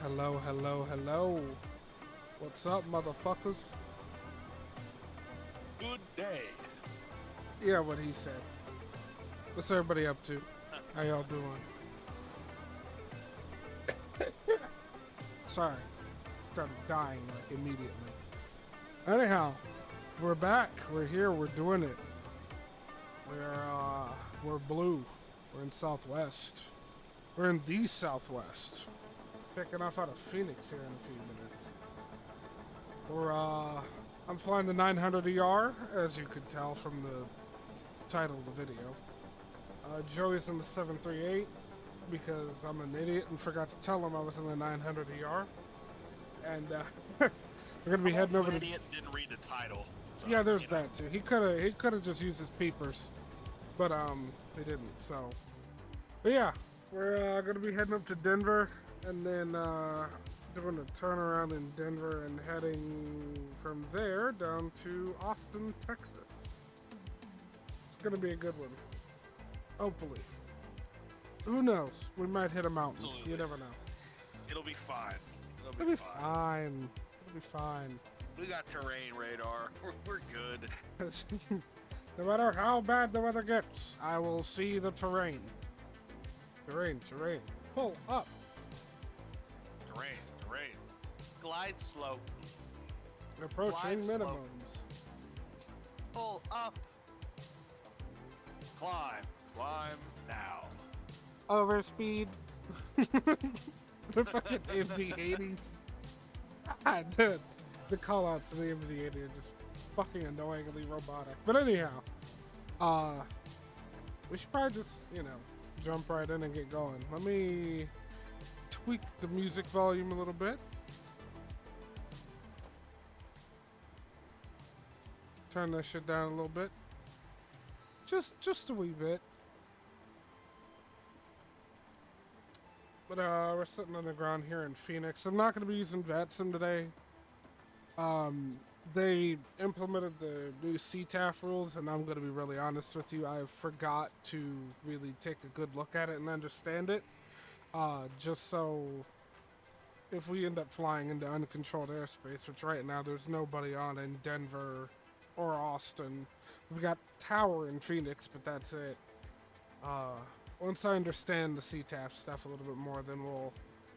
Hello, hello, hello. What's up, motherfuckers? Good day. Yeah, what he said. What's everybody up to? How y'all doing? Sorry. Started dying, like, immediately. Anyhow, we're back. We're here. We're doing it. We're blue. We're in Southwest. We're in the Southwest. Picking off out of Phoenix here in a few minutes. I'm flying the 900ER, as you could tell from the title of the video. Joey's in the 738, because I'm an idiot and forgot to tell him I was in the 900ER. And, we're gonna be heading over to... idiot didn't read the title. So, yeah, there's that too. He could've just used his peepers. But, he didn't, so... But yeah, we're, gonna be heading up to Denver, and then, doing a turnaround in Denver and heading from there down to Austin, Texas. It's gonna be a good one. Hopefully. Who knows? We might hit a mountain. Absolutely. You never know. It'll be fine. It'll be fine. It'll be fine. We got terrain radar. We're good. No matter how bad the weather gets, I will see the terrain. Terrain. Pull up. Terrain. Glide slope. Approaching Glide slope. minimums. Pull up. Climb now. Overspeed. The fucking MD80s. Dude, the callouts to the MD80 are just fucking annoyingly robotic. But anyhow, we should probably just, jump right in and get going. Let me tweak the music volume a little bit. Turn that shit down a little bit. Just a wee bit. But we're sitting on the ground here in Phoenix. I'm not going to be using vatsim today. They implemented the new CTAF rules, and I'm going to be really honest with you. I forgot to really take a good look at it and understand it. Just so if we end up flying into uncontrolled airspace, which right now there's nobody on in Denver or Austin. We've got Tower in Phoenix, but that's it. Once I understand the CTAF stuff a little bit more, then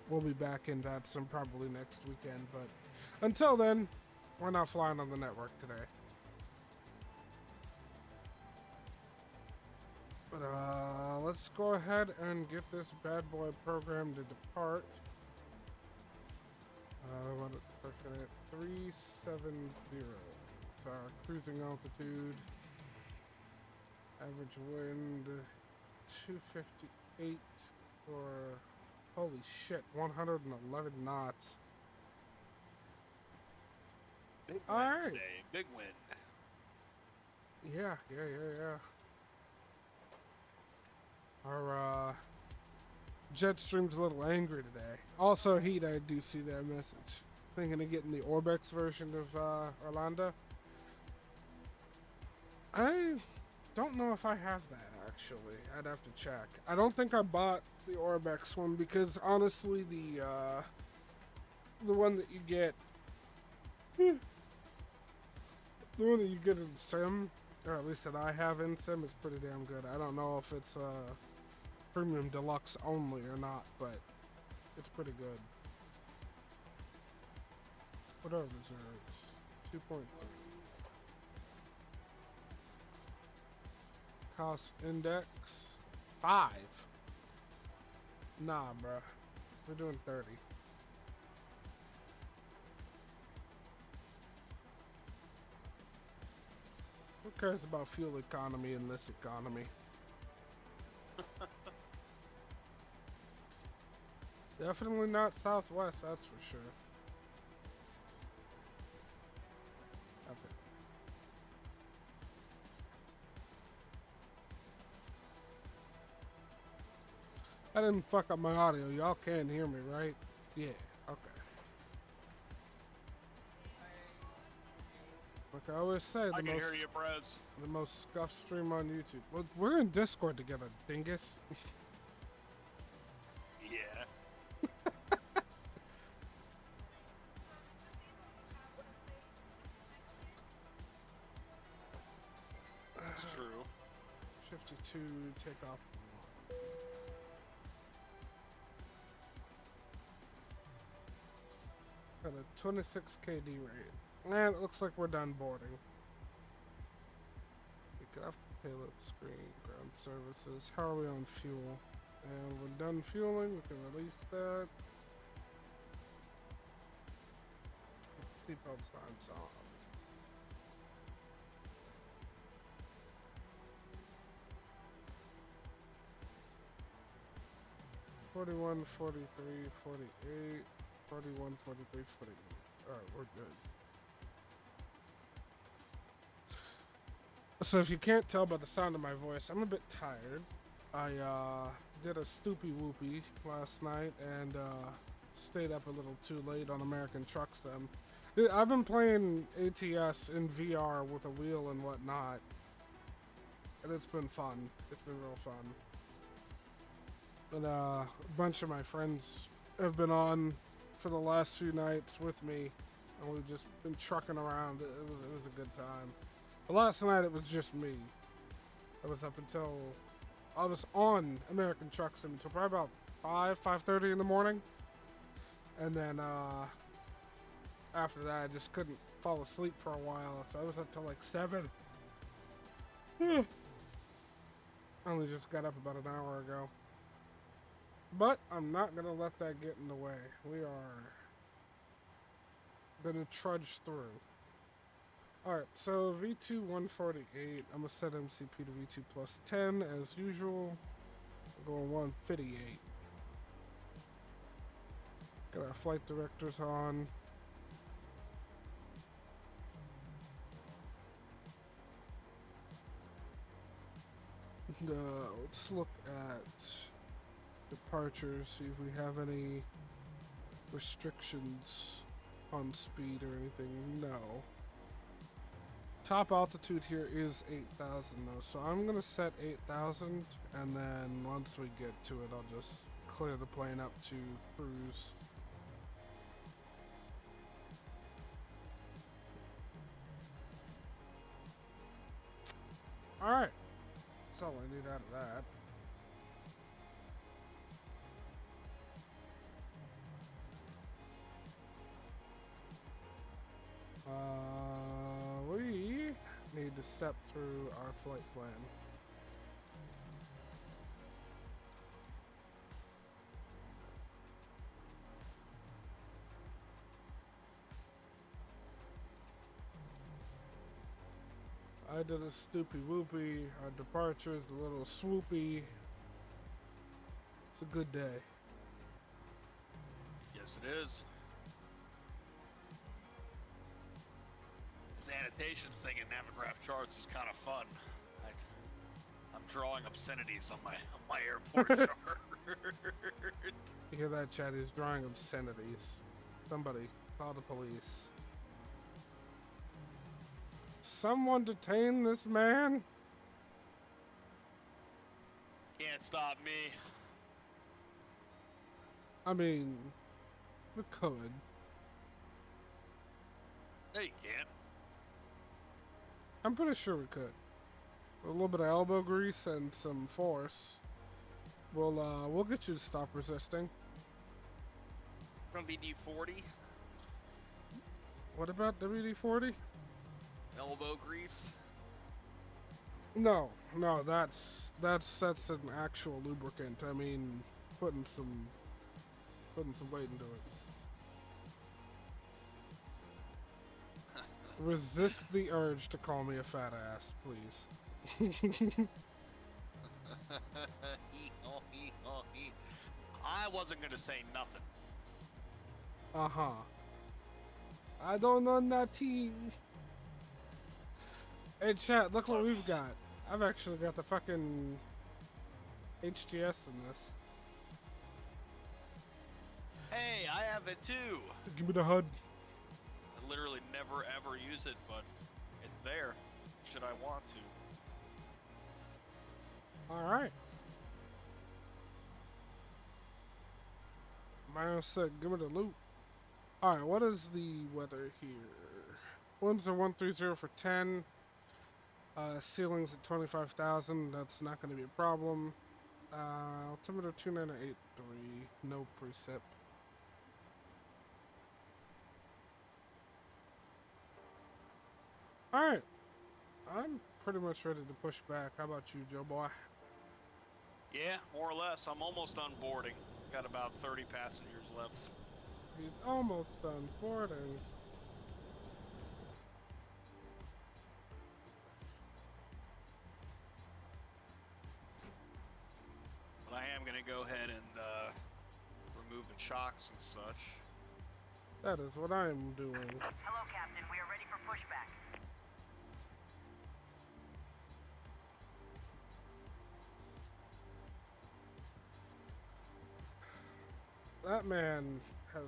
we'll be back in vatsim probably next weekend. But until then, we're not flying on the network today. But let's go ahead and get this bad boy programmed to depart. What is it? 370. It's our cruising altitude. Average wind 258 or holy shit, 111 knots. Big wind All right. today. Big wind. Yeah. Our jet stream's a little angry today. Also, Heat, I do see that message. Thinking of getting the Orbex version of Orlando. I don't know if I have that, actually. I'd have to check. I don't think I bought the Orbex one because, honestly, the one that you get... The one that you get in Sim, or at least that I have in Sim, is pretty damn good. I don't know if it's Premium Deluxe only or not, but it's pretty good. What are reserves? 2.3. Cost index 5. Nah, bruh. We're doing 30. Who cares about fuel economy in this economy? Definitely not Southwest, that's for sure. Okay. I didn't fuck up my audio. Y'all can hear me, right? Yeah, okay. Like I always say, I can hear you, Brez. the most scuffed stream on YouTube. Well, we're in Discord together, dingus. Yeah. 52, take off. Got a 26 KD rate. And it looks like we're done boarding. We get off the payload screen, ground services. How are we on fuel? And we're done fueling, we can release that. Seatbelt signs on. $41, 43, 48, 41, 43, 48. Alright, we're good. So if you can't tell by the sound of my voice, I'm a bit tired. I did a stoopy whoopie last night and stayed up a little too late on American Truck Sim. I've been playing ATS in VR with a wheel and whatnot, and it's been fun. It's been real fun. And a bunch of my friends have been on for the last few nights with me, and we've just been trucking around. It was a good time. But last night it was just me. I was up until I was on American Truck Sim until probably about 5:30 in the morning, and then after that I just couldn't fall asleep for a while, so I was up till like 7. I only just got up about an hour ago. But I'm not going to let that get in the way. We are going to trudge through. Alright, so V2 148. I'm going to set MCP to V2 plus 10 as usual. We're going 158. Got our flight directors on. Let's look at departures, see if we have any restrictions on speed or anything. No. Top altitude here is 8,000 though, so I'm gonna set 8,000, and then once we get to it, I'll just clear the plane up to cruise. Alright, that's all I need out of that. We need to step through our flight plan. I did a stoopy whoopie, our departure's a little swoopy. It's a good day. Yes, it is. This annotations thing in Navigraph charts is kind of fun. I'm drawing obscenities on my airport chart. You hear that, Chad? He's drawing obscenities. Somebody call the police. Someone detain this man? Can't stop me. I mean, we could. No, you can't. I'm pretty sure we could. With a little bit of elbow grease and some force, we'll get you to stop resisting. From BD-40. What about WD-40? Elbow grease. No, that's an actual lubricant. I mean, putting some weight into it. Resist the urge to call me a fat ass, please. I wasn't gonna say nothing. Uh-huh. I don't know nothing. Hey chat, look what we've got. I've actually got the fucking HTS in this. Hey, I have it too. Give me the HUD. I literally never ever use it, but it's there. Should I want to? Alright. -6, give me the loot. Alright, what is the weather here? Winds are 130 for 10. Ceilings at 25,000. That's not going to be a problem. Altimeter 2983. No precip. Alright. I'm pretty much ready to push back. How about you, Joe boy? Yeah, more or less. I'm almost on boarding. Got about 30 passengers left. He's almost done boarding. But I am going to go ahead and remove the chocks and such. That is what I'm doing. Hello, Captain. We are ready for pushback. That man has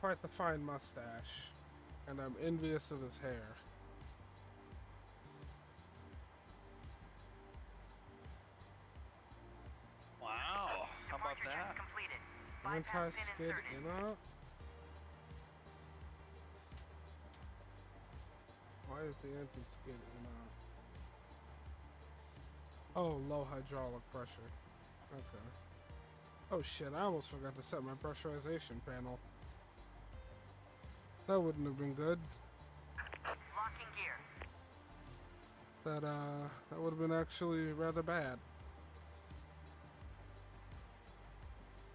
quite the fine mustache, and I'm envious of his hair. Wow, how about Departure that? test completed. Bypass pin Anti-skid inserted. inner. Why is the anti-skid inner? Oh, low hydraulic pressure. Okay. Oh shit, I almost forgot to set my pressurization panel. That wouldn't have been good. Locking gear. That would have been actually rather bad.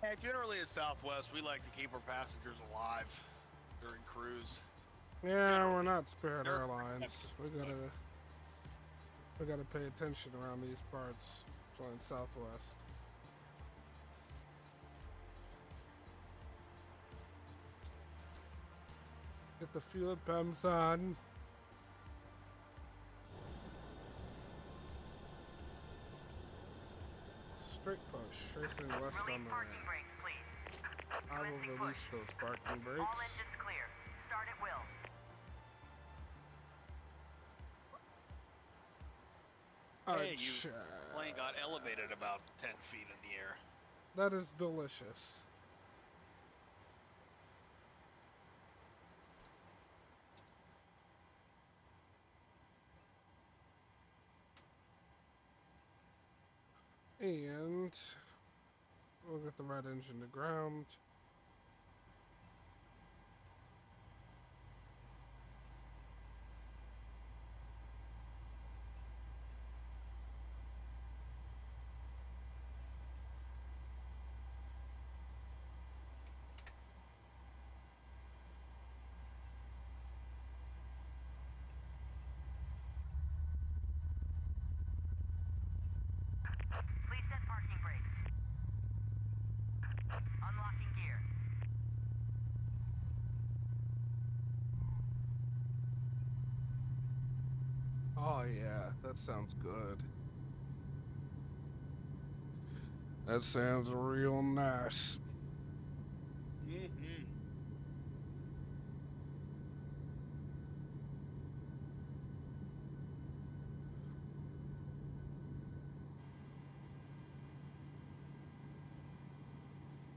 Yeah, generally at Southwest, we like to keep our passengers alive during cruise. Yeah, we're not Spirit They're- Airlines. We gotta pay attention around these parts. Flying Southwest. Get the fuel pumps on. Straight push, facing west on Release the parking ramp. brakes, please. I will Commencing release push. those parking All brakes. engines clear. Start at will. Hey, you Acha. plane got elevated about 10 feet in the air. That is delicious. And we'll get the right engine to ground. Please set parking brakes. Unlocking gear. Oh yeah, that sounds good. That sounds real nice. Mm-hmm.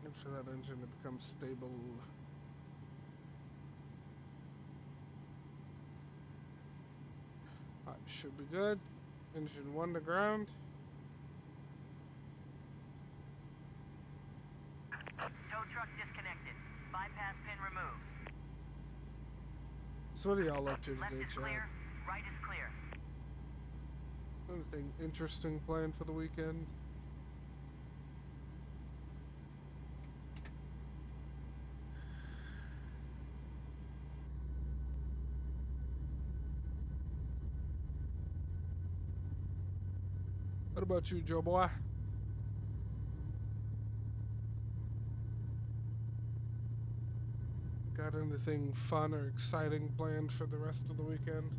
Wait for that engine to become stable. Should be good. Engine 1 to ground. Tow truck disconnected. Bypass pin removed. So what are y'all up to Left today, is Chad? clear. Right is clear. Anything interesting planned for the weekend? What about you, Joe boy? Got anything fun or exciting planned for the rest of the weekend?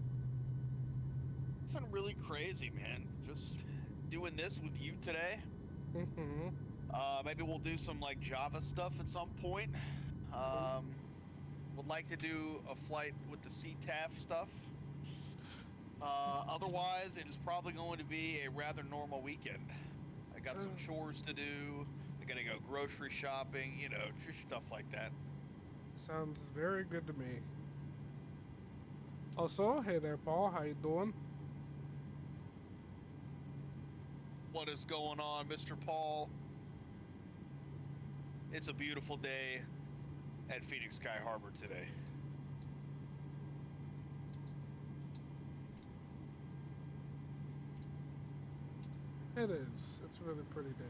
Nothing really crazy, man. Just doing this with you today. Mm-hmm. Maybe we'll do some like Java stuff at some point. Would like to do a flight with the CTAF stuff. Otherwise, it is probably going to be a rather normal weekend. I got some chores to do. I gotta go grocery shopping, you know, just stuff like that. Sounds very good to me. Also, hey there, Paul. How you doing? What is going on, Mr. Paul? It's a beautiful day at Phoenix Sky Harbor today. It is. It's a really pretty day.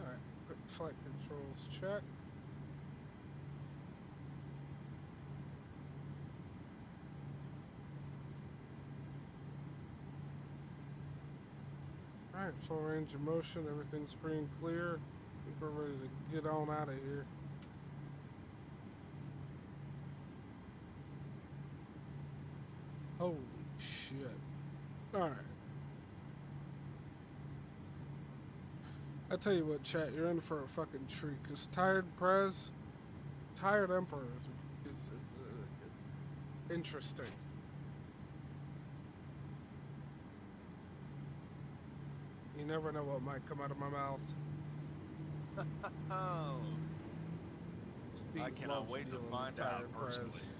Alright, quick flight controls check. Alright, full range of motion, everything's free and clear. I think we're ready to get on out of here. Holy shit. Alright. I tell you what, chat, you're in for a fucking treat, because Tired Emperor is interesting. You never know what might come out of my mouth. Oh, Steve I cannot loves wait to dealing with find out Tired personally. Prez.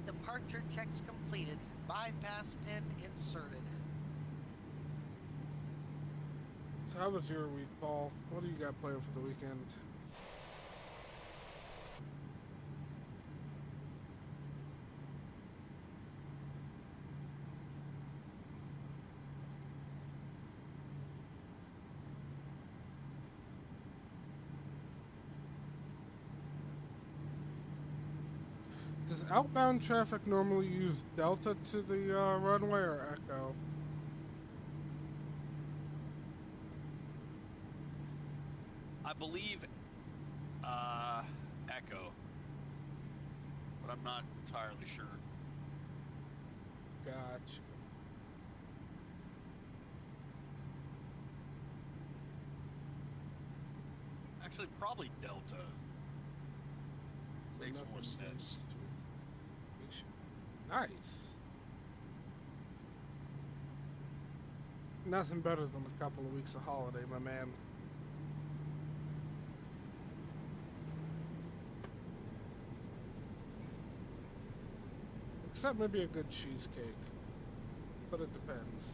Departure checks completed. Bypass pin inserted. So how was your week, Paul? What do you got planned for the weekend? Does outbound traffic normally use Delta to the runway or Echo? I believe Echo, but I'm not entirely sure. Gotcha. Actually, probably Delta. So Makes more nothing sense. Nice. Nothing better than a couple of weeks of holiday, my man. Except maybe a good cheesecake. But it depends.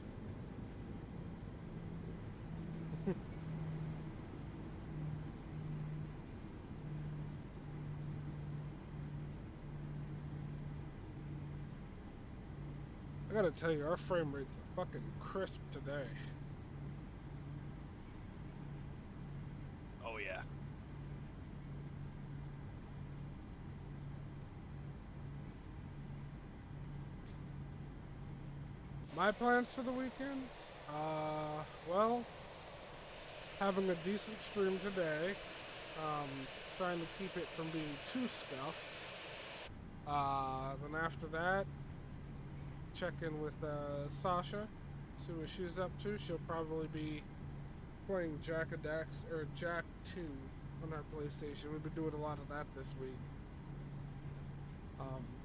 I gotta tell you, our frame rates are fucking crisp today. Oh yeah. My plans for the weekend? Well, having a decent stream today. Trying to keep it from being too scuffed. Then after that, check in with Sasha, see what she's up to. She'll probably be playing Jak and Dax or Jak 2 on our PlayStation. We've been doing a lot of that this week.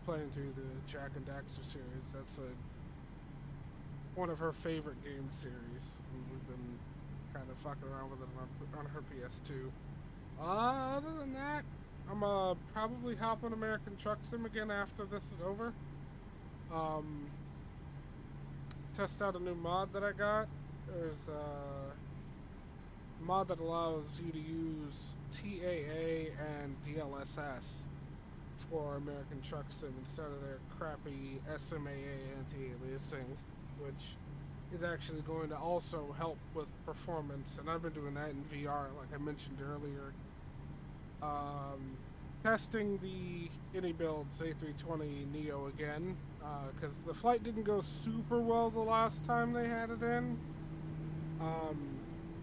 Playing through the Jak and Daxter series. That's one of her favorite game series, and we've been kind of fucking around with it on her PS2. Other than that, I'm probably hop on American Truck Sim again after this is over. Test out a new mod that I got. There's a mod that allows you to use TAA and DLSS for American Truck Sim instead of their crappy SMAA anti-aliasing, which is actually going to also help with performance, and I've been doing that in VR like I mentioned earlier. Testing the AnyBuilds A320 Neo again, because the flight didn't go super well the last time they had it in.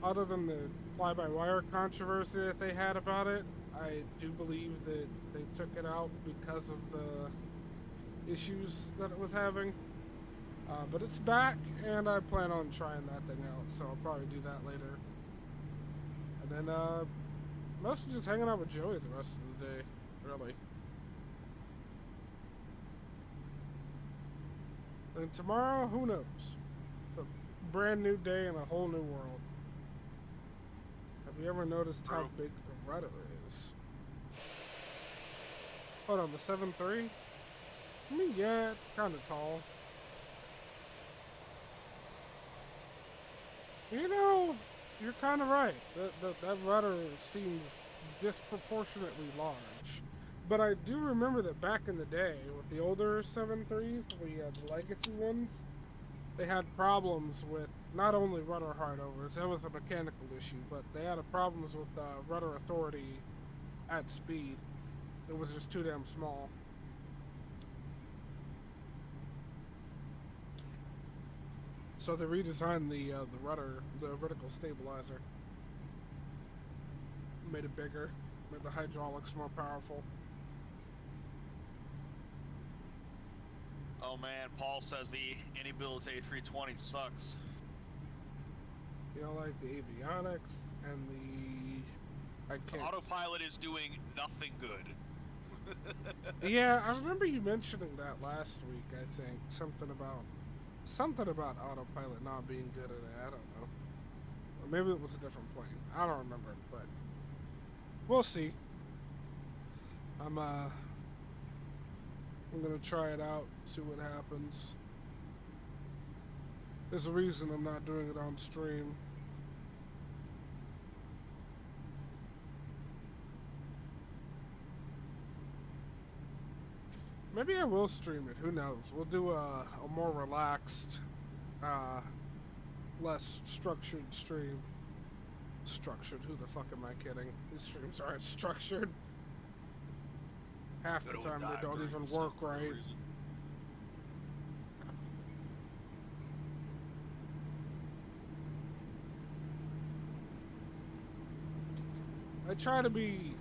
Other than the fly-by-wire controversy that they had about it, I do believe that they took it out because of the issues that it was having. But it's back, and I plan on trying that thing out, so I'll probably do that later. And then, mostly just hanging out with Joey the rest of the day, really. And tomorrow, who knows? It's a brand new day in a whole new world. Have you ever noticed how big the rudder is? Hold on, the 7.3? I mean, yeah, it's kind of tall. You know, you're kind of right. That rudder seems disproportionately large. But I do remember that back in the day, with the older 7.3s, the legacy ones, they had problems with not only rudder hardovers, that was a mechanical issue, but they had problems with rudder authority at speed. It was just too damn small. So they redesigned the rudder, the vertical stabilizer. Made it bigger, made the hydraulics more powerful. Oh man, Paul says the Anybuild A320 sucks. You know, like the avionics and the... I can't... Autopilot is doing nothing good. Yeah, I remember you mentioning that last week, I think. Something about autopilot not being good at it, I don't know. Or maybe it was a different plane. I don't remember, but we'll see. I'm gonna try it out, see what happens. There's a reason I'm not doing it on stream. Maybe I will stream it, who knows? We'll do a more relaxed, less structured stream. Structured, who the fuck am I kidding? These streams aren't structured. Half the time they don't even work right. I try to be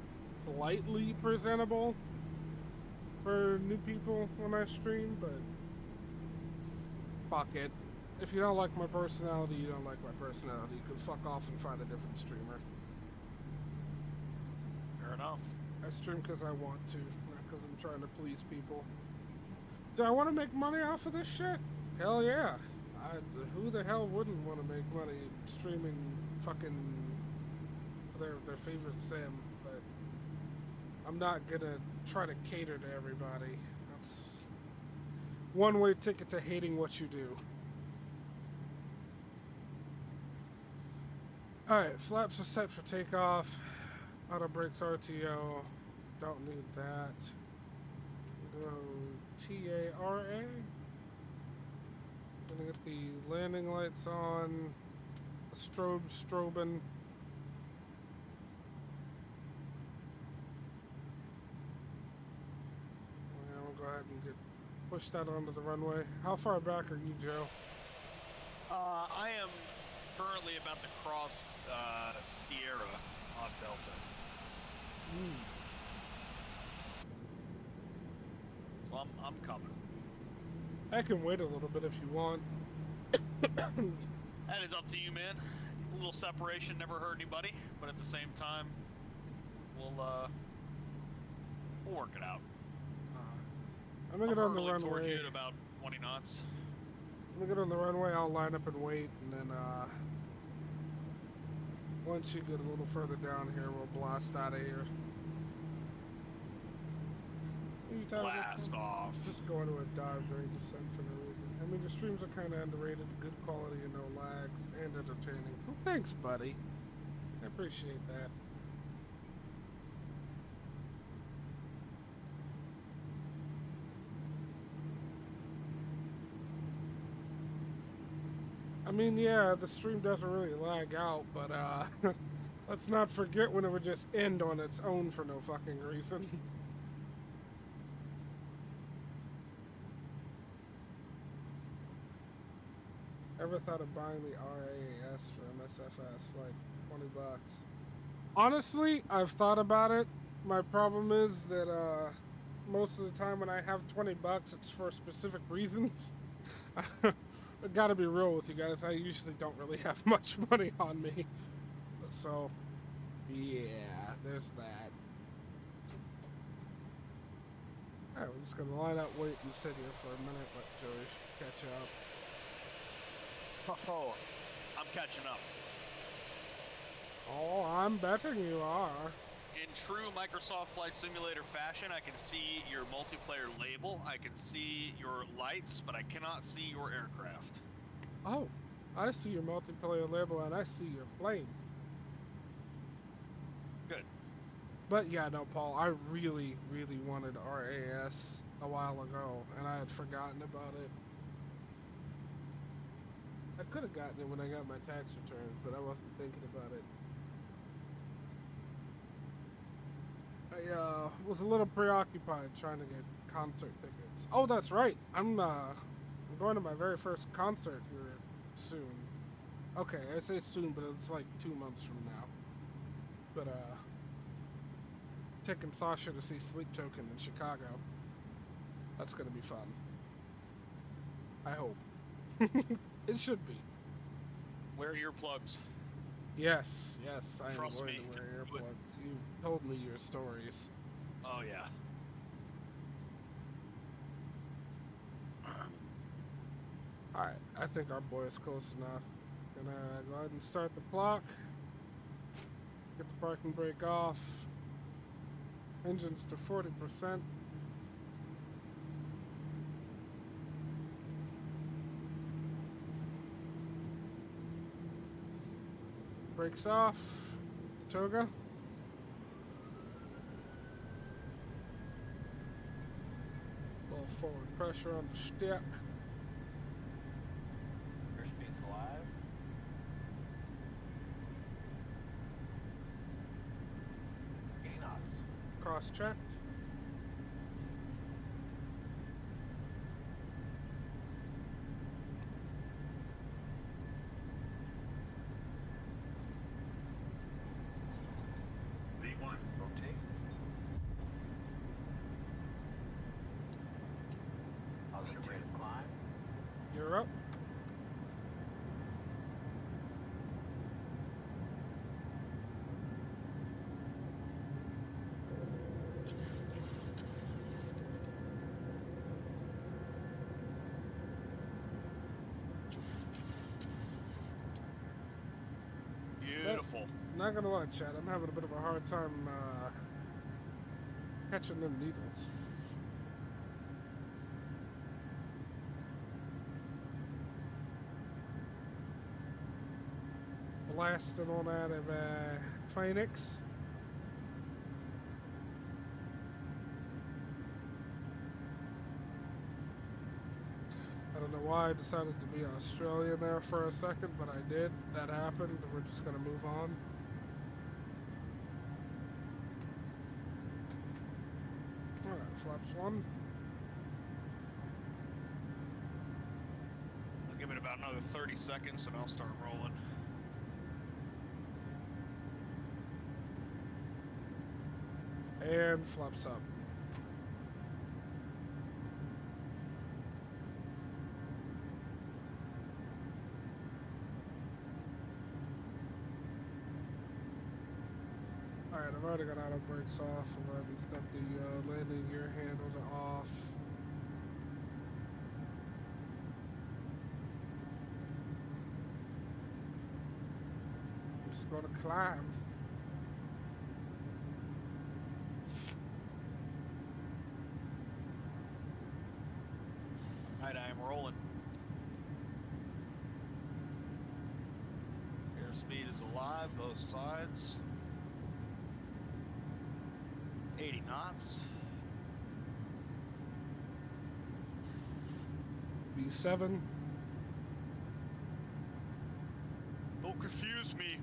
politely presentable for new people when I stream, but fuck it. If you don't like my personality, you don't like my personality. You can fuck off and find a different streamer. Fair enough. I stream because I want to, not because I'm trying to please people. Do I want to make money off of this shit? Hell yeah. Who the hell wouldn't want to make money streaming fucking their favorite sim? But I'm not gonna try to cater to everybody. That's one-way ticket to hating what you do. Alright, flaps are set for takeoff. Auto brakes RTO. Don't need that. Go TARA. Gonna get the landing lights on. The strobing. We'll go ahead and push that onto the runway. How far back are you, Joe? I am currently about to cross Sierra on Delta. So I'm coming. I can wait a little bit if you want. That is up to you, man. A little separation never hurt anybody, but at the same time, we'll work it out. I'm gonna get on the hurtling towards you runway. at about 20 knots. I'm gonna get on the runway. I'll line up and wait, and then once you get a little further down here, we'll blast out of here. Blast off. Just going to a dive during descent for no reason. I mean, the streams are kind of underrated. Good quality and no lags, and entertaining. Well, thanks, buddy. I appreciate that. I mean, yeah, the stream doesn't really lag out, but let's not forget when it would just end on its own for no fucking reason. Ever thought of buying the RAAS for MSFS, like 20 bucks? Honestly, I've thought about it. My problem is that most of the time when I have 20 bucks, it's for specific reasons. I gotta be real with you guys. I usually don't really have much money on me. So, yeah, there's that. Alright, we're just gonna line up, wait, and sit here for a minute, let Joey catch up. Oh, I'm catching up. Oh, I'm betting you are. In true Microsoft Flight Simulator fashion, I can see your multiplayer label, I can see your lights, but I cannot see your aircraft. Oh, I see your multiplayer label and I see your plane. Good. But yeah, no, Paul, I really, really wanted RAS a while ago, and I had forgotten about it. I could have gotten it when I got my tax returns, but I wasn't thinking about it. I was a little preoccupied trying to get concert tickets. Oh, that's right. I'm going to my very first concert here soon. Okay, I say soon, but it's like 2 months from now. But taking Sasha to see Sleep Token in Chicago. That's gonna be fun. I hope. It should be. Wear earplugs. Yes, yes, I am Trust going me, to wear do it. earplugs. You've told me your stories. Oh, yeah. Alright, I think our boy is close enough. Gonna go ahead and start the clock. Get the parking brake off. Engines to 40%. Brakes off. Toga. Little forward pressure on the stick. Airspeed's alive. Gain ops. Cross checked. V1. Rotate. Positive rate of climb. You're up. Beautiful. Not gonna lie, Chad, I'm having a bit of a hard time catching them needles. Blasting on out of Fenix. I don't know why I decided to be Australian there for a second, but I did. That happened. We're just gonna move on. Alright, flaps one. I'll give it about another 30 seconds and I'll start rolling. And flaps up. Alright, I've already got auto brakes off. I'll go ahead and snap the landing gear handle to off. I'm just gonna climb. Alright, I am rolling. Airspeed is alive, both sides. 80 knots. V7. Don't confuse me.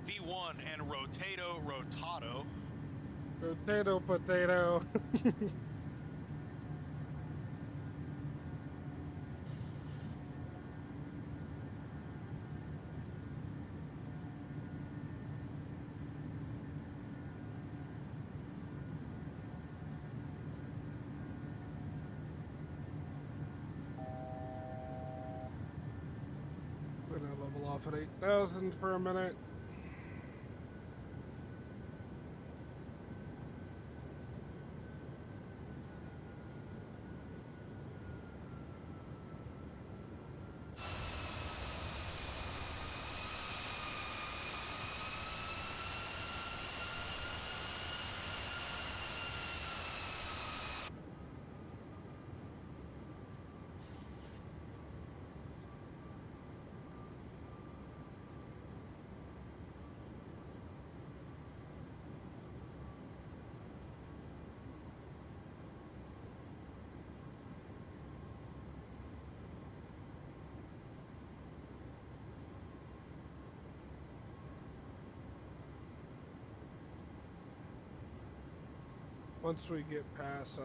V1 and rotato, rotado. Potato, potato. off at 8,000 for a minute. Once we get past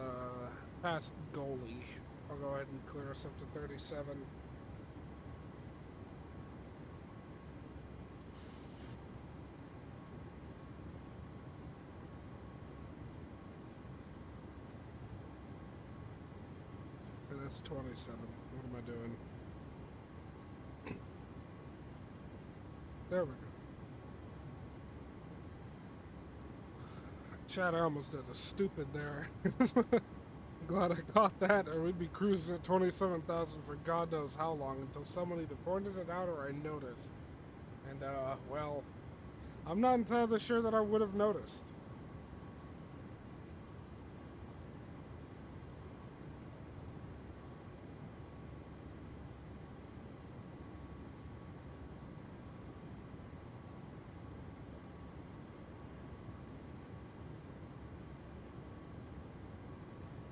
goalie, I'll go ahead and clear us up to 37. Okay, that's 27. What am I doing? There we go. Chad, I almost did a stupid there. Glad I caught that, or we'd be cruising at 27,000 for God knows how long until someone either pointed it out or I noticed. And, well, I'm not entirely sure that I would have noticed.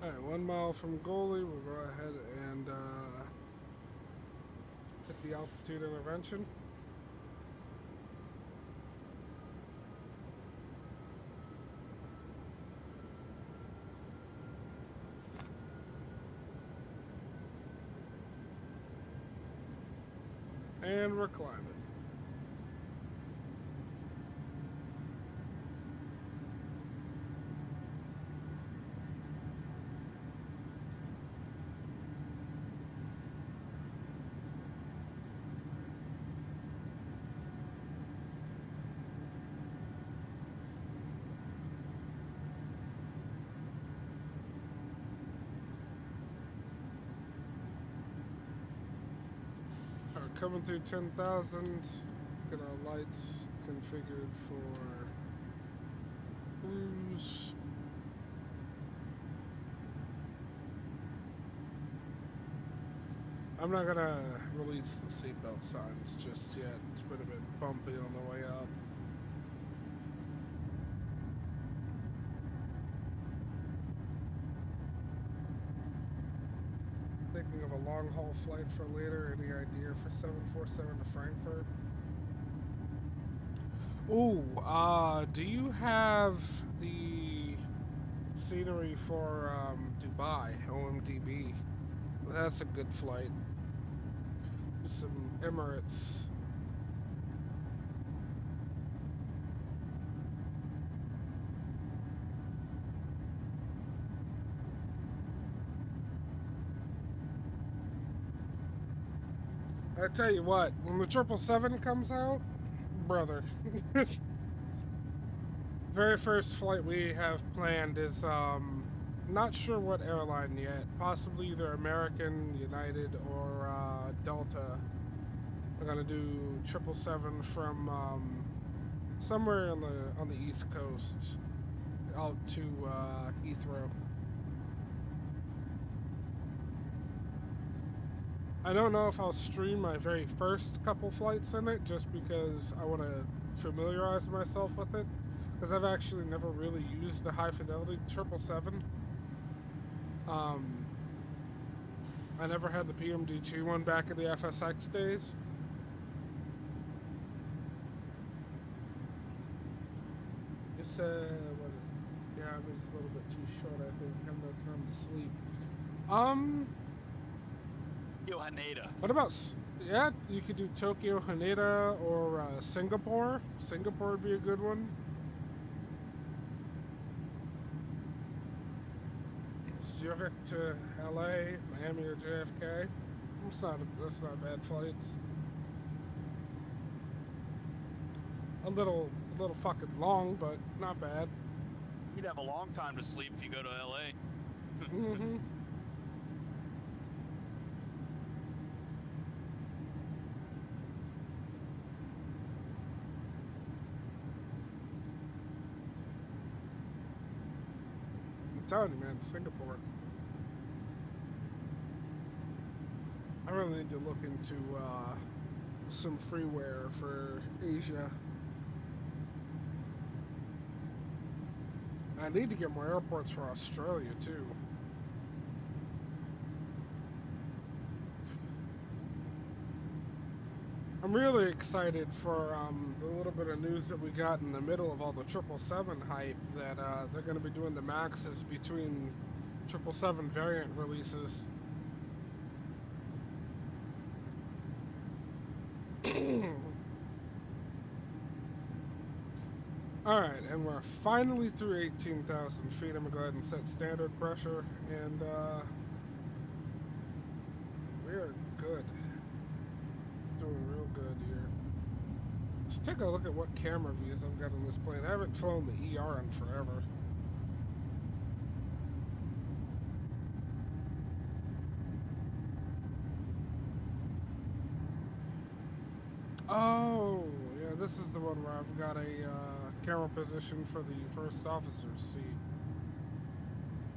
Alright, 1 mile from goalie, we'll go ahead and hit the altitude intervention. And we're climbing. Coming through 10,000, get our lights configured for cruise. I'm not gonna release the seatbelt signs just yet. It's been a bit bumpy on the way up. Thinking of a long haul flight for later. Any idea for 747 to Frankfurt? Ooh, do you have the scenery for Dubai, OMDB? That's a good flight. Do some Emirates. I tell you what, when the 777 comes out, brother, very first flight we have planned is, not sure what airline yet, possibly either American, United, or Delta. We're gonna do 777 from somewhere on the East Coast out to Heathrow. I don't know if I'll stream my very first couple flights in it, just because I want to familiarize myself with it, because I've actually never really used the high fidelity 777. I never had the pmdg one back in the FSX days. It's yeah, I mean, it's a little bit too short, I think. I have no time to sleep. Haneda. What about, yeah, you could do Tokyo, Haneda, or Singapore. Singapore would be a good one. Zurich to LA, Miami or JFK. That's not bad flights. a little fucking long, but not bad. You'd have a long time to sleep if you go to LA. Mm-hmm. I'm telling you, man, Singapore. I really need to look into some freeware for Asia. I need to get more airports for Australia too. I'm really excited for the little bit of news that we got in the middle of all the 777 hype that they're going to be doing the maxes between 777 variant releases. Alright, and we're finally through 18,000 feet. I'm going to go ahead and set standard pressure, and we're good. Doing real good here. Let's take a look at what camera views I've got on this plane. I haven't flown the ER in forever. Oh, yeah, this is the one where I've got a camera position for the first officer's seat.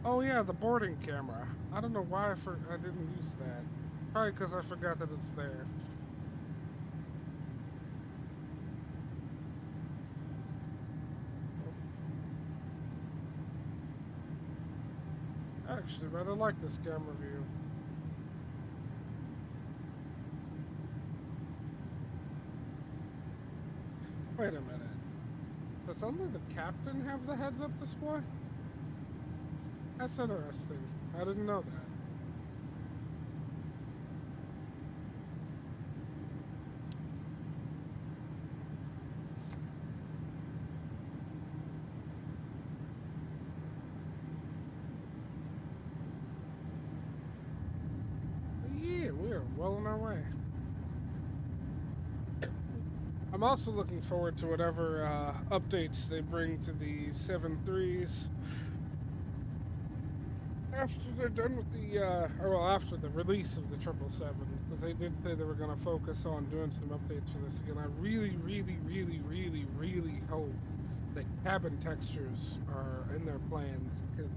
Oh yeah, the boarding camera. I don't know why I didn't use that. Probably because I forgot that it's there. I actually rather like this camera view. Wait a minute. Does only the captain have the heads-up display? That's interesting. I didn't know that. Yeah, we are well on our way. I'm also looking forward to whatever updates they bring to the 7.3s after they're done with the, after the release of the 777, because they did say they were going to focus on doing some updates for this again. I really, really, really, really, really hope that cabin textures are in their plans, because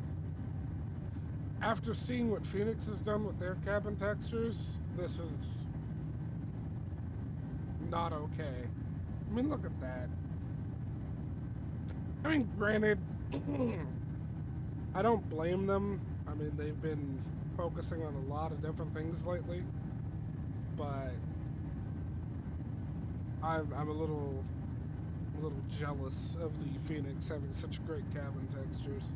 after seeing what Fenix has done with their cabin textures, this is not okay. I mean, look at that. I mean, granted, I don't blame them. I mean, they've been focusing on a lot of different things lately, but I'm a little jealous of the Fenix having such great cabin textures.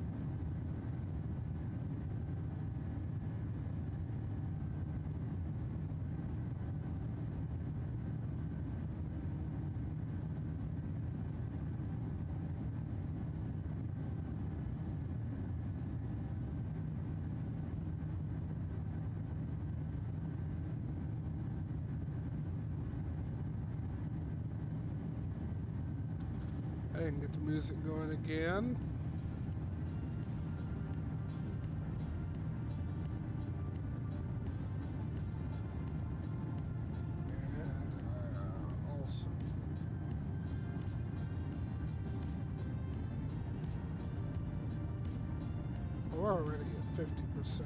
I didn't get the music going again. And also, we're already at 50%.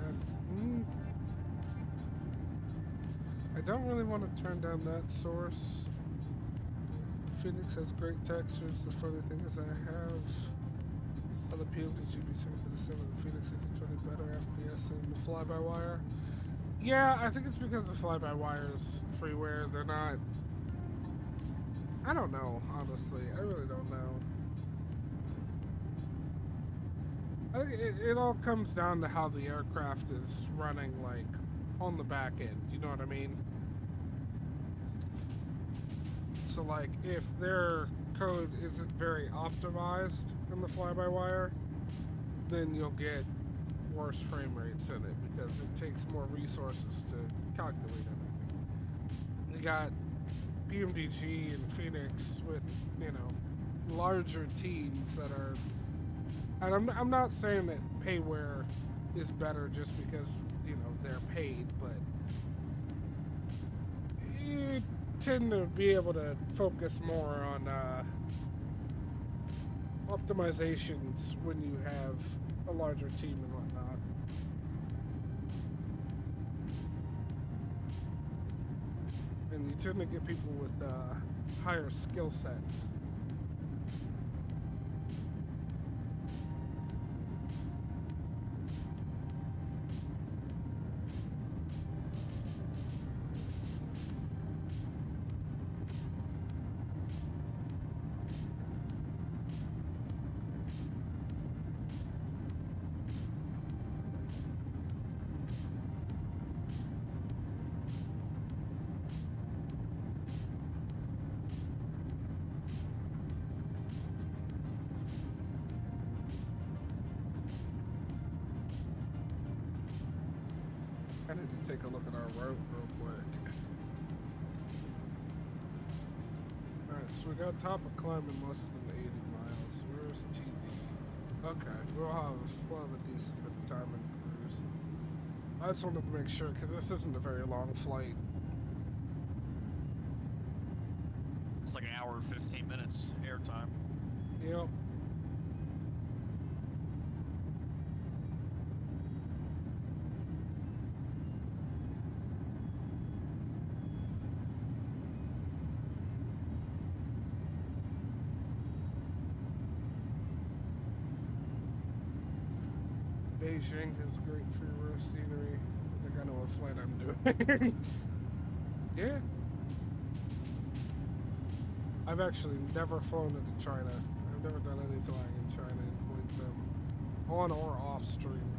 I don't really want to turn down that source. Phoenix has great textures. The funny thing is I have on the pmdg B737 Phoenix I think 20 better FPS than the fly-by-wire. Yeah, I think it's because the fly-by-wire's freeware. They're not... I don't know, honestly. I really don't know. I think it all comes down to how the aircraft is running, like, on the back end. You know what I mean? So, like, if their code isn't very optimized in the fly-by-wire, then you'll get worse frame rates in it because it takes more resources to calculate everything. You got PMDG and Phoenix with, you know, larger teams that are, and I'm not saying that payware is better just because, you know, they're paid, but you tend to be able to focus more on optimizations when you have a larger team and whatnot. And you tend to get people with higher skill sets. I need to take a look at our route real quick. Alright, so we got top of climbing less than 80 miles. Where's TD? Okay, we'll have a decent bit of time in cruise. I just wanted to make sure, because this isn't a very long flight. It's like an hour and 15 minutes airtime. Yep. Beijing is great for your scenery. I think I know what flight I'm doing. Yeah. I've actually never flown into China. I've never done any flying in China and flight them on or off stream.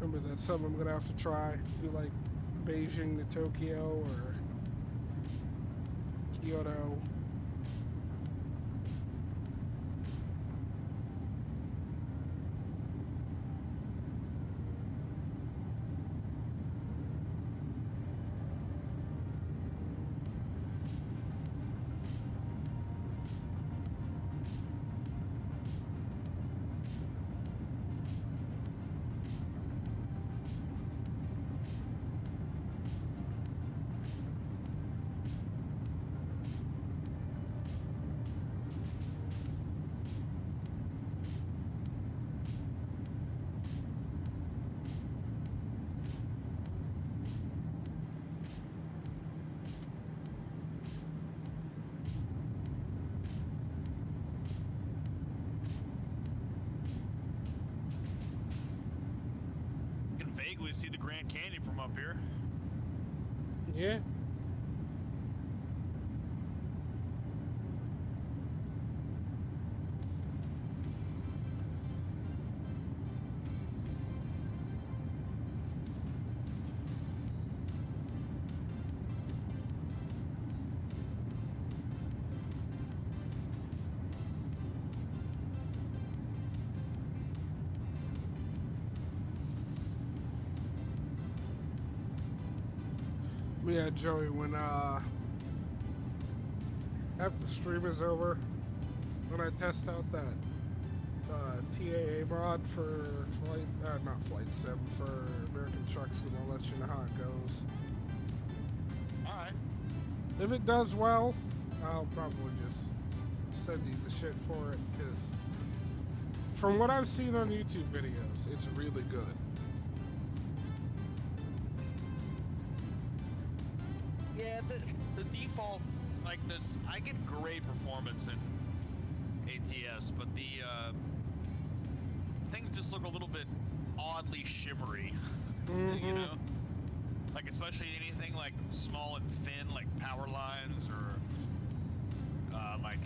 Remember, that's something I'm gonna have to try. Do like Beijing to Tokyo or Kyoto. You can vaguely see the Grand Canyon from up here. Yeah. Yeah, Joey, when after the stream is over, when I test out that TAA mod for flight, not flight sim, for American Trucks, and I'll let you know how it goes. Alright. If it does well, I'll probably just send you the shit for it, because from what I've seen on YouTube videos, it's really good. Yeah, the default, like this, I get great performance in ATS, but the things just look a little bit oddly shimmery. Mm-hmm. You know, like especially anything like small and thin, like power lines or like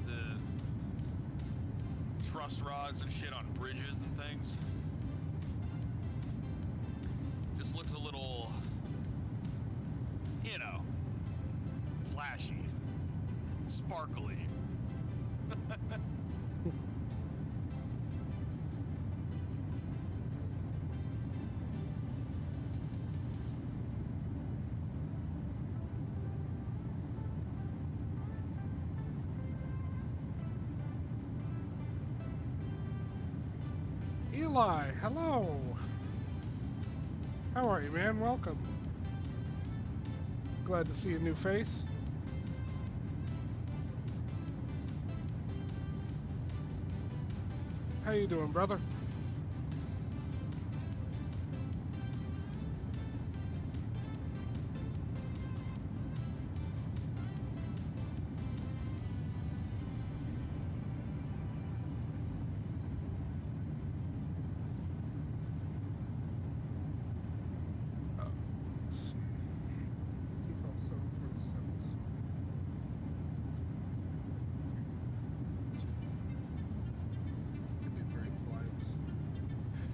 the truss rods and shit on bridges and things. Just looks a little, you know, flashy, sparkly. Eli, hello. How are you, man? Welcome. Glad to see a new face. How you doing, brother?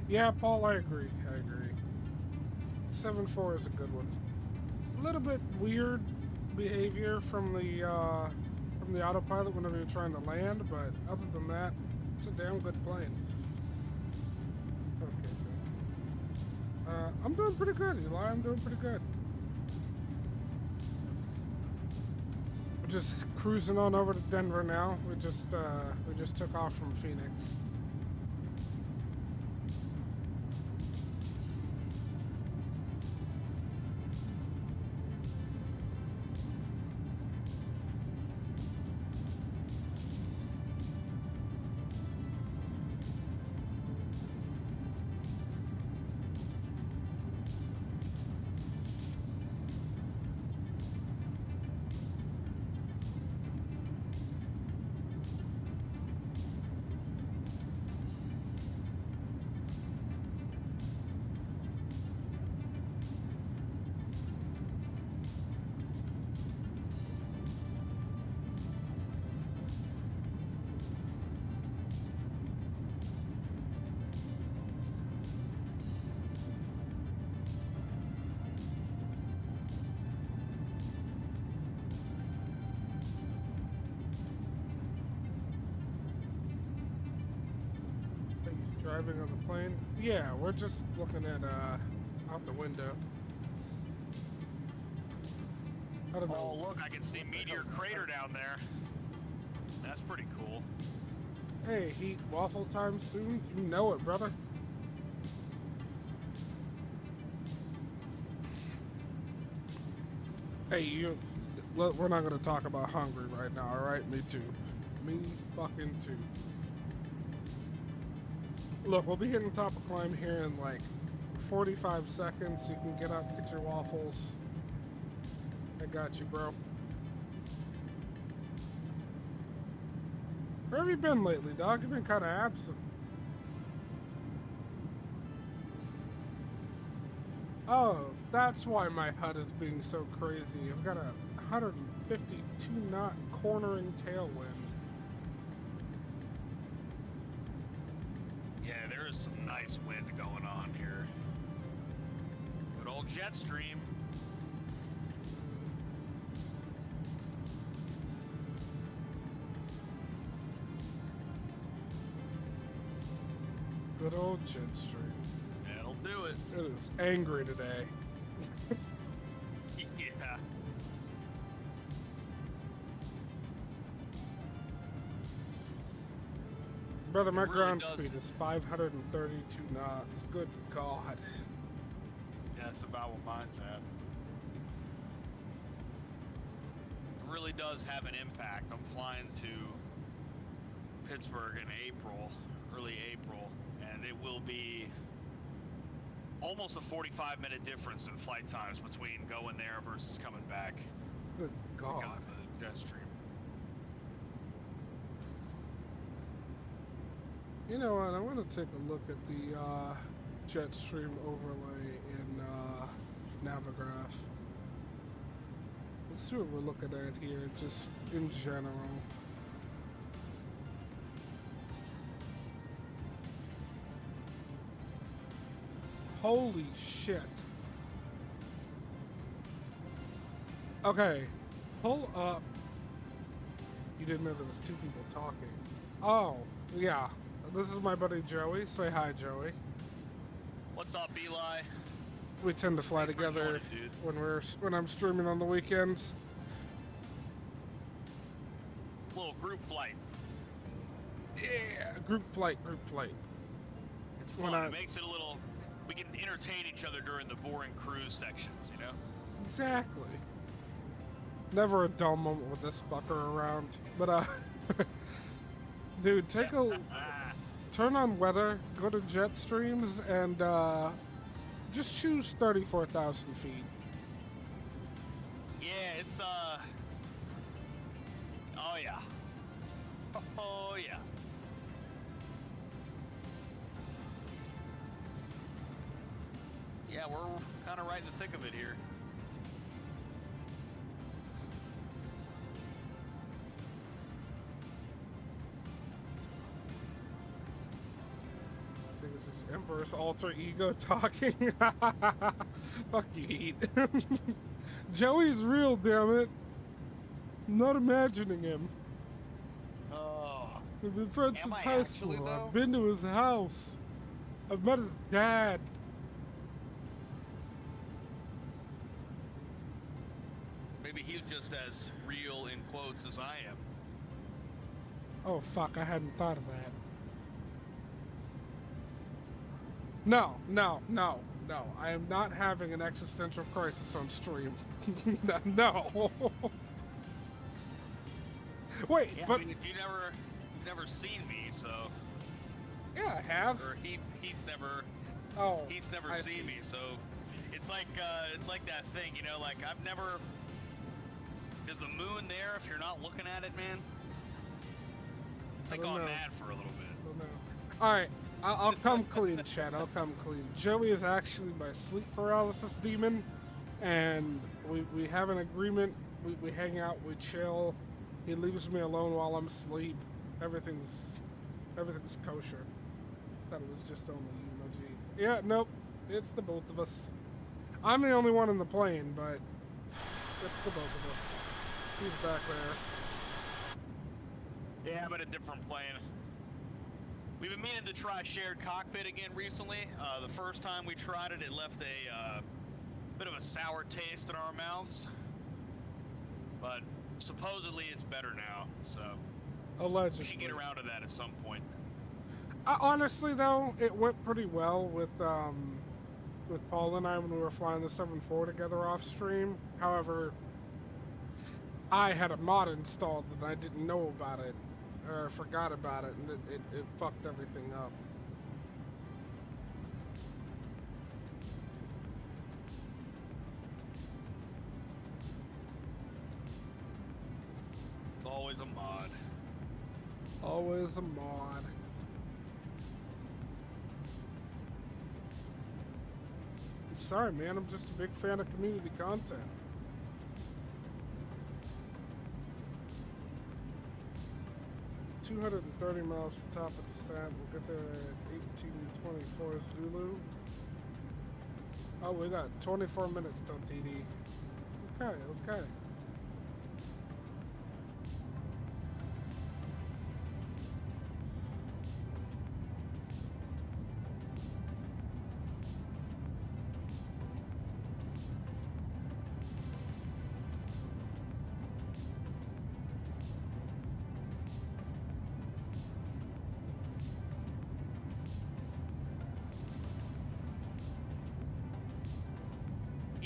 Yeah, Paul, I agree. I agree. 7.4 is a good one. A little bit weird behavior from the autopilot whenever you're trying to land, but other than that, it's a damn good plane. Okay, good. I'm doing pretty good, Eli. I'm doing pretty good. We're just cruising on over to Denver now. We just took off from Phoenix. Driving on the plane? Yeah, we're just looking at out the window. I don't know. Oh, look, I can see Meteor Crater down there. That's pretty cool. Hey, heat waffle time soon? You know it, brother. Hey, we're not gonna talk about hungry right now, alright? Me too. Me fucking too. Look, we'll be hitting top of climb here in like 45 seconds. You can get up, get your waffles. I got you, bro. Where have you been lately, dog? You've been kind of absent. Oh, that's why my HUD is being so crazy. I've got a 152 knot cornering tailwind. Yeah, there is some nice wind going on here. Good old jet stream. Good old jet stream. That'll do it. It is angry today. Yeah. Brother, my It really ground does. speed is 532 knots. Good God. Yeah, that's about what mine's at. It really does have an impact. I'm flying to Pittsburgh in April, early April, and it will be almost a 45-minute difference in flight times between going there versus coming back. Good God. Because of the jet stream. You know what? I want to take a look at the jet stream overlay in Navigraph. Let's see what we're looking at here, just in general. Holy shit. Okay, pull up. You didn't know there was two people talking. Oh, yeah. This is my buddy Joey. Say hi, Joey. What's up, Eli? We tend to fly Thanks for together joining, dude. when I'm streaming on the weekends. Little group flight. Yeah, group flight. It's When fun. I- It makes it a little. We can entertain each other during the boring cruise sections, you know? Exactly. Never a dull moment with this fucker around. But, dude, turn on weather, go to jet streams, and, just choose 34,000 feet. Yeah, it's, oh, yeah. Oh, yeah. Yeah, we're kind of right in the thick of it here. I think it's just Emperor's alter ego talking. Fuck you, Heat. Joey's real, damn it. I'm not imagining him. Oh. We've been friends Am since I high actually, school. though? I've been to his house. I've met his dad. Maybe he's just as real in quotes as I am. Oh, fuck, I hadn't thought of that. No. I am not having an existential crisis on stream. No. Wait, Yeah, but... I mean, you've never seen me, so. Yeah, I have. Or He's never I seen see. me, so it's like that thing, you know, like I've never. Is the moon there if you're not looking at it, man? It's like don't on know. that for a little bit. Oh, no. Alright, I'll come clean, Chad. I'll come clean. Joey is actually my sleep paralysis demon, and we have an agreement. We hang out, we chill. He leaves me alone while I'm asleep. Everything's kosher. Thought it was just only you, Moji. Yeah, nope. It's the both of us. I'm the only one in the plane, but it's the both of us. He's back there. Yeah, but a different plane. We've been meaning to try shared cockpit again recently. The first time we tried it, it left a bit of a sour taste in our mouths. But supposedly it's better now, so Allegedly. we should get around to that at some point. Honestly, though, it went pretty well with Paul and I when we were flying the 7.4 together off stream. However, I had a mod installed and I didn't know about it, or forgot about it, and it fucked everything up. Always a mod. Always a mod. I'm sorry, man. I'm just a big fan of community content. $230 miles to the top of the sand. We'll get there at 18:24 Zulu. Oh, we got 24 minutes till TD. Okay.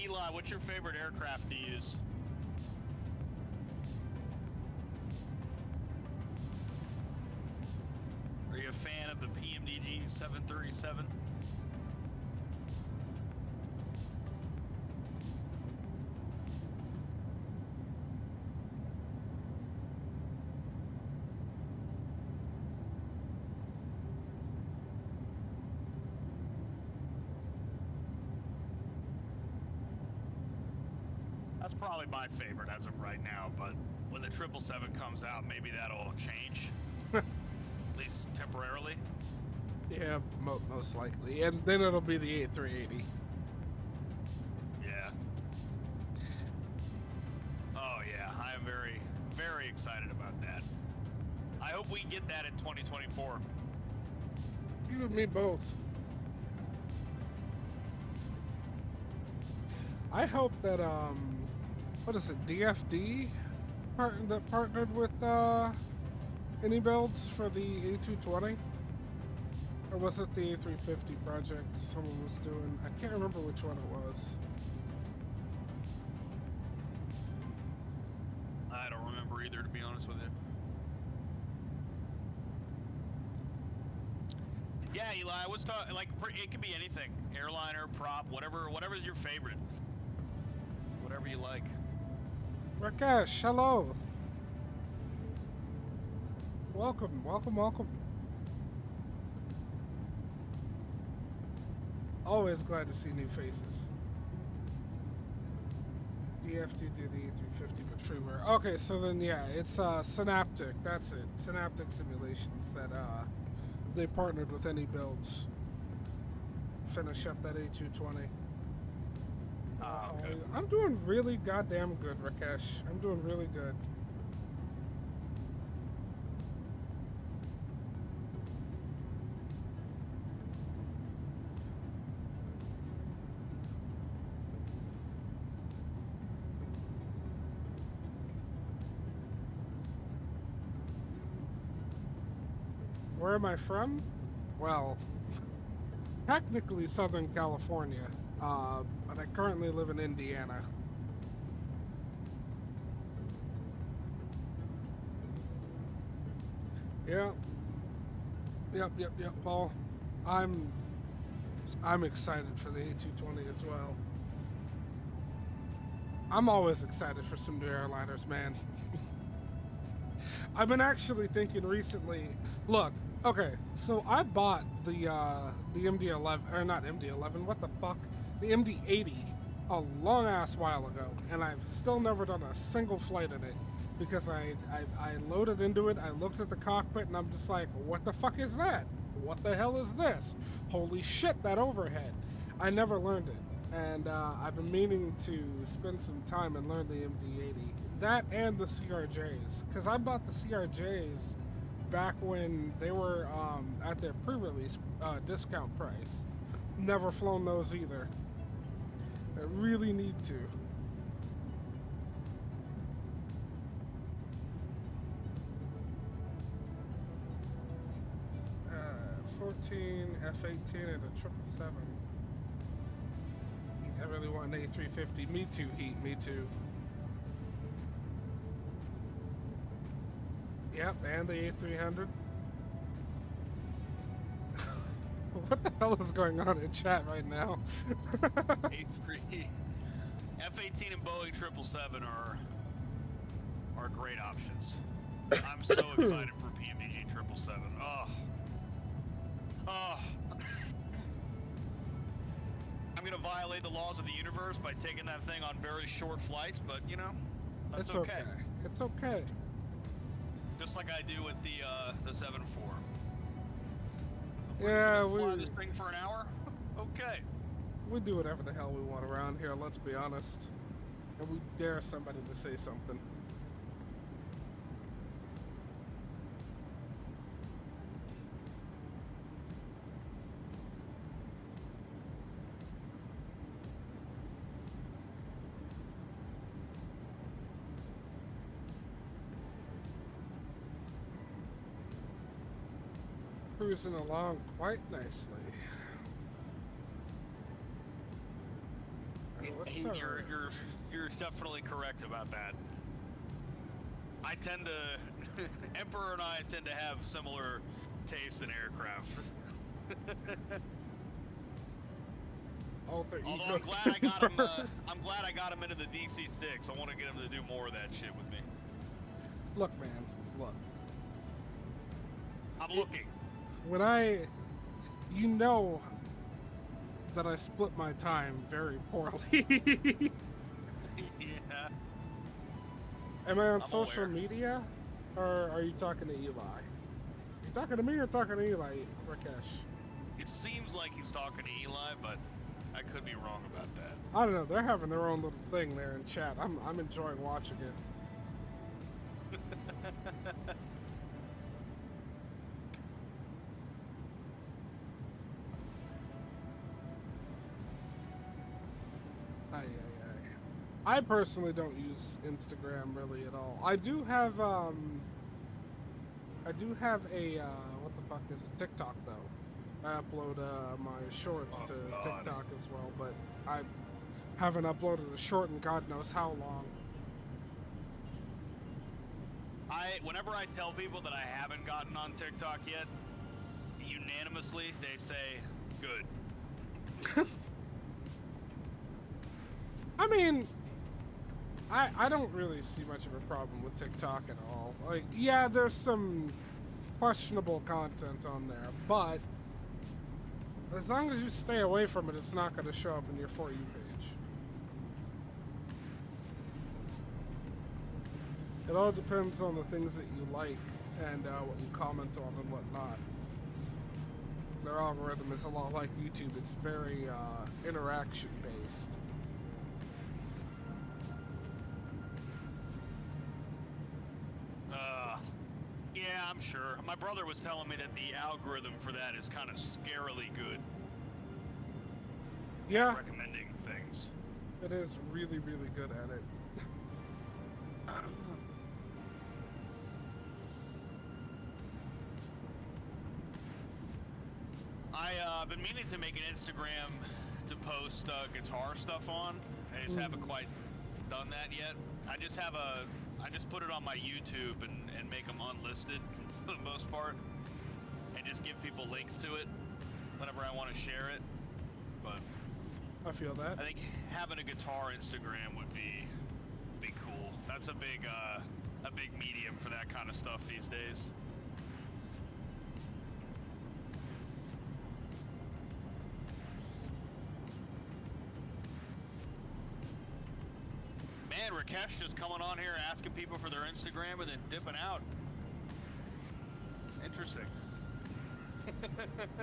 Eli, what's your favorite aircraft to use? Are you a fan of the PMDG 737? That's probably my favorite as of right now, but when the 777 comes out, maybe that'll change. At least temporarily. Yeah, most likely. And then it'll be the A380. Yeah. Oh yeah, I am very, very excited about that. I hope we get that in 2024. You and me both. I hope that, what is it, DFD? That partnered with, any builds for the A220? Or was it the A350 project someone was doing? I can't remember which one it was. I don't remember either, to be honest with you. Yeah, Eli, I was talking, like, it could be anything. Airliner, prop, whatever's your favorite. Whatever you like. Rakesh, hello. Welcome, welcome, welcome. Always glad to see new faces. DFT do the A350 but freeware. Okay, so then yeah, it's Synaptic. That's it. Synaptic Simulations that they partnered with Any Builds. Finish up that A220. Okay. I'm doing really goddamn good, Rakesh. I'm doing really good. Where am I from? Well, technically Southern California, but I currently live in Indiana. Yep. Yep, Paul. I'm excited for the A220 as well. I'm always excited for some new airliners, man. I've been actually thinking recently, look, okay, so I bought the MD-11, or not MD-11, what the fuck? The MD-80 a long ass while ago, and I've still never done a single flight in it because I loaded into it, I looked at the cockpit, and I'm just like, what the fuck is that? What the hell is this? Holy shit, that overhead. I never learned it, and I've been meaning to spend some time and learn the MD-80. That and the CRJs, because I bought the CRJs back when they were at their pre-release discount price. Never flown those either. I really need to. 14 F-18 and a 777. I really want an A350. Me too, Heat. Me too. Yep, and the A300. What the hell is going on in chat right now? A3, F-18 and Boeing 777 are great options. I'm so excited for pmdg 777. I'm gonna violate the laws of the universe by taking that thing on very short flights, but you know, that's It's okay. It's okay. Just like I do with the 7-4. Yeah, fly this thing for an hour. Okay. We do whatever the hell we want around here, let's be honest. And we dare somebody to say something. Cruising along quite nicely. You're definitely correct about that. I tend to, Emperor and I tend to have similar tastes in aircraft. Although I'm glad I got him into the DC-6. I want to get him to do more of that shit with me. Look, man, look. I'm looking. When you know that I split my time very poorly. Yeah. Am I on I'm social aware. media? Or are you talking to Eli? Are you talking to me or talking to Eli, Rakesh? It seems like he's talking to Eli, but I could be wrong about that. I don't know, they're having their own little thing there in chat. I'm enjoying watching it. I personally don't use Instagram really at all. I do have a what the fuck is it? TikTok though. I upload my shorts Oh, to God. TikTok as well, but I haven't uploaded a short in God knows how long. Whenever I tell people that I haven't gotten on TikTok yet, unanimously they say good. I mean, I don't really see much of a problem with TikTok at all. Like, yeah, there's some questionable content on there, but as long as you stay away from it, it's not going to show up in your For You page. It all depends on the things that you like and what you comment on and whatnot. Their algorithm is a lot like YouTube. It's very interaction based. Yeah, I'm sure. My brother was telling me that the algorithm for that is kind of scarily good. Yeah, Recommending things. it is really, really good at it. I've been meaning to make an Instagram to post guitar stuff on. I just haven't quite done that yet. I just put it on my YouTube and make them unlisted for the most part, and just give people links to it whenever I want to share it. But I feel that. I think having a guitar Instagram would be cool. That's a big medium for that kind of stuff these days. Man, Rakesh just coming on here asking people for their Instagram and then dipping out. Interesting.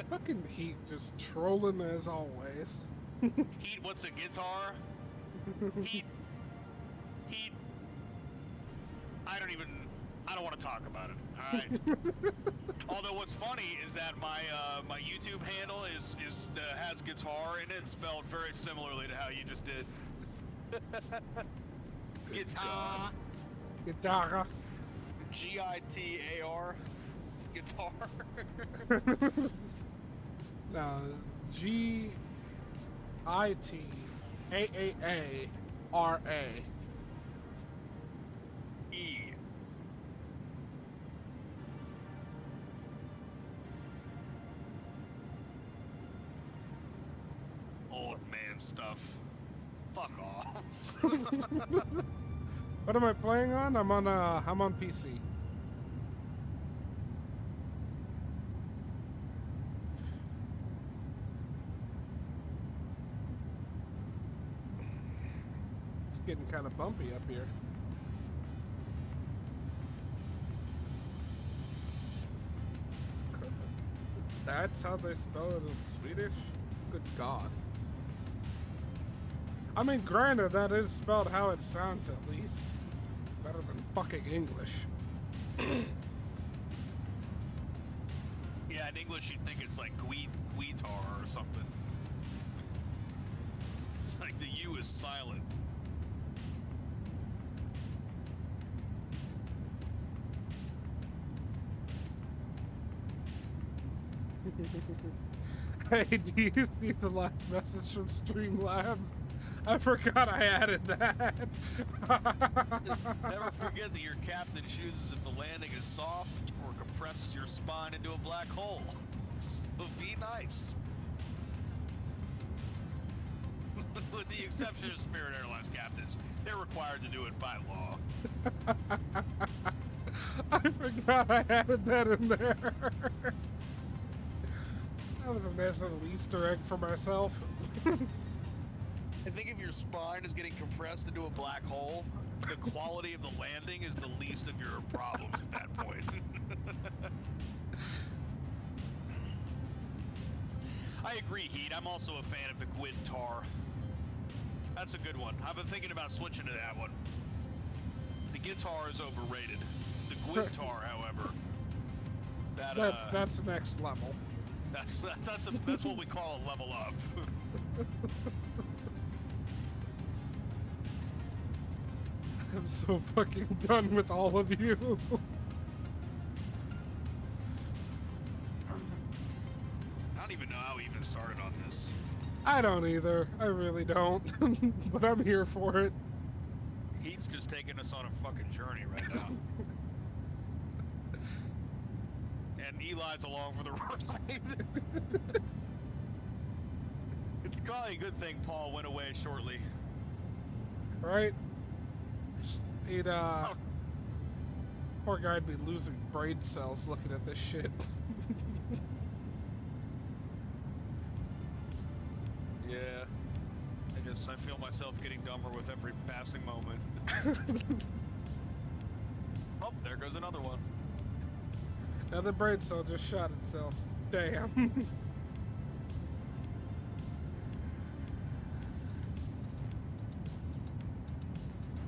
Fucking Heat just trolling as always. Heat, what's a guitar? Heat. I don't want to talk about it. All right. Although what's funny is that my YouTube handle has guitar in it, spelled very similarly to how you just did. Guitar. Guitarra. Gitar. Guitar. No, G-I-T-A-A-A-R-A. E. Old man stuff. Fuck off. What am I playing on? I'm on PC. It's getting kind of bumpy up here. That's how they spell it in Swedish? Good God. I mean, granted, that is spelled how it sounds at least. Better than fucking English. Yeah, in English you'd think it's like guitar or something. It's like the U is silent. Hey, do you see the last message from Streamlabs? I forgot I added that. Never forget that your captain chooses if the landing is soft or compresses your spine into a black hole. So be nice. With the exception of Spirit Airlines captains, they're required to do it by law. I forgot I added that in there. That was a nice little Easter egg for myself. I think if your spine is getting compressed into a black hole, the quality of the landing is the least of your problems at that point. I agree, Heat. I'm also a fan of the guitar. That's a good one. I've been thinking about switching to that one. The guitar is overrated. The guitar, however, That's next level. that's what we call a level up. I'm so fucking done with all of you. I don't I don't either. I really don't. But I'm here for it. Heat's just taking us on a fucking journey right now. And Eli's along for the ride. It's probably a good thing Paul went away shortly. Right? He'd, poor guy'd be losing brain cells looking at this shit. Yeah. I feel myself getting dumber with every passing moment. Oh, there goes another one. Another brain cell just shot itself. Damn.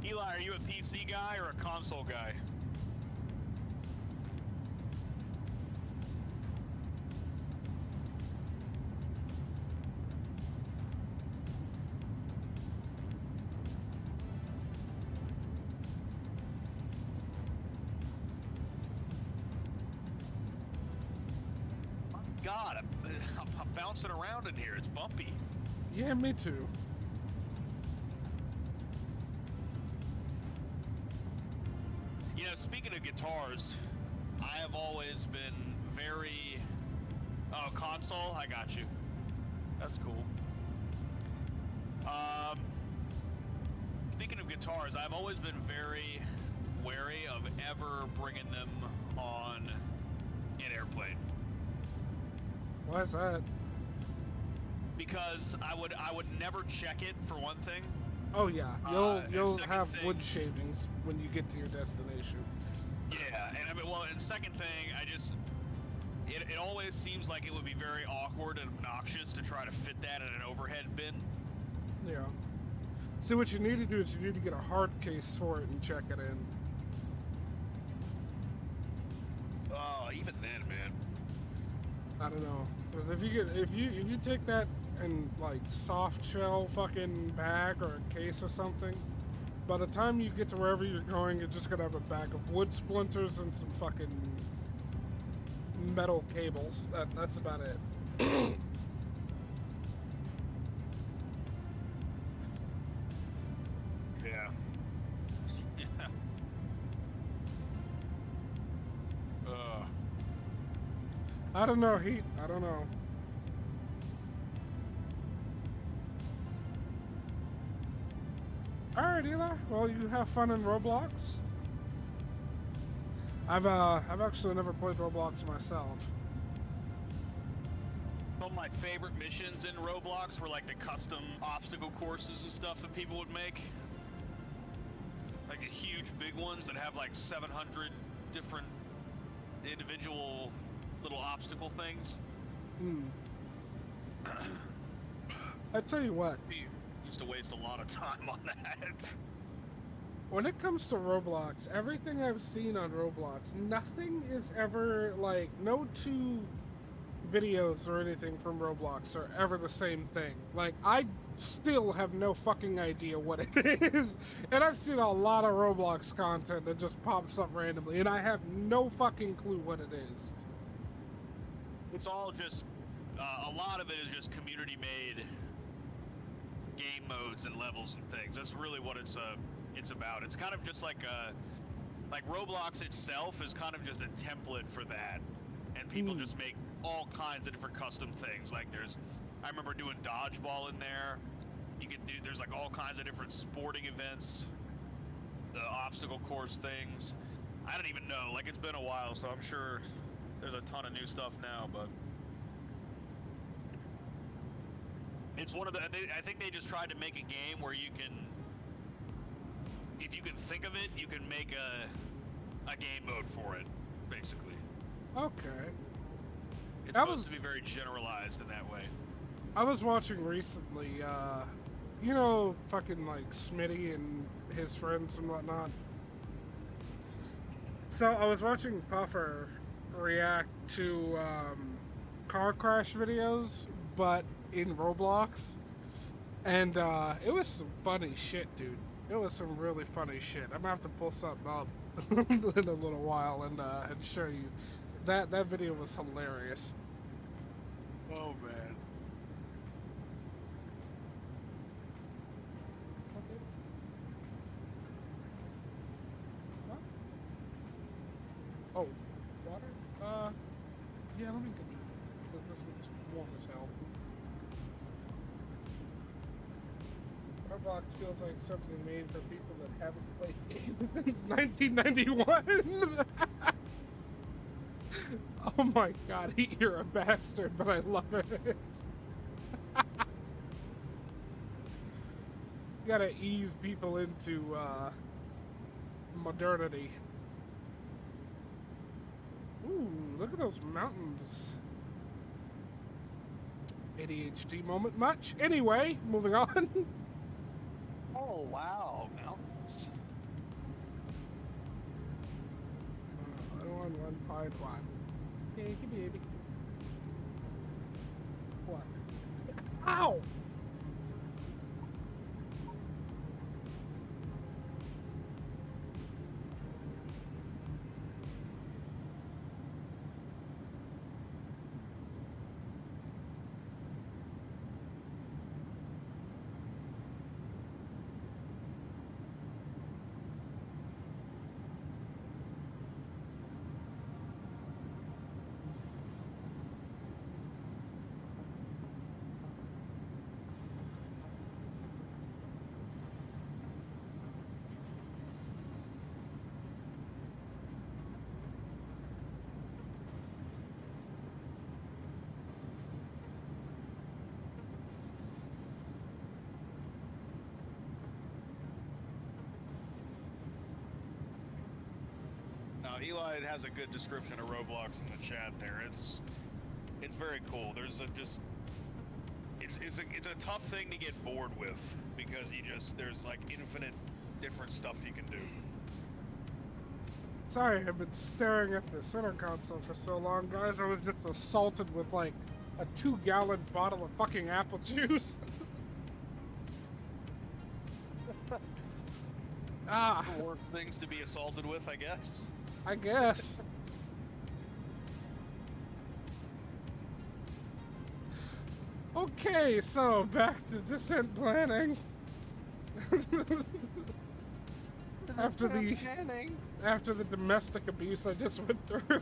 Eli, are you a PC guy or a console guy? God, I'm bouncing around in here. It's bumpy. Yeah, me too. You know, speaking of guitars, I have always been very... Oh, console? I got you. That's cool. Speaking of guitars, I've always been very wary of ever bringing them on an airplane. Why is that? Because I would never check it, for one thing. Oh yeah, And you'll second have thing- wood shavings when you get to your destination. Yeah, and I mean, well, and second thing, it always seems like it would be very awkward and obnoxious to try to fit that in an overhead bin. Yeah. See, what you need to do is you need to get a hard case for it and check it in. Oh, even then, man. I don't know, because if you take that in like soft shell fucking bag or a case or something, by the time you get to wherever you're going, you're just gonna have a bag of wood splinters and some fucking metal cables. That's about it. Yeah. Yeah. I don't know, Heat. I don't know. Alright, Eli. Well, you have fun in Roblox. I've actually never played Roblox myself. Some of my favorite missions in Roblox were like the custom obstacle courses and stuff that people would make. Like the huge big ones that have like 700 different individual little obstacle things. I tell you what, We used to waste a lot of time on that. when it comes to Roblox, everything I've seen on Roblox, nothing is ever like, no two videos or anything from Roblox are ever the same thing. Like, I still have no fucking idea what it is. And I've seen a lot of Roblox content that just pops up randomly, and I have no fucking clue what it is. It's all just, a lot of it is just community-made game modes and levels and things. That's really what it's about. It's kind of just like Roblox itself is kind of just a template for that, and people just make all kinds of different custom things. Like I remember doing dodgeball in there. There's like all kinds of different sporting events, the obstacle course things. I don't even know. Like, it's been a while, so I'm sure there's a ton of new stuff now, but it's one of the. I think they just tried to make a game where you can, if you can think of it, you can make a game mode for it, basically. Okay. It's That supposed to was- be very generalized in that way. I was watching recently, you know, fucking like Smitty and his friends and whatnot. So I was watching Puffer react to car crash videos, but in Roblox. And it was some funny shit, dude. It was some really funny shit. I'm gonna have to pull something up in a little while and show you. That video was hilarious. Oh man. Oh, water? Yeah, let me get it. Because this one's warm as hell. Roblox feels like something made for people that haven't played games since 1991. Oh my god, you're a bastard, but I love it. You gotta ease people into modernity. Ooh, look at those mountains. ADHD moment much? Anyway, moving on. Oh wow, mountains. I don't want 1.1. Hey, baby. What? Ow! Now Eli has a good description of Roblox in the chat there. It's very cool. There's it's a tough thing to get bored with because there's like infinite different stuff you can do. Sorry, I've been staring at the center console for so long, guys. I was just assaulted with like a 2-gallon bottle of fucking apple juice. Ah, Worst things to be assaulted with, I guess. I guess. Okay, so back to descent planning. After the domestic abuse I just went through.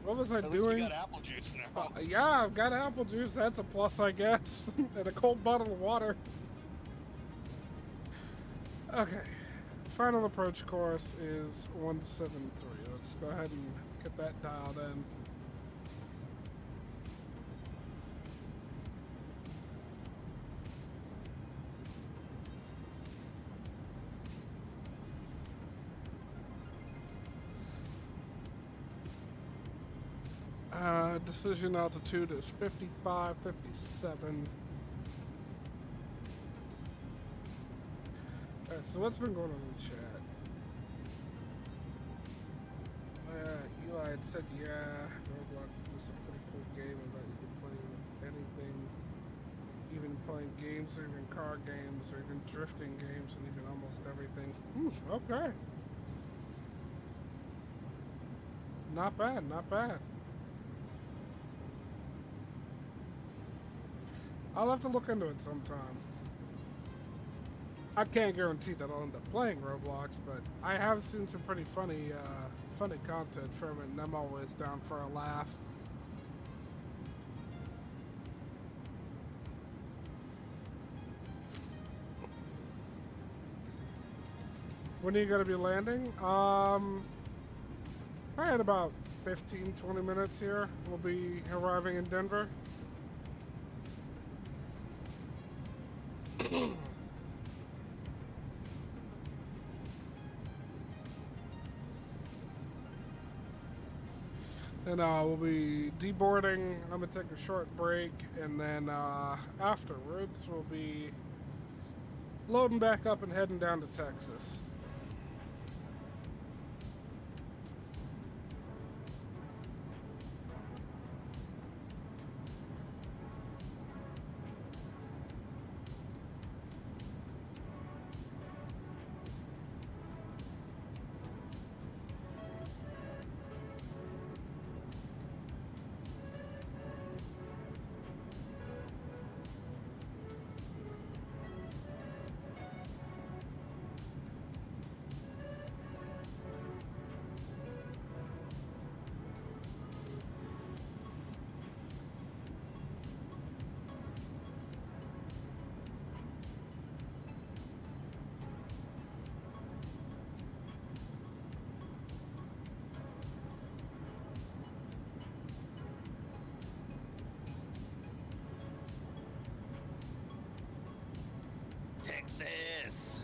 What was I At least doing? you got apple juice now. Yeah, I've got apple juice. That's a plus, I guess. And a cold bottle of water. Okay. Final approach course is 173. Let's go ahead and get that dialed in. Decision altitude is 55, 57. Alright, so what's been going on in the chat? Eli had said, yeah, Roblox is a pretty cool game about you can play with anything, even playing games, or even car games, or even drifting games, and even almost everything. Okay. Not bad, not bad. I'll have to look into it sometime. I can't guarantee that I'll end up playing Roblox, but I have seen some pretty funny content from it, and I'm always down for a laugh. When are you going to be landing? Probably in about 15, 20 minutes here. We'll be arriving in Denver. And we'll be deboarding. I'm gonna take a short break, and then afterwards we'll be loading back up and heading down to Texas. Texas.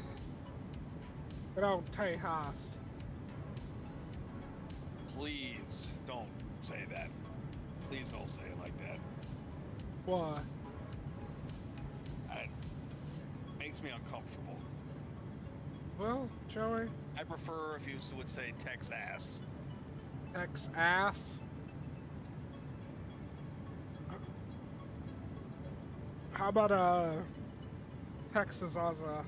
Good old Tejas. Please don't say that. Please don't say it like that. Why? It makes me uncomfortable. Well, Joey, I prefer if you would say Texas. X-ass. How about, Texas Ozza?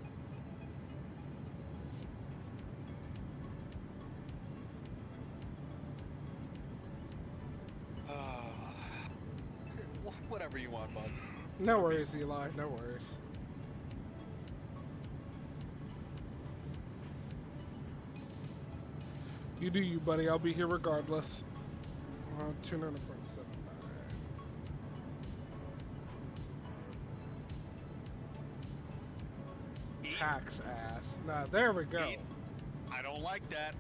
Whatever you want, bud. No worries, Eli, no worries. You do you, buddy. I'll be here regardless. 200.79. Tax ass. Nah, there we go. I don't like that.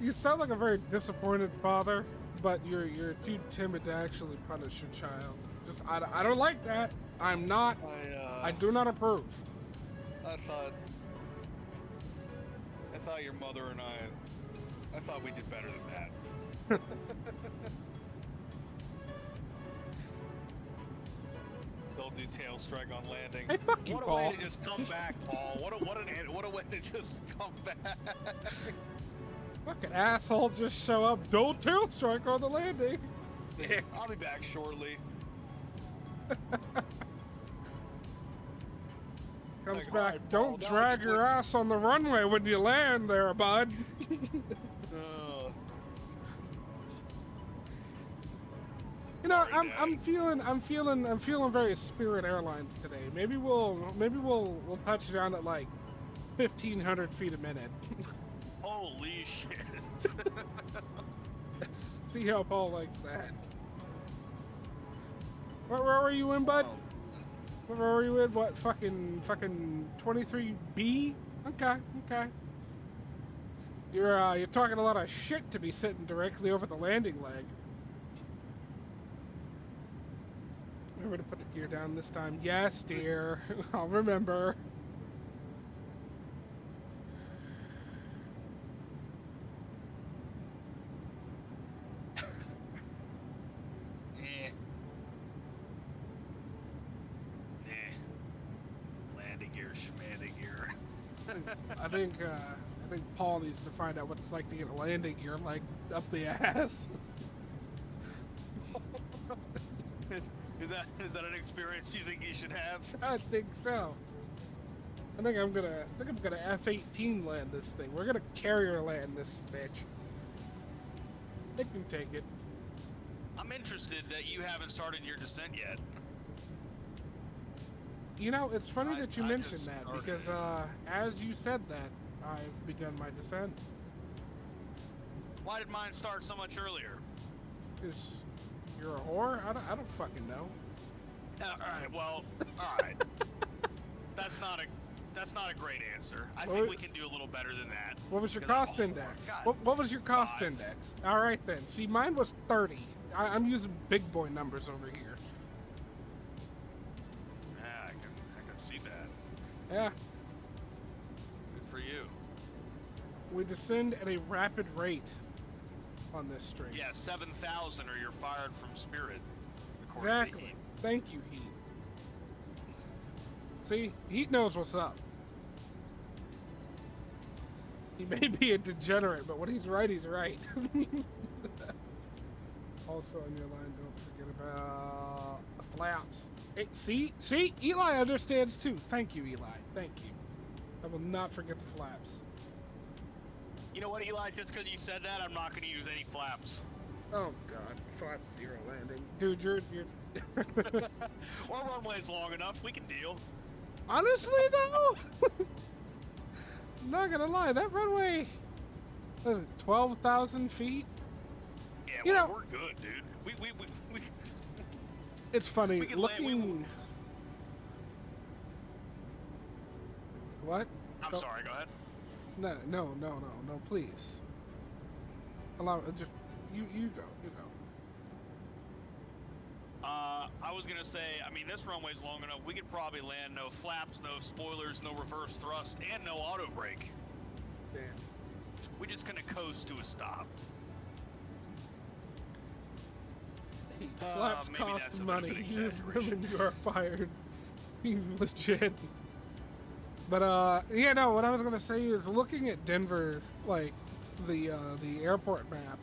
You sound like a very disappointed father, but you're too timid to actually punish your child. Just I don't like that. I'm not. I do not approve. I thought your mother and I thought we did better than that. Don't do tail strike on landing. Hey, fuck you, What a Paul. way to just come back, Paul. What a way to just come back. Fucking asshole just show up. Don't tail strike on the landing. I'll be back shortly. Comes Like, back. alright, Don't Paul, now drag just your look- ass on the runway when you land there, bud. You know, Sorry, I'm Dad. feeling very Spirit Airlines today. Maybe we'll touch down at like 1,500 feet a minute. Holy shit. See how Paul likes that. Where were you in, bud? Where were you in? What fucking 23B? Okay. You're talking a lot of shit to be sitting directly over the landing leg. Remember to put the gear down this time. Yes, dear. I'll remember. Landing gear, schmandy gear. I think Paul needs to find out what it's like to get a landing gear like up the ass. Is that an experience you think you should have? I think so. I think I'm gonna F-18 land this thing. We're gonna carrier land this bitch. They can take it. I'm interested that you haven't started your descent yet. You know, it's funny I- that you I mentioned just that started because as you said that, I've begun my descent. Why did mine start so much earlier? Is you're a whore? I don't fucking know. All right. Well, all right. That's not a great answer. I Well, think we can do a little better than that. What was your Because cost I'm- index? God, What was your cost 5. index? All right then. See, mine was 30. I'm using big boy numbers over here. Yeah, I can see that. Yeah, Good for you. we descend at a rapid rate on this string. Yeah, 7,000 or you're fired from Spirit. according to Exactly. Heat. Thank you, Heat. See, Heat knows what's up. He may be a degenerate, but when he's right, he's right. Also on your line, don't forget about the flaps. Hey, see, Eli understands too. Thank you, Eli. Thank you. I will not forget the flaps. You know what, Eli? Just because you said that, I'm not going to use any flaps. Oh God, flap zero landing, dude. You're. Our runway's long enough. We can deal. Honestly, though, I'm not gonna lie. That runway, what is it, 12,000 feet? Yeah, You well, know- we're good, dude. We It's funny We can land- looking. What? I'm Don't- sorry. Go ahead. No, please. Allow just you go. I was gonna say, I mean, this runway's long enough. We could probably land no flaps, no spoilers, no reverse thrust, and no auto brake. Damn. We just gonna coast to a stop. Flaps maybe cost that's a bit of an money. Use them exaggeration. and you are fired. Seems legit. But yeah, no. What I was gonna say is looking at Denver, like the airport map.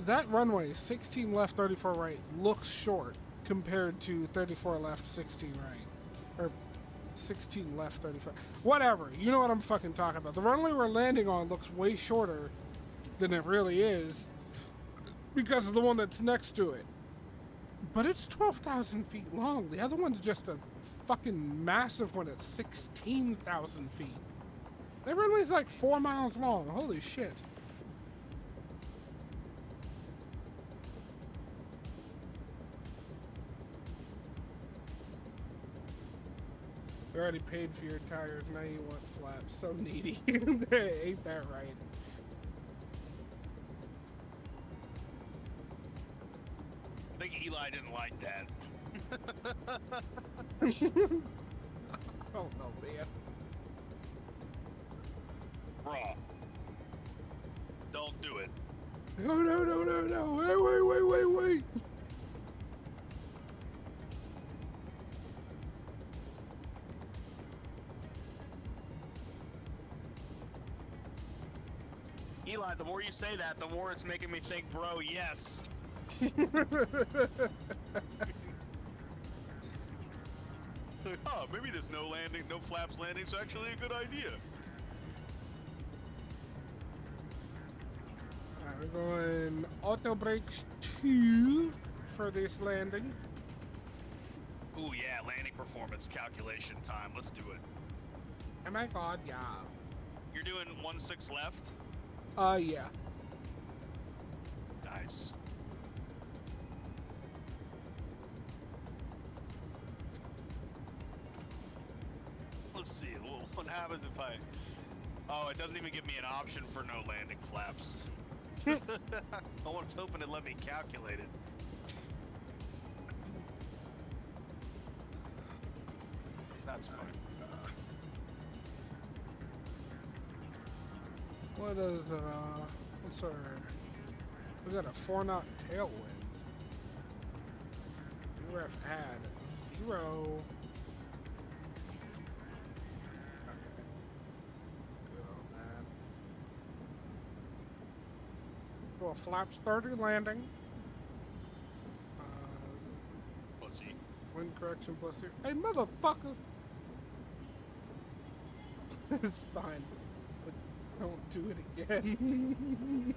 That runway, 16 left, 34 right, looks short compared to 34 left, 16 right. Or 16 left, 34. Whatever. You know what I'm fucking talking about. The runway we're landing on looks way shorter than it really is because of the one that's next to it. But it's 12,000 feet long. The other one's just a fucking massive one at 16,000 feet. That runway's like 4 miles long. Holy shit. You already paid for your tires, now you want flaps. So needy. Ain't that right? I think Eli didn't like that. Oh no, man. Raw. Don't do it. No, no, no, no, no. Wait. Eli, the more you say that, the more it's making me think, bro, yes. Oh, maybe this no flaps landing's actually a good idea. Alright, we're going auto brakes 2 for this landing. Ooh, yeah, landing performance calculation time. Let's do it. Oh my god, yeah. You're doing 1-6 left? Yeah. Nice. Let's see. Well, what happens if I... Oh, it doesn't even give me an option for no landing flaps. I was hoping it let me calculate it. That's fine. What is, what's our... We got a 4-knot tailwind. Ref add 0. Okay. Good on that. Well, flaps 30 landing. Let's see. Wind correction plus 0. Hey, motherfucker! It's fine. But don't do it again.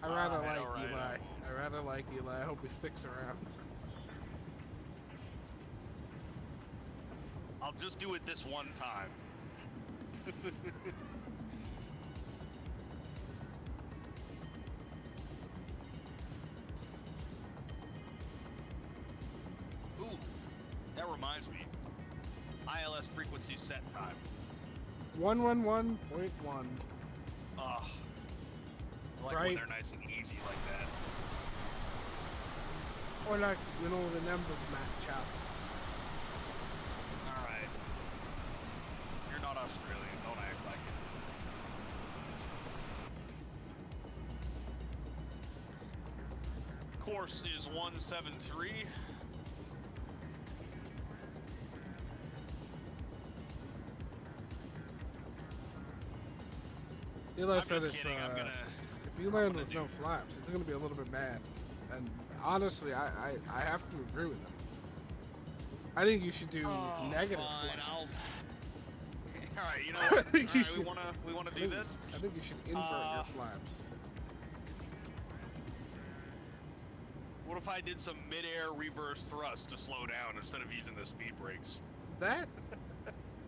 I rather like alright. Eli. I rather like Eli. I hope he sticks around. I'll just do it this one time. Ooh, that reminds me. ILS frequency set time. 111.1. Ugh. I like when Right. they're nice and easy like that. Or like, you know, the numbers match up. Alright. You're not Australian, don't act like it. Course is 173. Eli I'm said just if, kidding, I'm gonna... if you land gonna with no flaps, he's going to be a little bit mad. And honestly, I have to agree with him. I think you should do negative fine, flaps. Alright, you know I what? think you Alright, should- we wanna do this? I think you should invert your flaps. What if I did some mid-air reverse thrust to slow down instead of using the speed brakes? That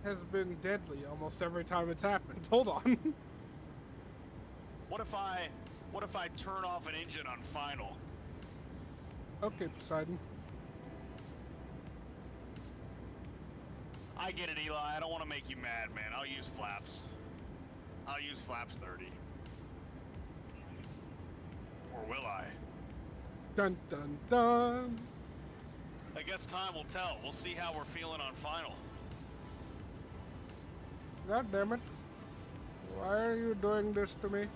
has been deadly almost every time it's happened. Hold on. What if I turn off an engine on final? Okay, Poseidon. I get it, Eli. I don't want to make you mad, man. I'll use flaps. I'll use flaps 30. Or will I? Dun dun dun. I guess time will tell. We'll see how we're feeling on final. God damn it. Why are you doing this to me?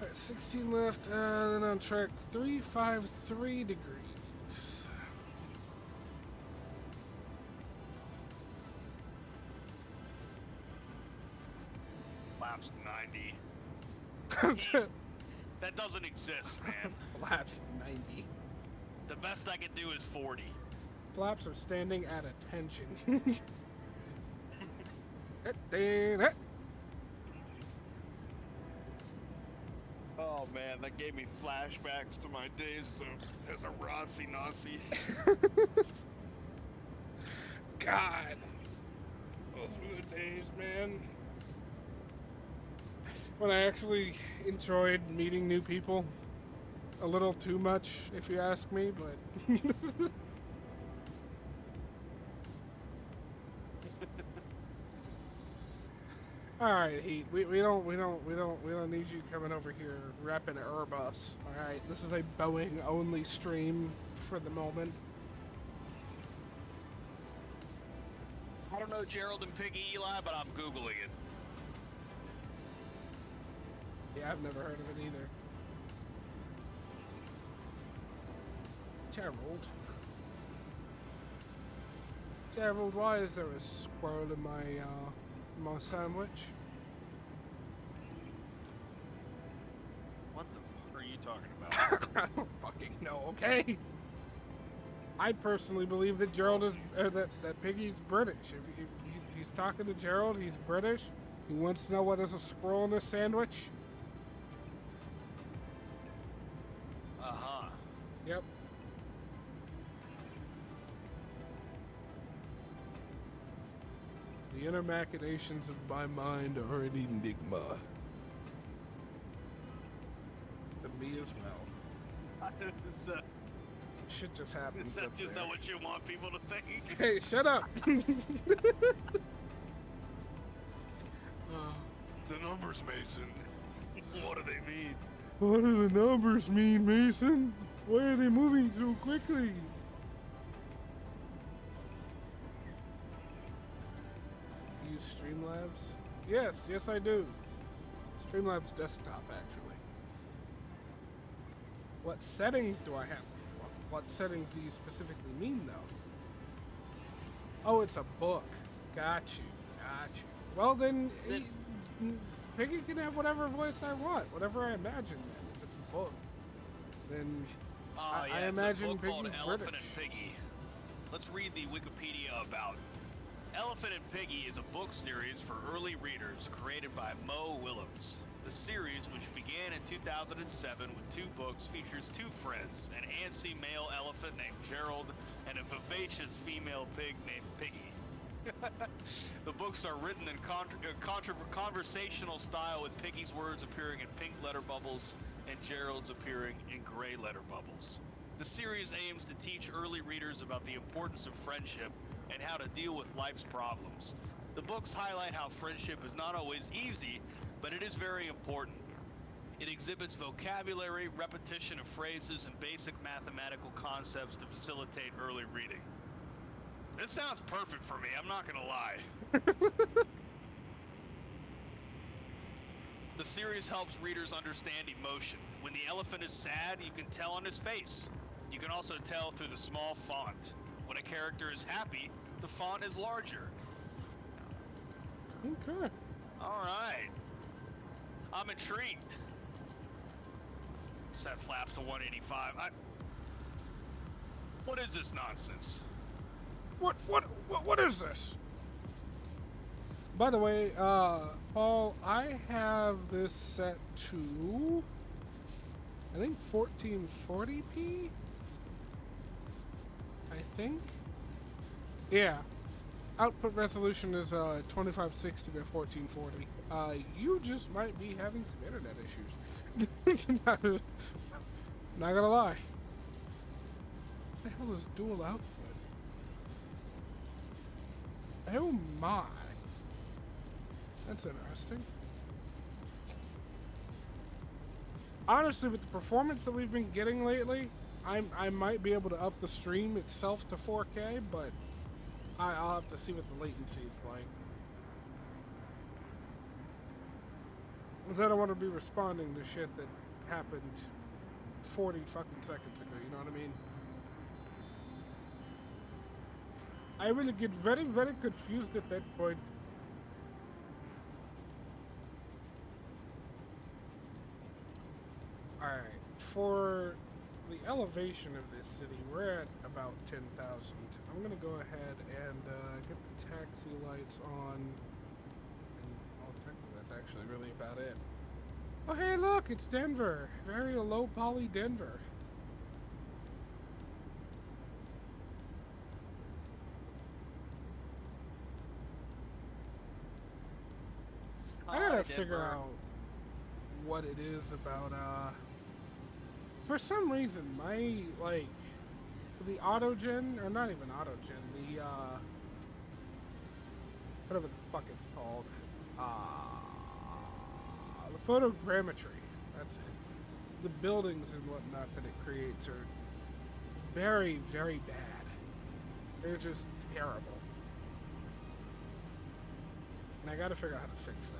Alright, 16 left, then on track 353 degrees. Flaps 90. That doesn't exist, man. Flaps 90. The best I can do is 40. Flaps are standing at attention. Oh man, that gave me flashbacks to my days as a Rossi Nazi. God. Those were the days, man. When I actually enjoyed meeting new people. A little too much, if you ask me, but... All right, Heat. We don't need you coming over here repping Airbus. All right, this is a Boeing only stream for the moment. I don't know Gerald and Piggy Eli, but I'm Googling it. Yeah, I've never heard of it either. Gerald, why is there a squirrel in my sandwich? What the fuck are you talking about? I don't fucking know, okay? I personally believe that Gerald is, that Piggy's British. If he's talking to Gerald, he's British. He wants to know what is a squirrel in a sandwich. Uh-huh. Yep. The inner machinations of my mind are an enigma. To me as well. Shit just happens Is that up just there. what you want people to think? Hey, shut up! The numbers, Mason. What do they mean? What do the numbers mean, Mason? Why are they moving so quickly? Use Streamlabs? Yes, I do. Streamlabs desktop, actually. What settings do I have? What settings do you specifically mean, though? Oh, it's a book. Got you. Well, then, Piggy can have whatever voice I want, whatever I imagine. Then, if it's a book, then Oh, yeah, I it's imagine a book called Piggy's Elephant British. and Piggy. Let's read the Wikipedia about it. Elephant and Piggy is a book series for early readers created by Mo Willems. The series, which began in 2007 with 2 books, features 2 friends, an antsy male elephant named Gerald and a vivacious female pig named Piggy. The books are written in conversational style, with Piggy's words appearing in pink letter bubbles and Gerald's appearing in gray letter bubbles. The series aims to teach early readers about the importance of friendship and how to deal with life's problems. The books highlight how friendship is not always easy, but it is very important. It exhibits vocabulary, repetition of phrases, and basic mathematical concepts to facilitate early reading. This sounds perfect for me, I'm not gonna lie. The series helps readers understand emotion. When the elephant is sad, you can tell on his face. You can also tell through the small font. When a character is happy, the font is larger. Okay. Alright. I'm intrigued. Set flaps to 185. What is this nonsense? What is this? By the way, Paul, I have this set to, I think 1440p? I think? Yeah. Output resolution is 2560 by 1440. You just might be having some internet issues. Not gonna lie. What the hell is dual output? Oh my. That's interesting. honestly, with the performance that we've been getting lately, I might be able to up the stream itself to 4K, but I'll have to see what the latency is like. Because I don't want to be responding to shit that happened 40 fucking seconds ago, you know what I mean? I really get very, very confused at that point. Alright, for the elevation of this city, we're at about 10,000. I'm gonna go ahead and get the taxi lights on. And, well, technically that's actually really about it. Oh hey look, it's Denver. Very low poly Denver. I gotta figure out what it is about, for some reason, my, like, the auto-gen, or not even auto-gen, the, whatever the fuck it's called, the photogrammetry, that's it. The buildings and whatnot that it creates are very, very bad. They're just terrible. And I gotta figure out how to fix that.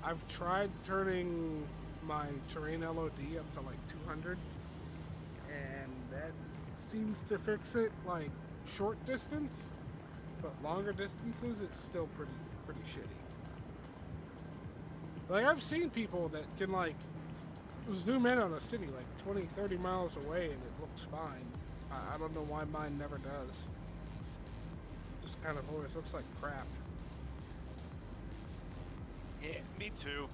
I've tried turning my terrain LOD up to like 200, and that seems to fix it, like short distance, but longer distances it's still pretty shitty. Like I've seen people that can like zoom in on a city like 20, 30 miles away and it looks fine. I don't know why mine never does. Just kind of always looks like crap. Yeah, me too.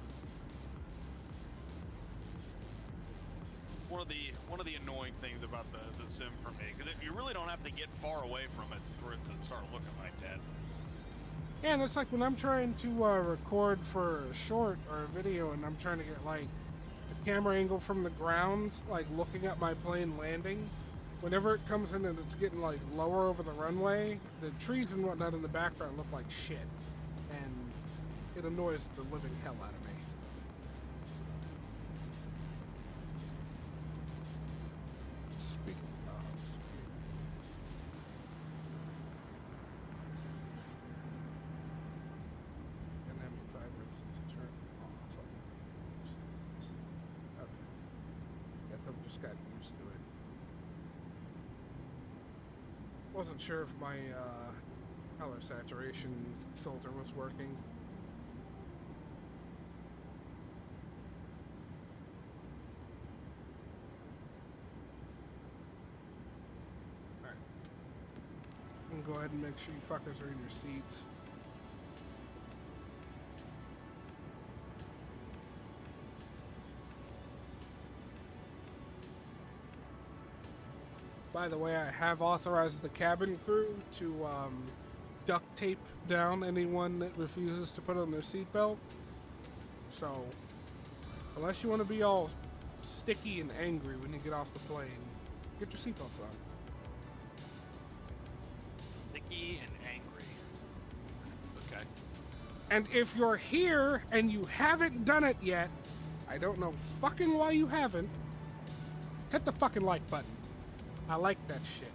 One of the annoying things about the sim for me, because you really don't have to get far away from it for it to start looking like that. Yeah, and it's like when I'm trying to record for a short or a video, and I'm trying to get like a camera angle from the ground, like looking at my plane landing. Whenever it comes in and it's getting like lower over the runway, the trees and whatnot in the background look like shit, and it annoys the living hell out of me. Speaking of, dynamic vibrance is turned off. Okay. Guess I've just gotten used to it. Wasn't sure if my color saturation filter was working. Alright. And go ahead and make sure you fuckers are in your seats. By the way, I have authorized the cabin crew to duct tape down anyone that refuses to put on their seatbelt. So, unless you want to be all sticky and angry when you get off the plane, get your seatbelts on. Sticky and angry. Okay. And if you're here and you haven't done it yet, I don't know fucking why you haven't, hit the fucking like button. I like that shit.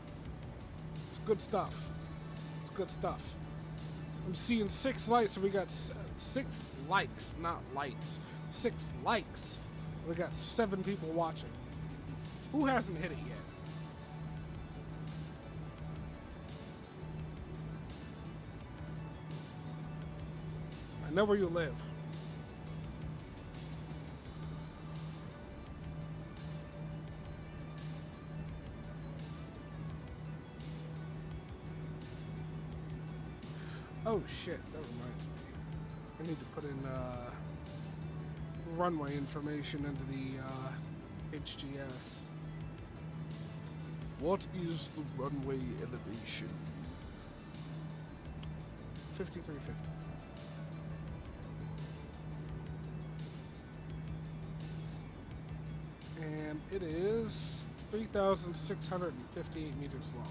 It's good stuff. It's good stuff. I'm seeing 6 likes, so we got 6 likes, not lights. 6 likes. We got 7 people watching. Who hasn't hit it yet? I know where you live. Oh shit, that reminds me. I need to put in runway information into the HGS. What is the runway elevation? 5350. And it is 3,658 meters long.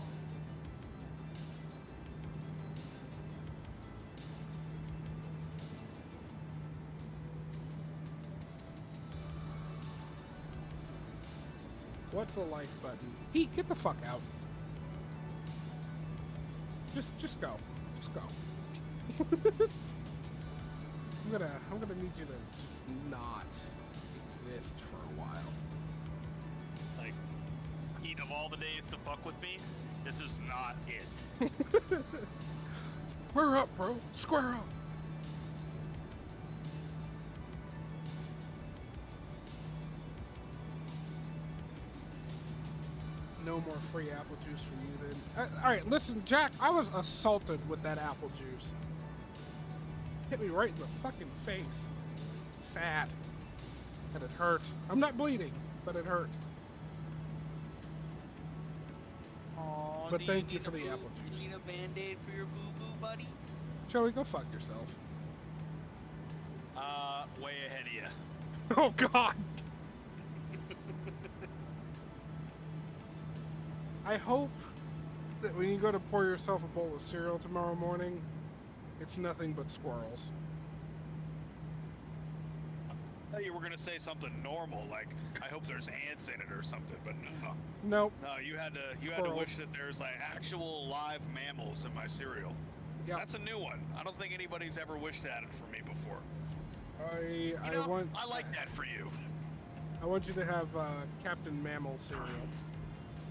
What's the like button? Heat, get the fuck out. Just go. Just go. I'm gonna need you to just not exist for a while. Like, Heat, of all the days to fuck with me, this is not it. Square up, bro. Square up. No more free apple juice for you then. All right, listen, Jack, I was assaulted with that apple juice. Hit me right in the fucking face. Sad. And it hurt. I'm not bleeding, but it hurt. Aw, But do thank you need for a the boo- apple juice. You need a band-aid for your boo-boo, buddy? Joey, go fuck yourself. Way ahead of you. Oh, God. I hope that when you go to pour yourself a bowl of cereal tomorrow morning, it's nothing but squirrels. I thought you were gonna say something normal, like I hope there's ants in it or something, but no. Nope. No, you had to Squirrels. wish that there's like actual live mammals in my cereal. Yeah. That's a new one. I don't think anybody's ever wished that for me before. I like that for you. I want you to have Captain Mammal cereal,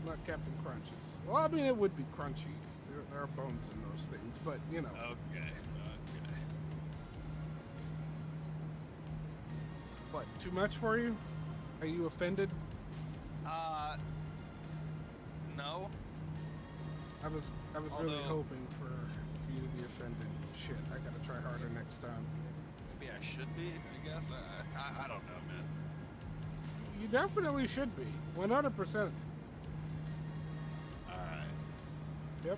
not Captain Crunches. Well, I mean it would be crunchy. There are bones in those things, but you know. Okay. What? Too much for you? Are you offended? No. I was really Although- hoping for you to be offended. Shit, I gotta try harder next time. Maybe I should be, I guess. I don't know, man. You definitely should be. 100%. Alright. Yep.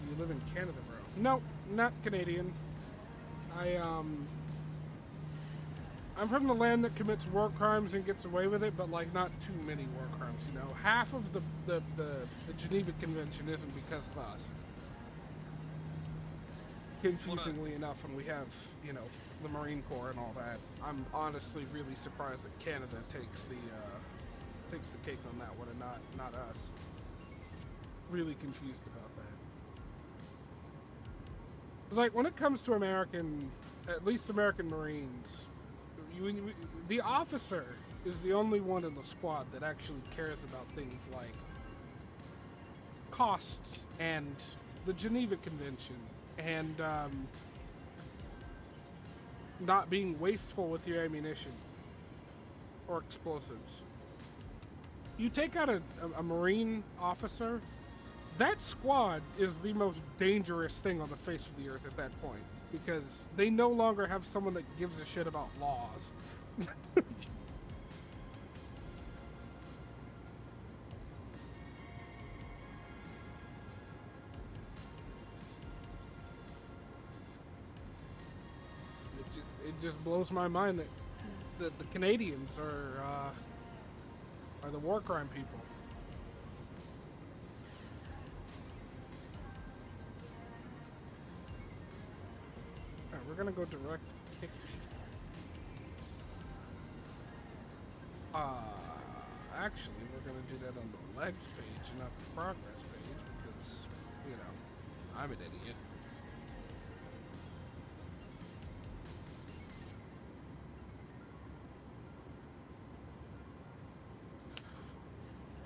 You live in Canada, bro. No, not Canadian. I'm from the land that commits war crimes and gets away with it, but like not too many war crimes, you know. Half of the Geneva Convention isn't because of us. Confusingly enough, when we have, you know, the Marine Corps and all that, I'm honestly really surprised that Canada takes the cake on that one and not us. Really confused about that. Like when it comes to at least American Marines, the officer is the only one in the squad that actually cares about things like costs and the Geneva Convention and not being wasteful with your ammunition or explosives. You take out a Marine officer, that squad is the most dangerous thing on the face of the earth at that point, because they no longer have someone that gives a shit about laws. It just blows my mind that the Canadians are the war crime people. Alright, we're gonna go direct kick. Actually, we're gonna do that on the legs page and not the progress page because, you know, I'm an idiot.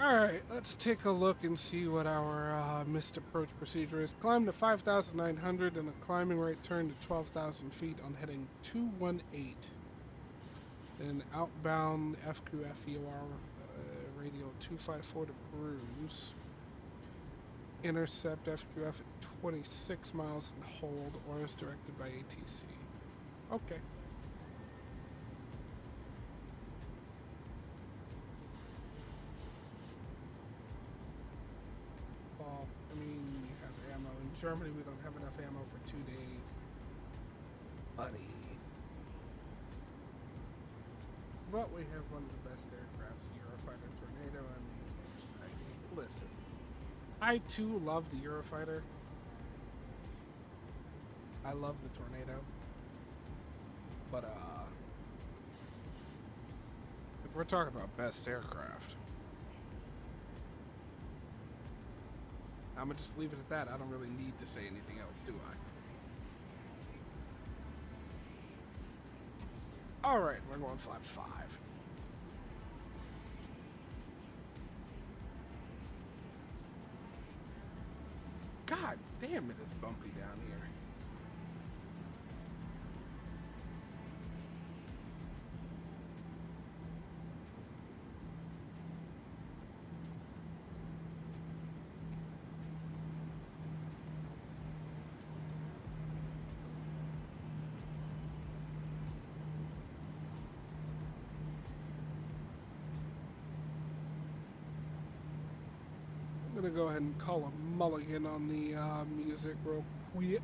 Alright, let's take a look and see what our missed approach procedure is. Climb to 5,900 and the climbing rate turn to 12,000 feet on heading 218. Then outbound FQFEOR radial 254 to Bruce. Intercept FQF at 26 miles and hold. Orders directed by ATC. Okay. Well, I mean, you have ammo. In Germany, we don't have enough ammo for 2 days. Buddy. But we have one of the best aircrafts, Eurofighter Tornado, and the listen, I too love the Eurofighter. I love the Tornado. But If we're talking about best aircraft, I'm gonna just leave it at that. I don't really need to say anything else, do I? All right, we're going flaps 5. God damn, it is bumpy down here. I'm gonna go ahead and call a mulligan on the music real quick.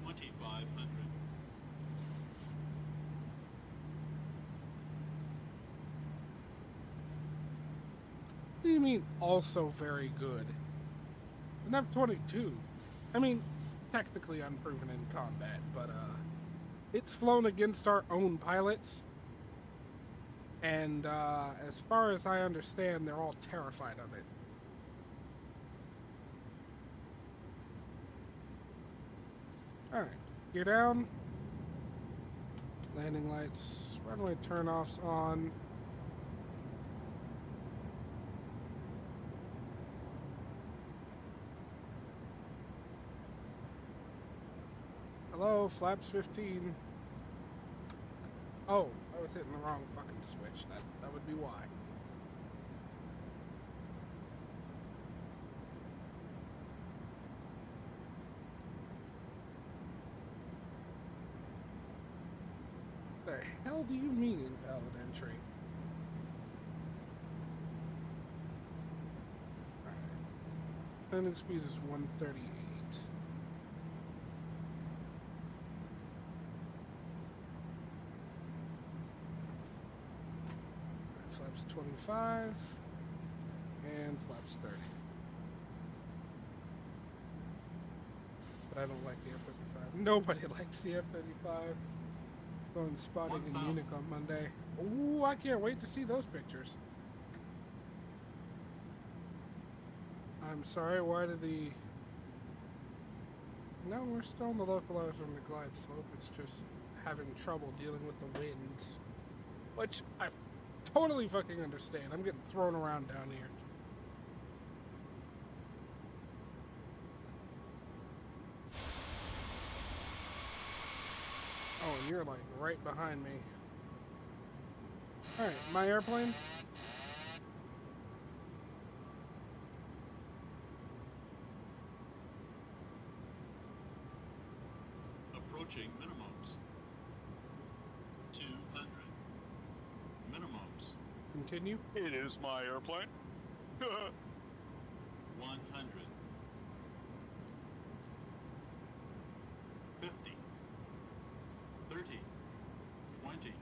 2,500. What do you mean also very good? An F-22. I mean, technically unproven in combat, but it's flown against our own pilots. And as far as I understand, they're all terrified of it. Alright, gear down. Landing lights, runway turn-offs on. Hello, flaps 15. Oh, I was hitting the wrong fucking switch. That would be why. The hell do you mean invalid entry? Alright. Landing speed is 138. Flaps 25 and flaps 30. But I don't like the F-35. Nobody likes the F-35. Going spotting in Munich on Monday. Ooh, I can't wait to see those pictures. I'm sorry, why did the... No, we're still on the localizer on the glide slope. It's just having trouble dealing with the winds. Which I totally fucking understand. I'm getting thrown around down here. Oh, and you're like right behind me. Alright, my airplane. Approaching minimums. 200. Minimums. Continue. It is my airplane. 100. 50. 30. 20.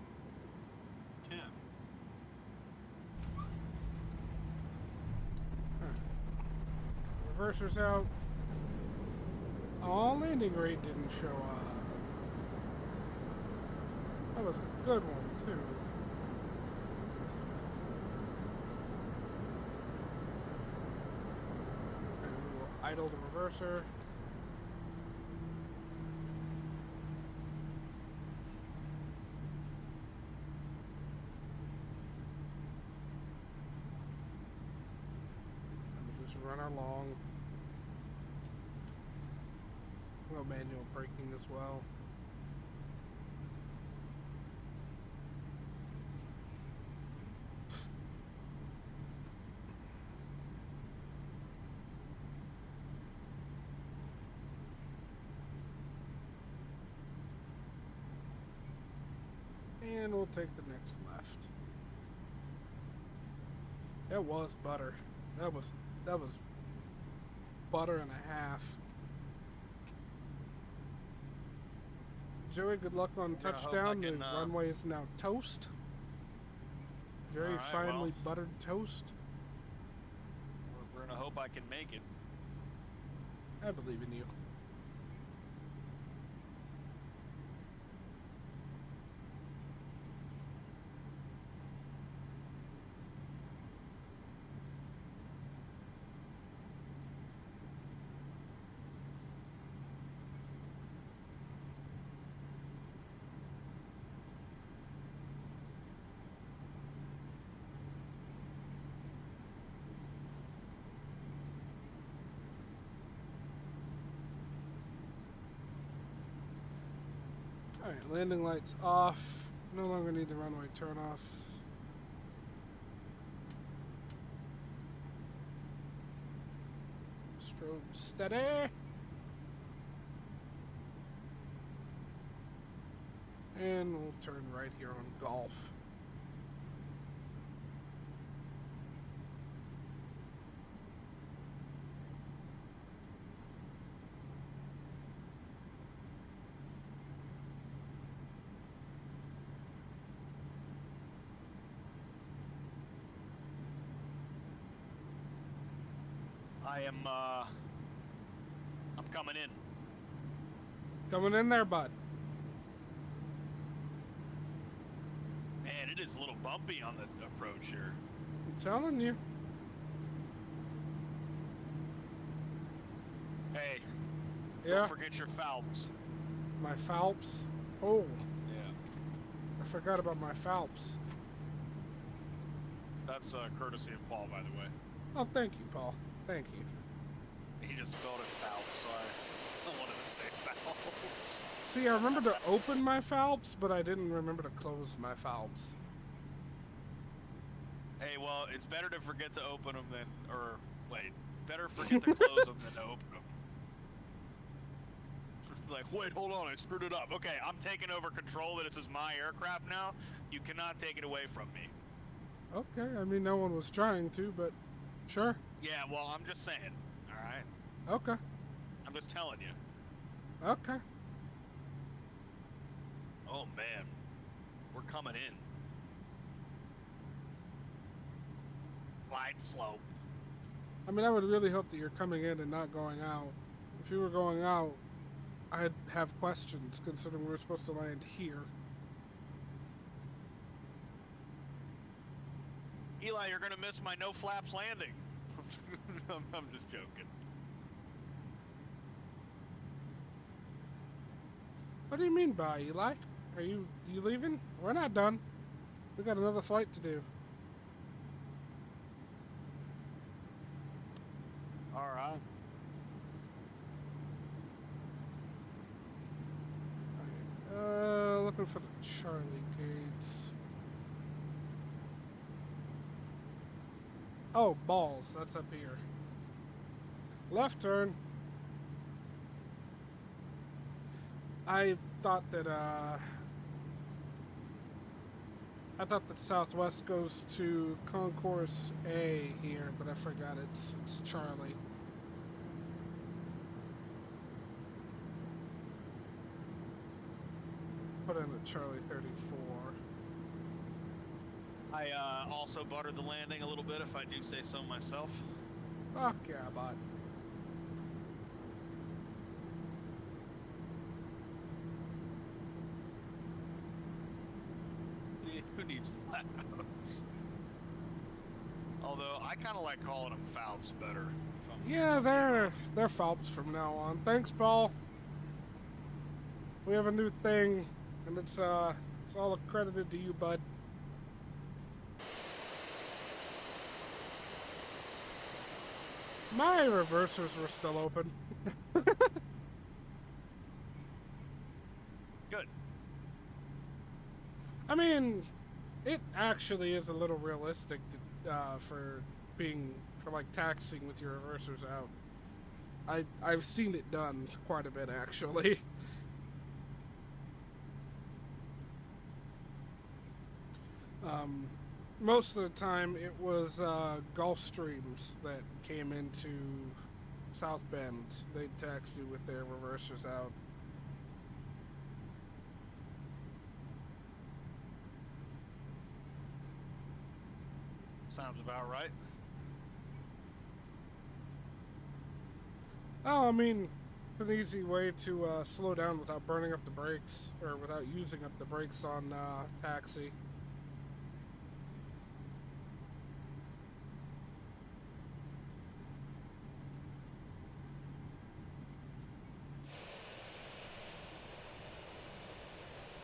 10. Reverser's out. Oh, landing rate didn't show up. That was a good one, too. And we will idle the reverser. And we just run our long. Well, manual braking as well. And we'll take the next left. It was butter. That was butter and a half. Joey, good luck on gonna hope touchdown. I can, The runway is now toast. Very All right, finely well. buttered toast. We're gonna hope I can make it. I believe in you. Alright, landing lights off. No longer need the runway turn off. Strobe steady. And we'll turn right here on golf. I'm coming in. Coming in there, bud. Man, it is a little bumpy on the approach here. I'm telling you. Hey, Yeah. don't forget your Phalps. My Phalps. Oh, Yeah. I forgot about my Phalps. That's courtesy of Paul, by the way. Oh, thank you, Paul. Thank you. He just spelled it Phalps, so I wanted to say Phalps. See, I remember to open my Phalps, but I didn't remember to close my Phalps. Hey, well, it's better to forget to open them than, or wait, better forget to close them than to open them. Like, wait, hold on, I screwed it up. Okay, I'm taking over control. This is my aircraft now. You cannot take it away from me. Okay, I mean, no one was trying to, but sure. Yeah, well, I'm just saying. All right, Okay, I'm just telling you. okay. Oh man, we're coming in. Glide slope. I mean, I would really hope that you're coming in and not going out. If you were going out, I'd have questions, considering we were supposed to land here. Eli, you're gonna miss my no flaps landing. I'm just joking. What do you mean by, Eli? Are you leaving? We're not done. We got another flight to do. All right. Looking for the Charlie gates. Oh, balls. That's up here. Left turn. I thought that Southwest goes to Concourse A here, but I forgot it's Charlie. Put in a Charlie 34. I also buttered the landing a little bit, if I do say so myself. Fuck yeah, bud. Who needs flaps? Although I kind of like calling them Phalps better. Yeah, they're Phalps from now on. Thanks, Paul. We have a new thing, and it's all accredited to you, bud. My reversers were still open. Good. I mean, it actually is a little realistic to, for like taxiing with your reversers out. I've seen it done quite a bit actually. Most of the time it was Gulfstreams that came into South Bend. They'd taxi with their reversers out. Sounds about right. Oh, I mean, an easy way to slow down without burning up the brakes, or without using up the brakes on taxi.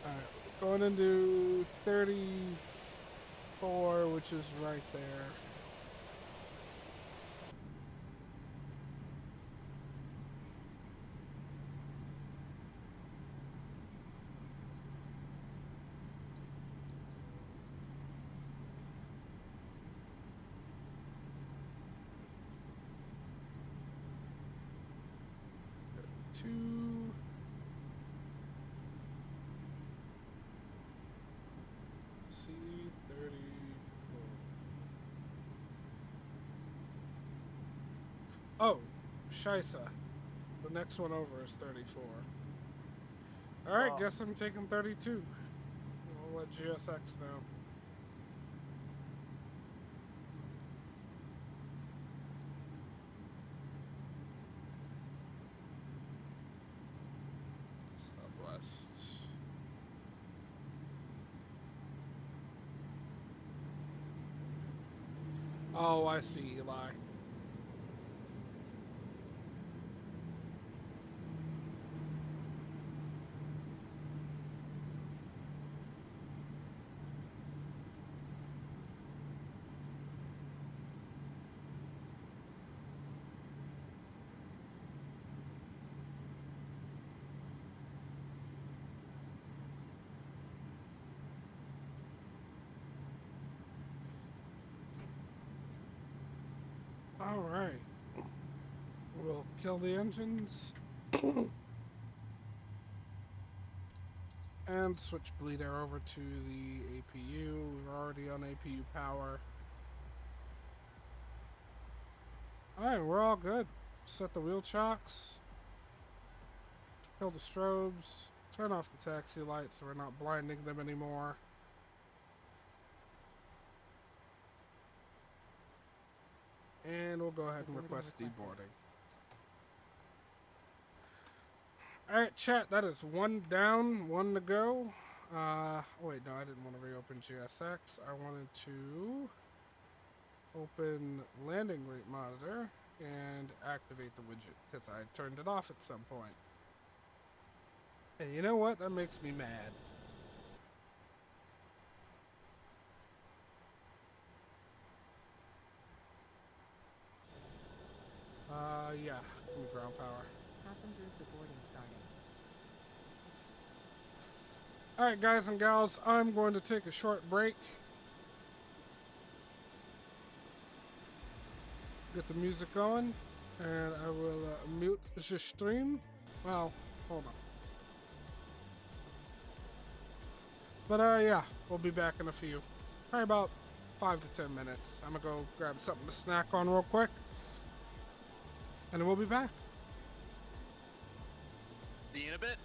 Alright, going into 34, which is right there. 32. C34. Oh, Shisa. The next one over is 34. Alright, guess I'm taking 32. I'll let GSX know. Southwest. Oh, I see, Eli. All right. We'll kill the engines and switch bleed air over to the APU. We're already on APU power. All right, we're all good. Set the wheel chocks. Kill the strobes. Turn off the taxi lights so we're not blinding them anymore. And we'll go ahead and request deboarding. Alright, chat, that is one down, one to go. Wait, no, I didn't want to reopen GSX. I wanted to open landing rate monitor and activate the widget because I turned it off at some point. And you know what? That makes me mad. Yeah, give me ground power. Passengers deboarding starting. Alright, guys and gals, I'm going to take a short break. Get the music going, and I will mute the stream. Well, hold on. But yeah, we'll be back in a few. Probably about 5 to 10 minutes. I'm gonna go grab something to snack on real quick. And then we'll be back. See you in a bit.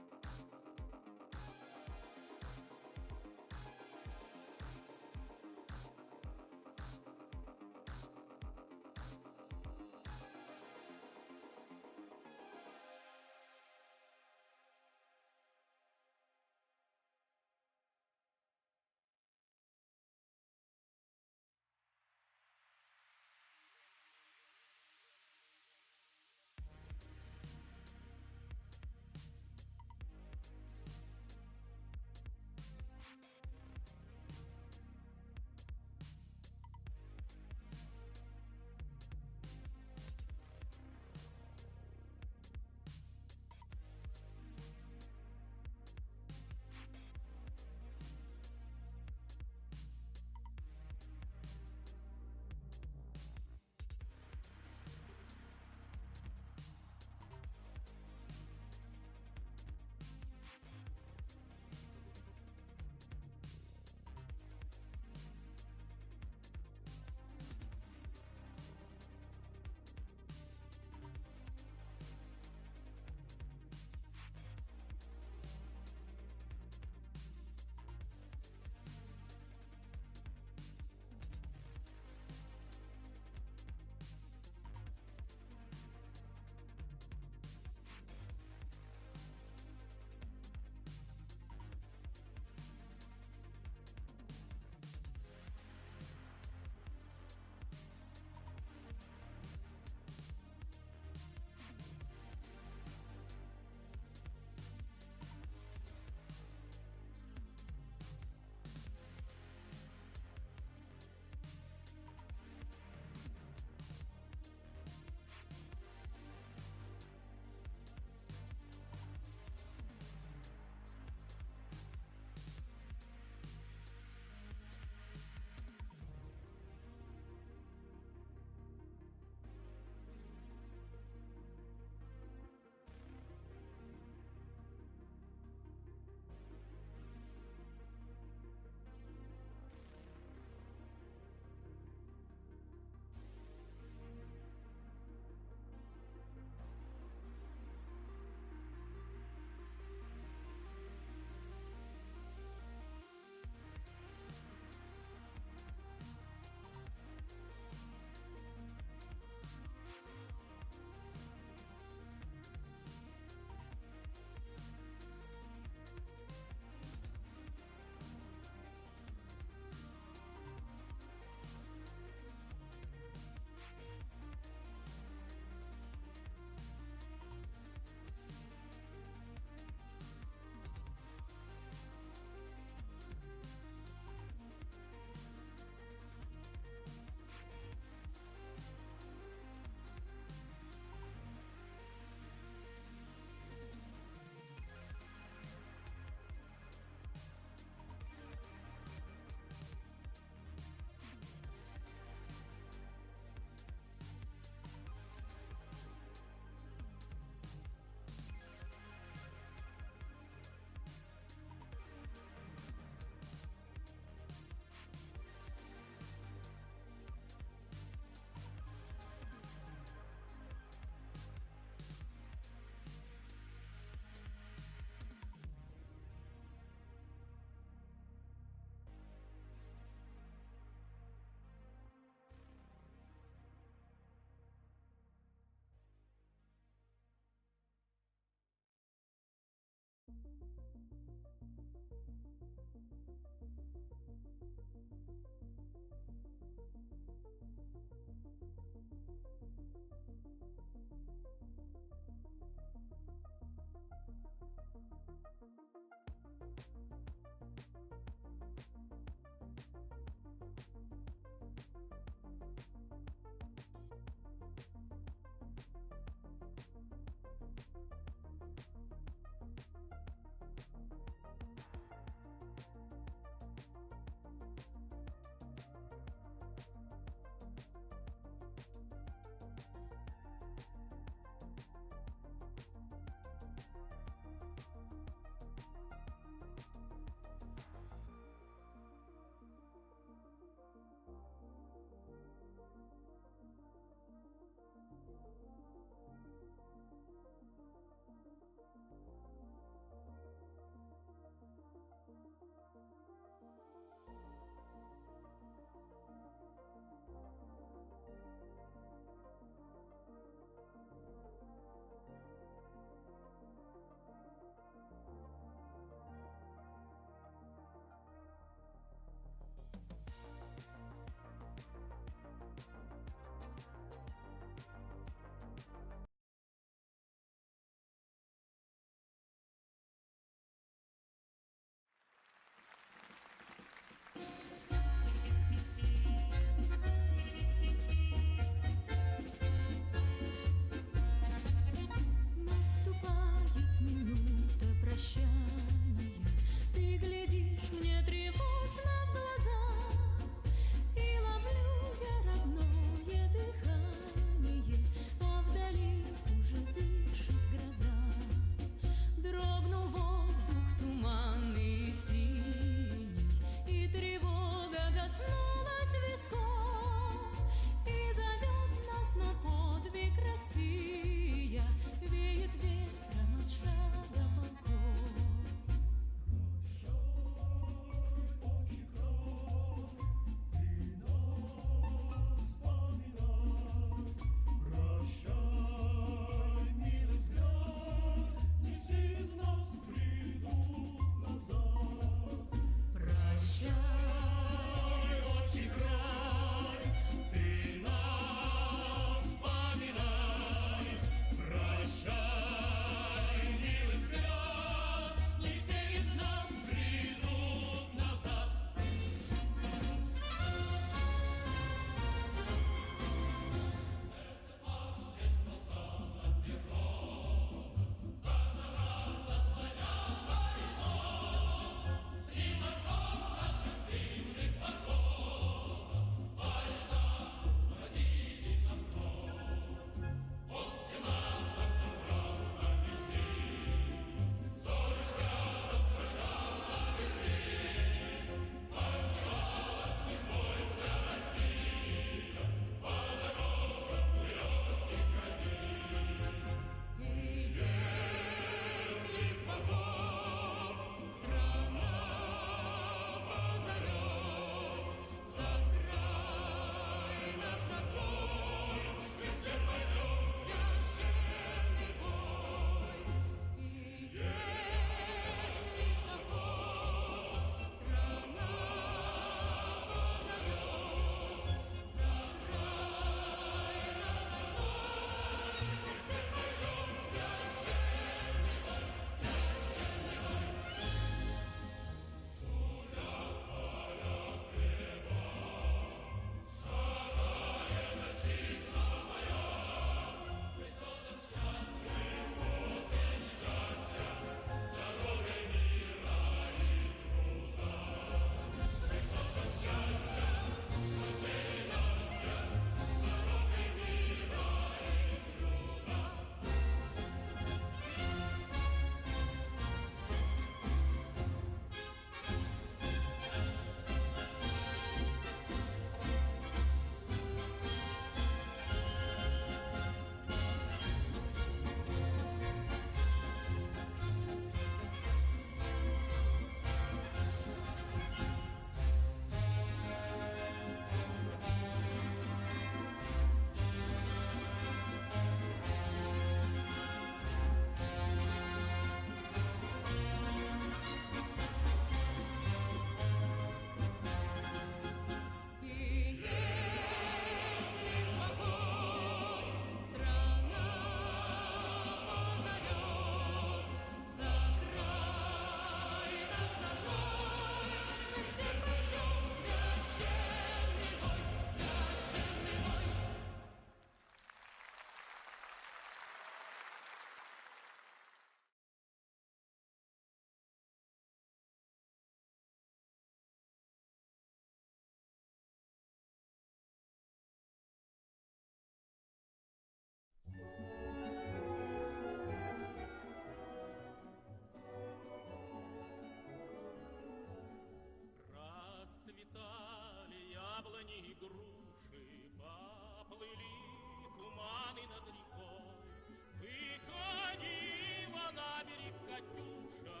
Катюша,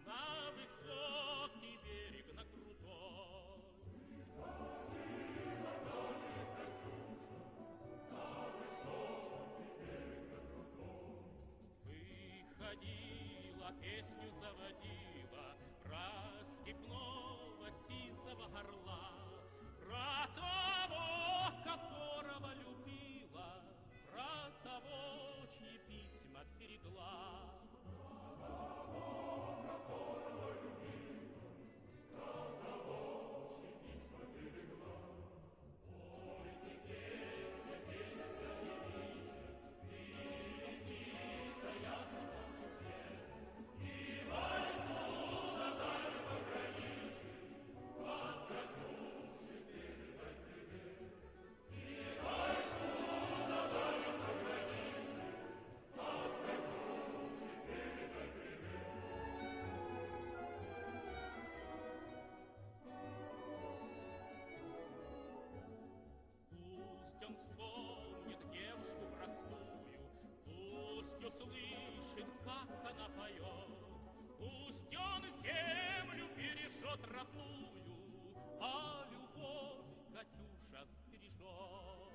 на высокий берег, на крутой. Выходила, песню заводила про степного сизого горла, про того, которого любила, про того, чьи письма берегла. Пусть он вспомнит девушку простую, пусть услышит, как она поет, пусть он землю бережет родную, а любовь Катюша сбережет.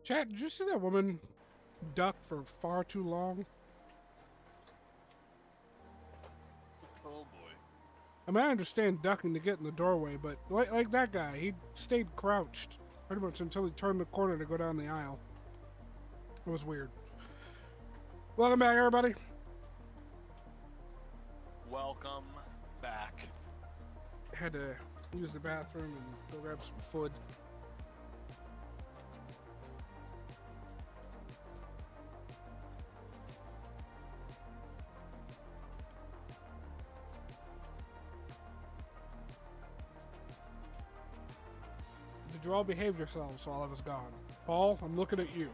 Chat, did you see that woman duck for far too long? Oh boy. I mean, I understand ducking to get in the doorway, but like that guy, he stayed crouched pretty much until he turned the corner to go down the aisle. It was weird. Welcome back, everybody. Welcome back. Had to use the bathroom and go grab some food. Did you all behave yourselves while I was gone? Paul, I'm looking at you.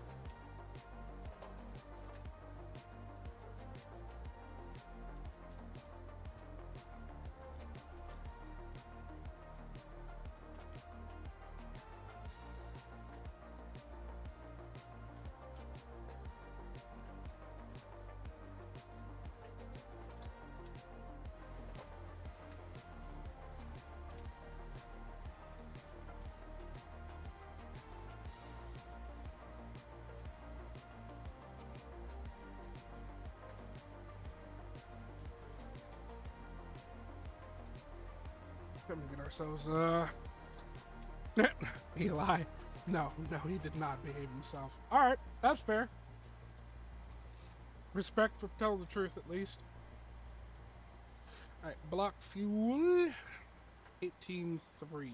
Let me get ourselves, Eli. No, he did not behave himself. Alright, that's fair. Respect for telling the truth, at least. Alright, block fuel. 18.3.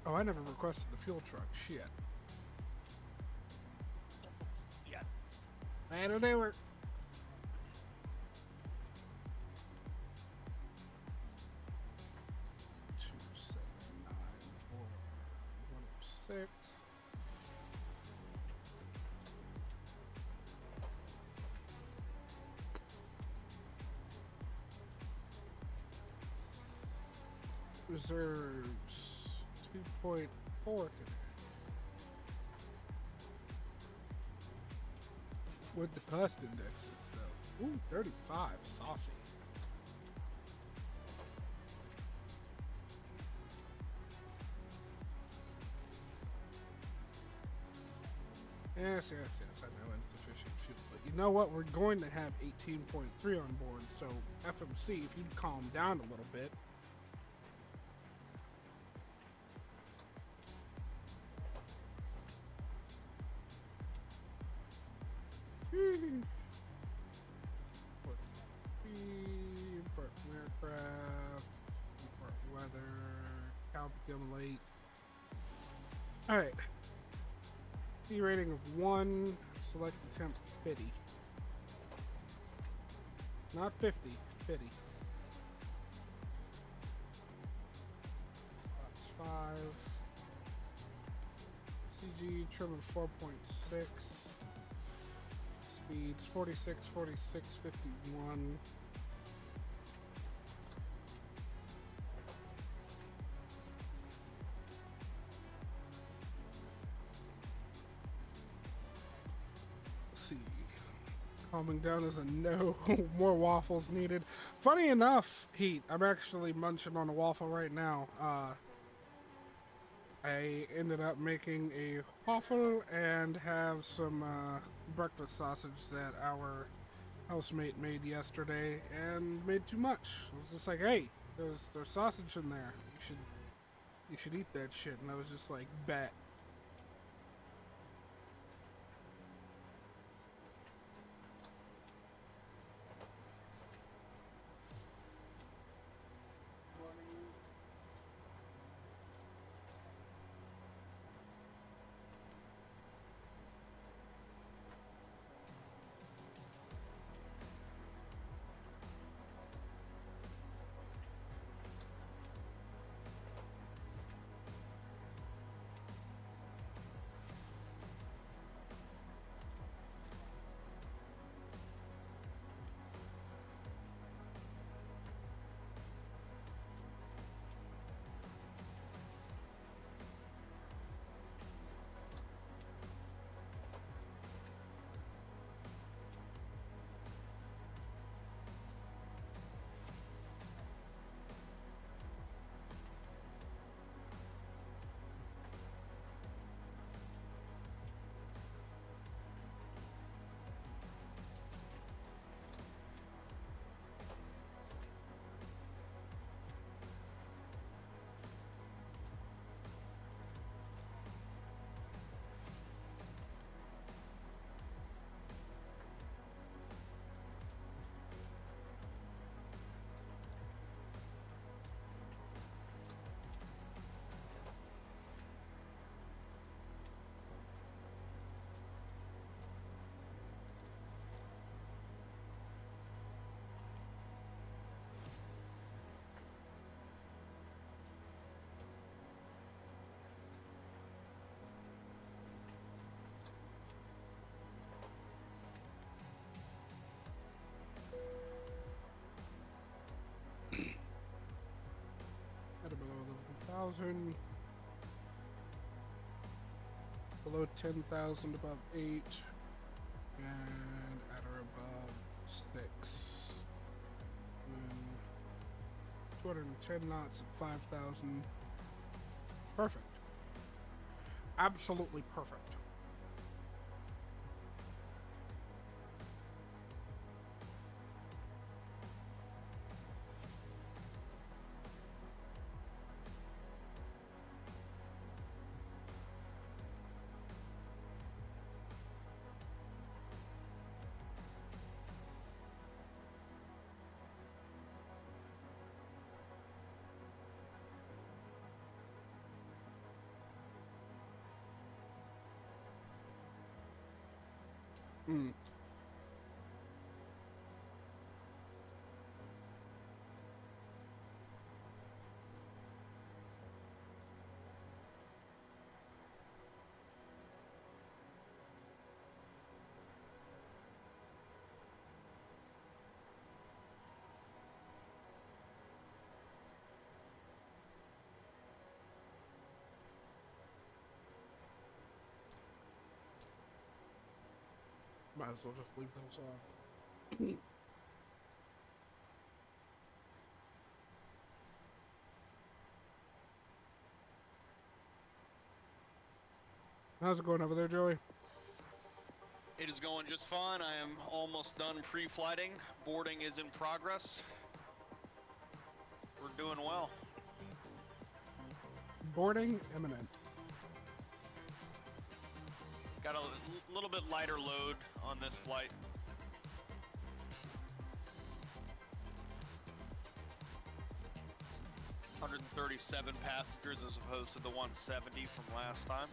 Oh, I never requested the fuel truck. Shit. Yeah. That'll do it. Six. Reserves 2.4 today. With the cost indexes though. Ooh, 35, saucy. Yes, I know insufficient fuel. But you know what? We're going to have 18.3 on board, so FMC, if you'd calm down a little bit. Import aircraft, import weather, calculate. Alright. C rating of 1, select the temp 50. Not 50, 50. That's 5. CG trim of 4.6. Speeds 46, 46, 51. See, calming down is a no. More waffles needed. Funny enough, Heat, I'm actually munching on a waffle right now. I ended up making a waffle and have some breakfast sausage that our housemate made yesterday and made too much. I was just like, hey, there's sausage in there. You should eat that shit. And I was just like, bet. At below 11,000. Below 10,000, above 8. And at or above 6. And 210 knots at 5,000. Perfect. Absolutely perfect. Mm. Might as well just leave those on. How's it going over there, Joey? It is going just fine. I am almost done pre-flighting. Boarding is in progress. We're doing well. Boarding imminent. Got a little bit lighter load on this flight. ...137 passengers as opposed to the 170 from last time.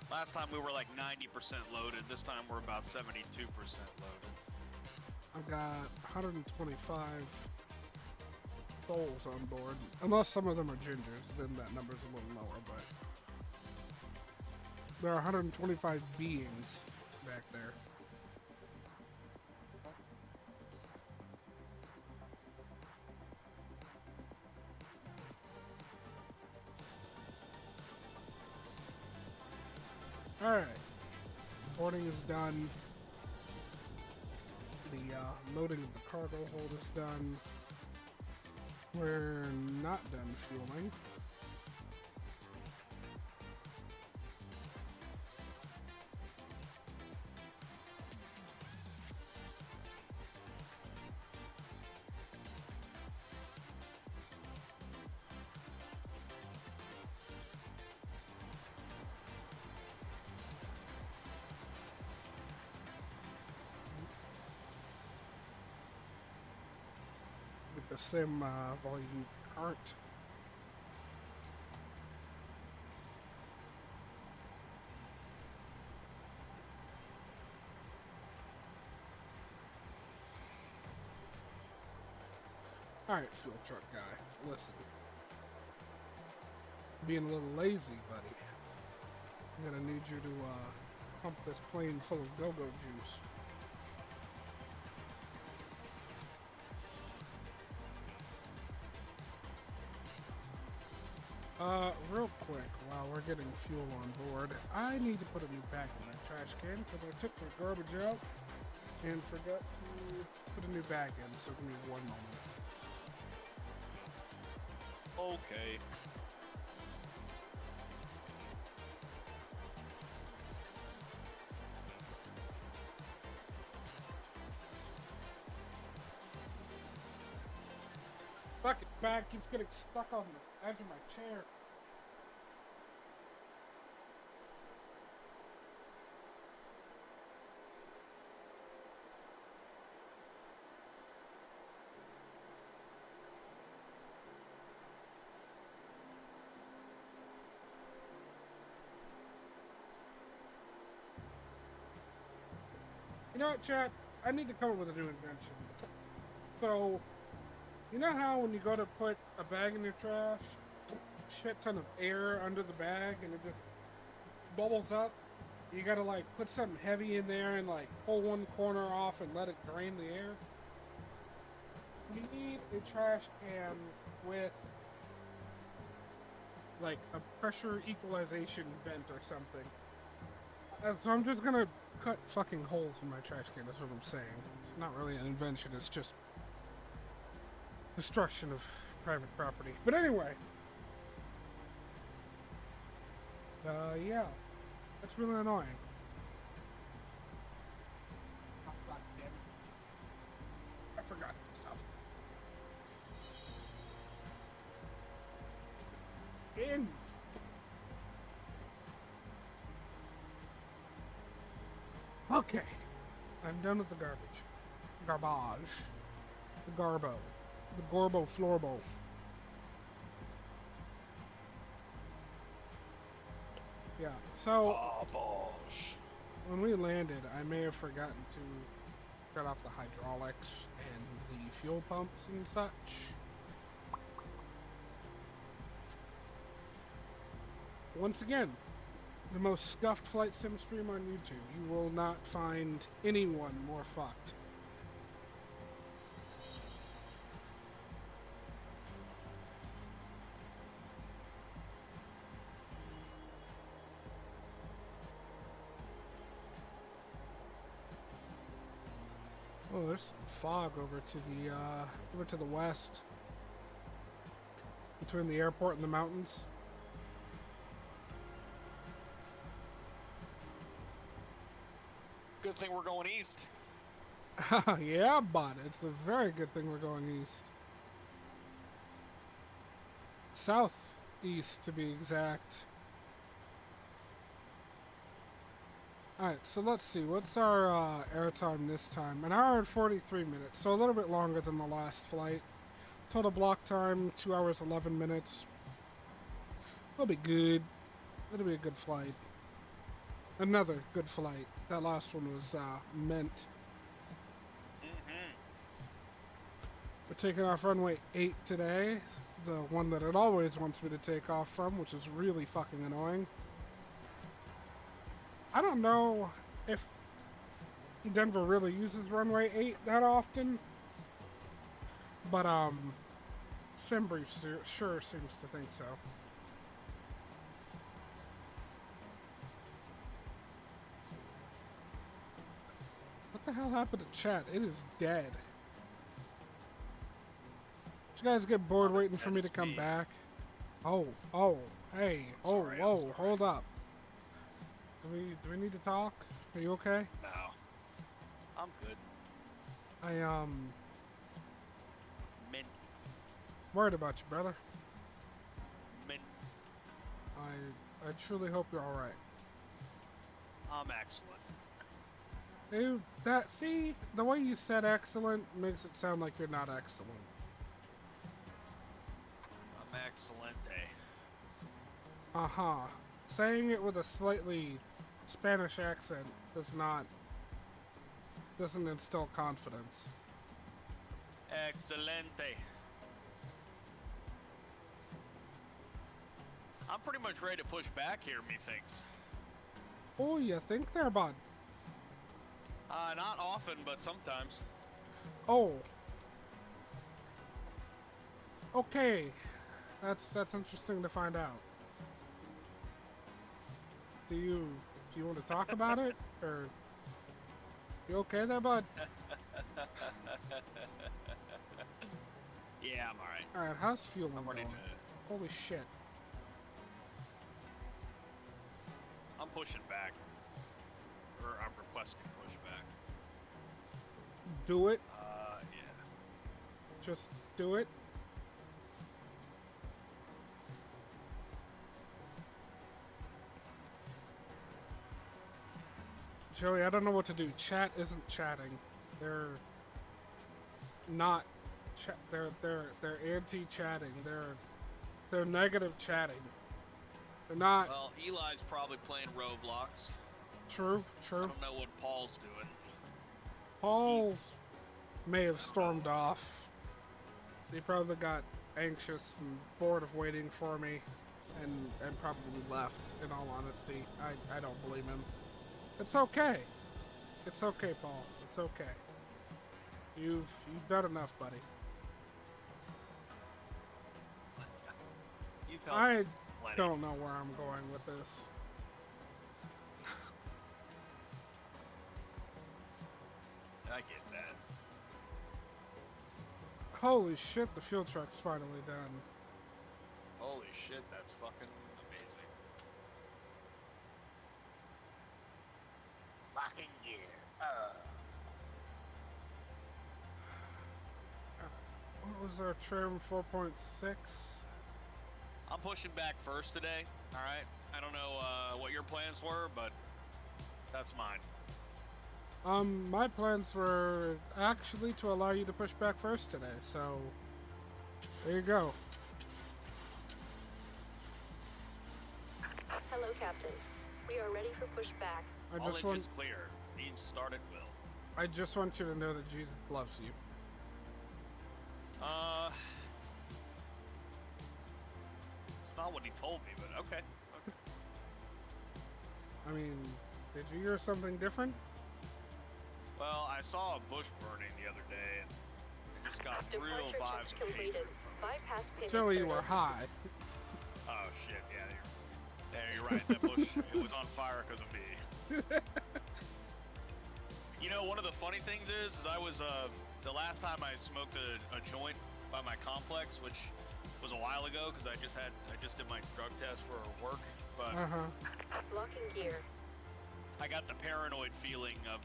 Last time we were like 90% loaded. This time we're about 72% loaded. I've got 125 souls on board. Unless some of them are gingers, then that number's a little lower, but there are 125 beings back there. Alright, boarding is done. The loading of the cargo hold is done. We're not done fueling. The sim volume current. Alright, fuel truck guy, listen. Being a little lazy, buddy. I'm gonna need you to pump this plane full of go-go juice. Real quick, while we're getting fuel on board, I need to put a new bag in my trash can because I took my garbage out and forgot to put a new bag in, so give me 1 moment. Okay. Fuck it, bag keeps getting stuck on the edge of my chair. You know what, chat? I need to come up with a new invention. So, you know how when you go to put a bag in your trash, shit ton of air under the bag and it just bubbles up? You gotta like put something heavy in there and like pull one corner off and let it drain the air? You need a trash can with like a pressure equalization vent or something. So I'm just gonna cut fucking holes in my trash can, that's what I'm saying. It's not really an invention, it's just destruction of private property. But anyway. Yeah. That's really annoying. Oh, God damn it. I forgot stuff. In. Okay. I'm done with the garbage. Garbage. The garbo. The Gorbo Florbo. Yeah, so when we landed, I may have forgotten to shut off the hydraulics and the fuel pumps and such. Once again, the most scuffed flight sim stream on YouTube. You will not find anyone more fucked. Oh, there's some fog over to the west, between the airport and the mountains. Good thing we're going east. Yeah, but it's a very good thing we're going east. Southeast, to be exact. Alright, so let's see. What's our airtime this time? An hour and 43 minutes, so a little bit longer than the last flight. Total block time, 2 hours, 11 minutes. It'll be good. It'll be a good flight. Another good flight. That last one was meant. We're taking off runway 8 today. The one that it always wants me to take off from, which is really fucking annoying. I don't know if Denver really uses runway 8 that often, but SimBrief sure seems to think so. What the hell happened to chat? It is dead. Did you guys get bored waiting for me to come back? Oh, hey, Sorry, I'm whoa, sorry. hold up. Do we need to talk? Are you okay? No. I'm good. Mint. Worried about you, brother. Mint. I truly hope you're alright. I'm excellent. Dude, see, the way you said excellent makes it sound like you're not excellent. I'm excelente. Uh-huh. Saying it with a slightly Spanish accent doesn't instill confidence. Excelente. I'm pretty much ready to push back here, methinks. Oh, you think there, bud? Not often, but sometimes. Oh. Okay. That's interesting to find out. Do you want to talk about it, or you okay there, bud? Yeah, I'm alright. All right, how's fueling I'm ready going? to. Holy shit! I'm pushing back. Or I'm requesting pushback. Do it. Yeah. Just do it. Joey, I don't know what to do. Chat isn't chatting. They're not. They're anti-chatting. They're negative chatting. They're not. Well, Eli's probably playing Roblox. True. I don't know what Paul's doing. Paul He's- may have stormed off. He probably got anxious and bored of waiting for me, and probably left. In all honesty, I don't blame him. It's okay. It's okay, Paul. It's okay. You've done enough, buddy. You've helped I plenty. don't know where I'm going with this. I get that. Holy shit, the fuel truck's finally done. Holy shit, that's fucking amazing. Locking gear. What was our trim? 4.6? I'm pushing back first today, alright? I don't know what your plans were, but that's mine. My plans were actually to allow you to push back first today, so there you go. Hello, Captain. We are ready for pushback. I All just want engines clear. Needs start at will. I just want you to know that Jesus loves you. It's not what he told me, but okay. I mean, did you hear something different? Well, I saw a bush burning the other day, and I just got real vibes of hatred from it. Joey, you were high. Oh shit! Yeah, you're right. That bush it was on fire because of me. You know, one of the funny things is I was the last time I smoked a joint by my complex, which was a while ago because I just did my drug test for work, but Locking gear. I got the paranoid feeling of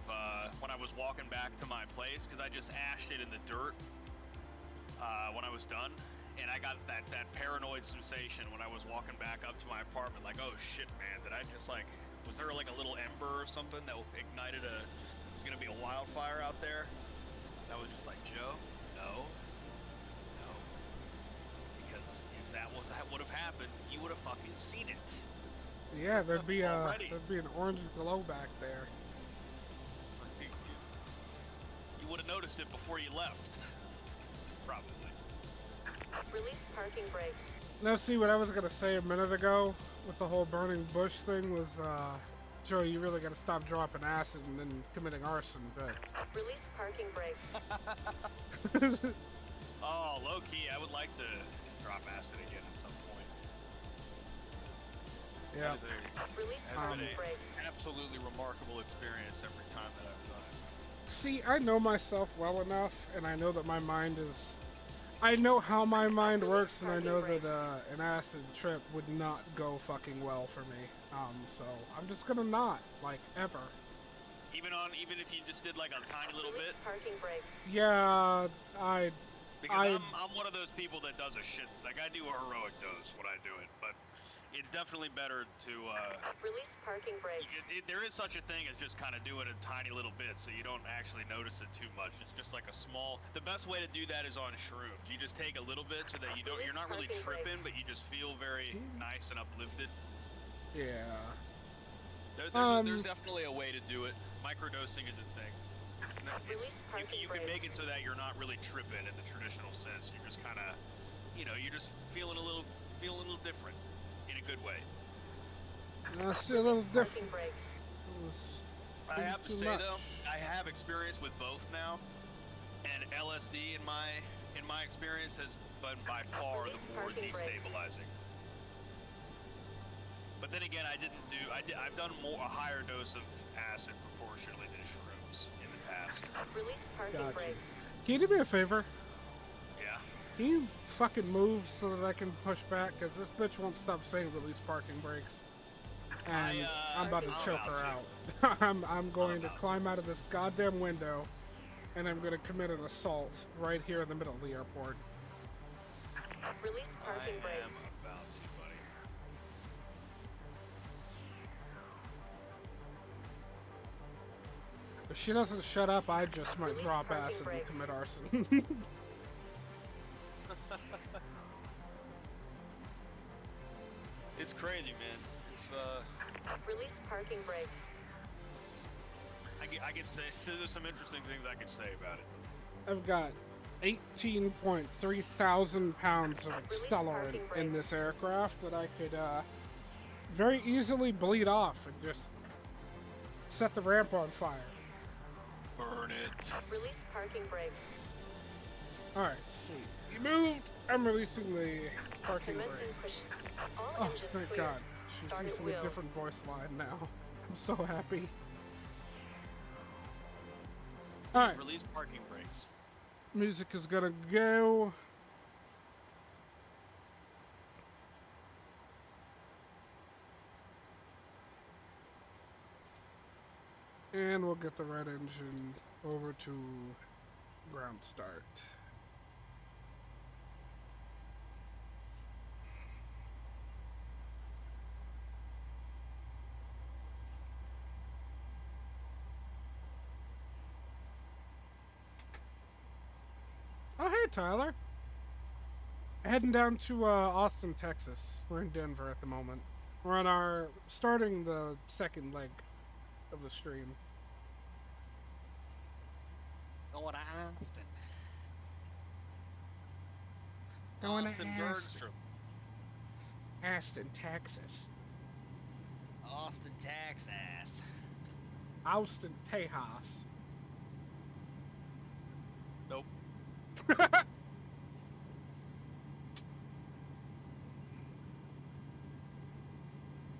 when I was walking back to my place because I just ashed it in the dirt when I was done, and I got that paranoid sensation when I was walking back up to my apartment, like, oh shit, man, did I just like, was there like a little ember or something that ignited was gonna be a wildfire out there? That was just like, Joe, no, because if that would have happened, you would have fucking seen it. Yeah, there'd be Already. an orange glow back there. You would have noticed it before you left. Probably. Release parking brake. Now, see, what I was gonna say a minute ago with the whole burning bush thing was, Joey, you really gotta stop dropping acid and then committing arson, but... Release parking brake. Oh, low key, I would like to drop acid again at some point. Yeah. Release Has parking been brake. an absolutely remarkable experience every time that I've done it. See, I know myself well enough, and I know that my mind is... I know how my mind works, and I know that an acid trip would not go fucking well for me. So I'm just gonna not, like, ever. Even if you just did like a tiny little bit? Parking brake. Yeah, Because I'm one of those people that does a shit, like I do a heroic dose when I do it, but it's definitely better to, Release parking brake. there is such a thing as just kind of doing a tiny little bit so you don't actually notice it too much. It's just like a small, the best way to do that is on shrooms. You just take a little bit so that you're not really tripping, but you just feel very nice and uplifted. yeah. There's definitely a way to do it. Microdosing is a thing. You can make it so that you're not really tripping in the traditional sense. You're just kind of, you're just feeling a little different in a good way. That's a little different. Parking brake. I have to say though, I have experience with both now, and LSD in my experience has been by far the more destabilizing. But then again, I've done a higher dose of acid proportionally than shrooms in the past. Release parking Gotcha. brake. Can you do me a favor? Yeah. Can you fucking move so that I can push back? Because this bitch won't stop saying release parking brakes. And I'm about to choke her out. I'm going to climb out of this goddamn window, and I'm going to commit an assault right here in the middle of the airport. Release parking brake. I am about to, buddy. If she doesn't shut up, I just might drop parking acid and brake. commit arson. It's crazy, man. It's Release parking brake. I could say there's some interesting things I could say about it. I've got 18.3 thousand pounds of accelerant in this aircraft that I could very easily bleed off and just set the ramp on fire. Burn it. Release parking brake. Alright, sweet. You moved! I'm releasing the parking Commencing brake. push. All Oh, engines thank clear. God. She's Start at using a wheel. different voice line now. I'm so happy. Alright, Release parking brakes. music is gonna go. And we'll get the red engine over to ground start. Oh, hey, Tyler. Heading down to Austin, Texas. We're in Denver at the moment. We're on starting the second leg of the stream. Going to Austin. Going to Austin Austin. Bergstrom. Austin, Texas. Austin, Texas. Austin, Tejas. Nope.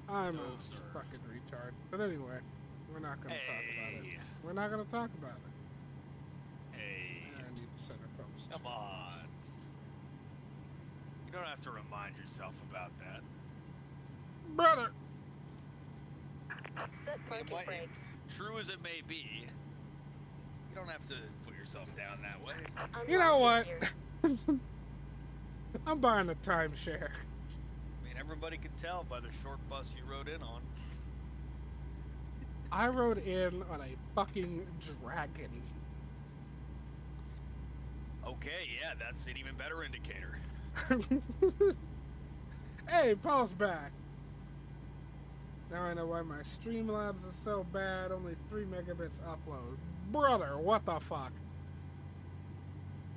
I'm No, a sir. fucking retard. But anyway, we're not gonna talk about it. Hey. We're not gonna talk about it. Hey, I need the center post. come on. You don't have to remind yourself about that. Brother! Set It parking might- brake. True as it may be, you don't have to put yourself down that way. You know Unlock what? this gear. I'm buying a timeshare. I mean, everybody can tell by the short bus you rode in on. I rode in on a fucking dragon. Okay, yeah, that's an even better indicator. Hey, Paul's back. Now I know why my Streamlabs is so bad. Only 3 megabits upload. Brother, what the fuck?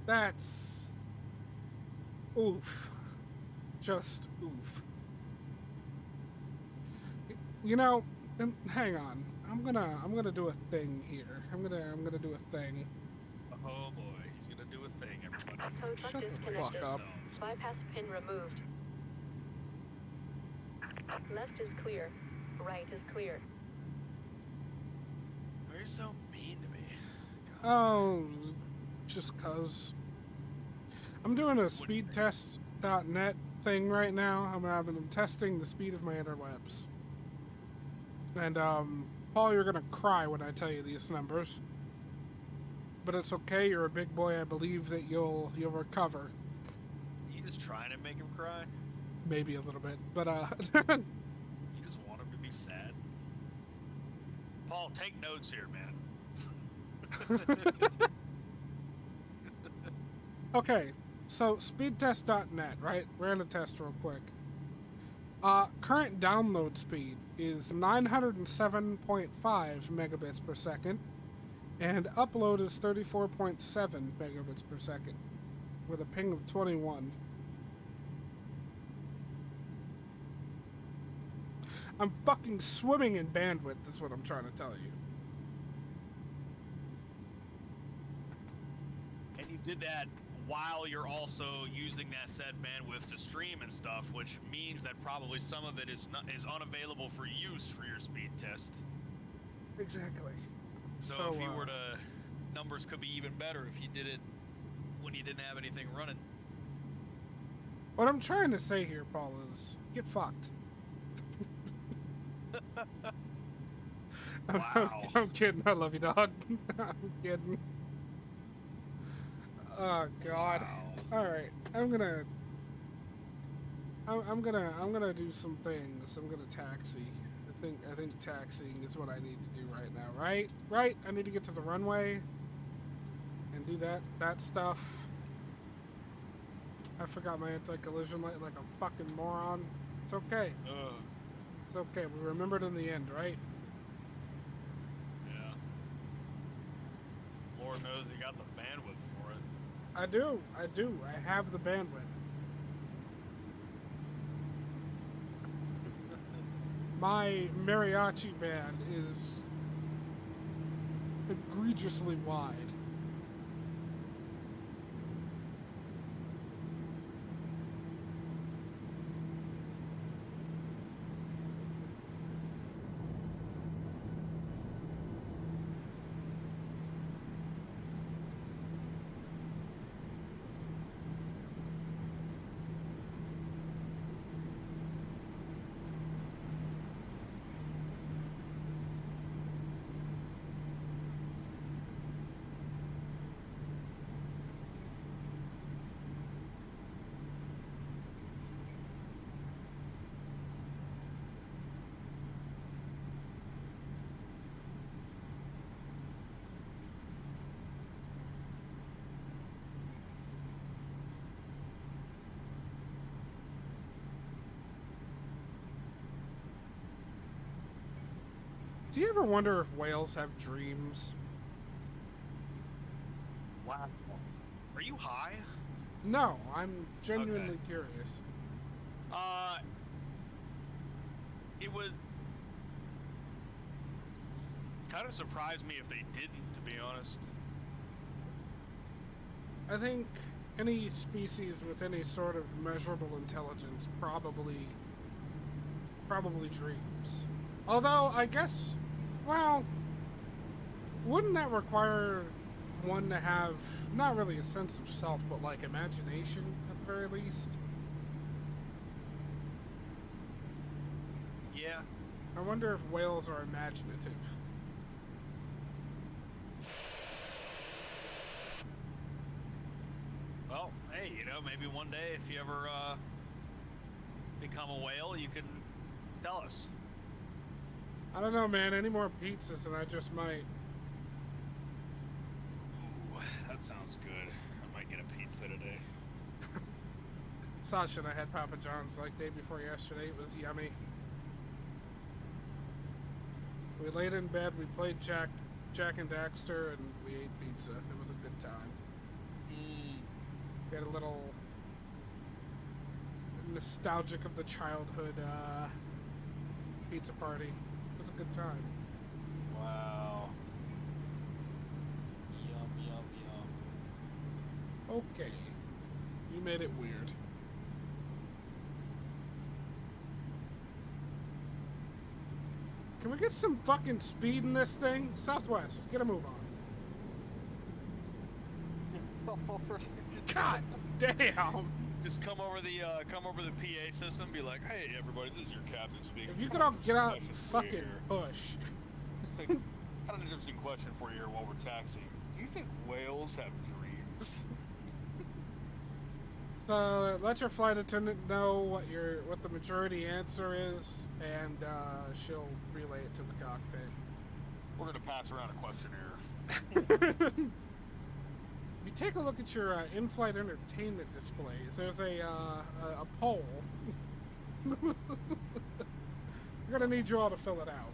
That's... oof. Just oof. You know, hang on. I'm gonna do a thing here. I'm gonna do a thing. Oh boy, he's gonna do a thing, everybody. Tow truck Shut the disconnected. fuck up. Bypass pin removed. Left is clear. Right is clear. Why are you so mean to me? Oh, just cause. I'm doing a speedtest.net thing right now. I'm testing the speed of my interwebs. And, Paul, you're gonna cry when I tell you these numbers. But it's okay, you're a big boy, I believe that you'll recover. You just trying to make him cry? Maybe a little bit, but, You just want him to be sad? Paul, take notes here, man. okay, so speedtest.net, right? Ran a test real quick. Current download speed is 907.5 megabits per second, and upload is 34.7 megabits per second, with a ping of 21. I'm fucking swimming in bandwidth, is what I'm trying to tell you. And you did that while you're also using that said bandwidth to stream and stuff, which means that probably some of it is unavailable for use for your speed test. Exactly. So if you were to, numbers could be even better if you did it when you didn't have anything running. What I'm trying to say here, Paul, is get fucked. Wow. I'm kidding. I love you, dog. I'm kidding. Oh God. Wow. All right. I'm gonna do some things. I'm gonna taxi. I think taxiing is what I need to do right now. Right. I need to get to the runway and do that stuff. I forgot my anti-collision light like a fucking moron. It's okay. Ugh. It's okay. We remembered in the end, right? Yeah. Lord knows you got the bandwidth for it. I do. I have the bandwidth. My mariachi band is egregiously wide. Do you ever wonder if whales have dreams? Wow. Are you high? No, I'm genuinely curious. It would kind of surprise me if they didn't, to be honest. I think any species with any sort of measurable intelligence probably dreams. Although, I guess, well, wouldn't that require one to have not really a sense of self, but like imagination at the very least? Yeah. I wonder if whales are imaginative. Well, hey, you know, maybe one day if you ever become a whale, you can tell us. I don't know, man. Any more pizzas and I just might. Ooh, that sounds good. I might get a pizza today. Sasha and I had Papa John's like day before yesterday. It was yummy. We laid in bed, we played Jack and Daxter, and we ate pizza. It was a good time. We had a little nostalgic of the childhood pizza party. It was a good time. Wow. Yum, yum, yum. Okay. You made it weird. Can we get some fucking speed in this thing? Southwest, get a move on. God damn! Just come over the PA system, be like, "Hey, everybody, this is your captain speaking." If you could all get out and fucking push. Got an interesting question for you here while we're taxiing. Do you think whales have dreams? So let your flight attendant know what the majority answer is, and she'll relay it to the cockpit. We're gonna pass around a questionnaire. If you take a look at your in-flight entertainment displays, there's a poll. We're gonna need you all to fill it out.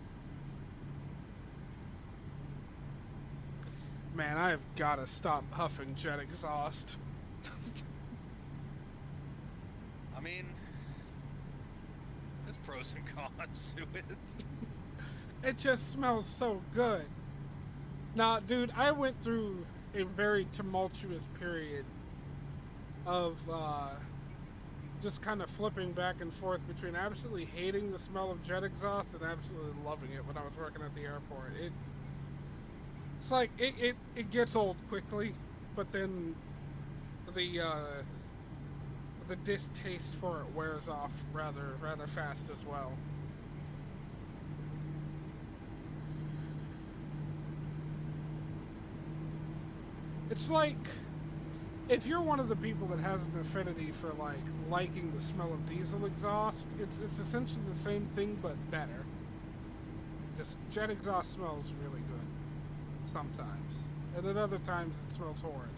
Man, I've gotta stop huffing jet exhaust. I mean, there's pros and cons to it. It just smells so good. Now, dude, I went through a very tumultuous period of just kind of flipping back and forth between absolutely hating the smell of jet exhaust and absolutely loving it when I was working at the airport. It's like it gets old quickly, but then the distaste for it wears off rather fast as well. It's like, if you're one of the people that has an affinity for liking the smell of diesel exhaust, it's essentially the same thing but better. Just jet exhaust smells really good sometimes, and then other times it smells horrid.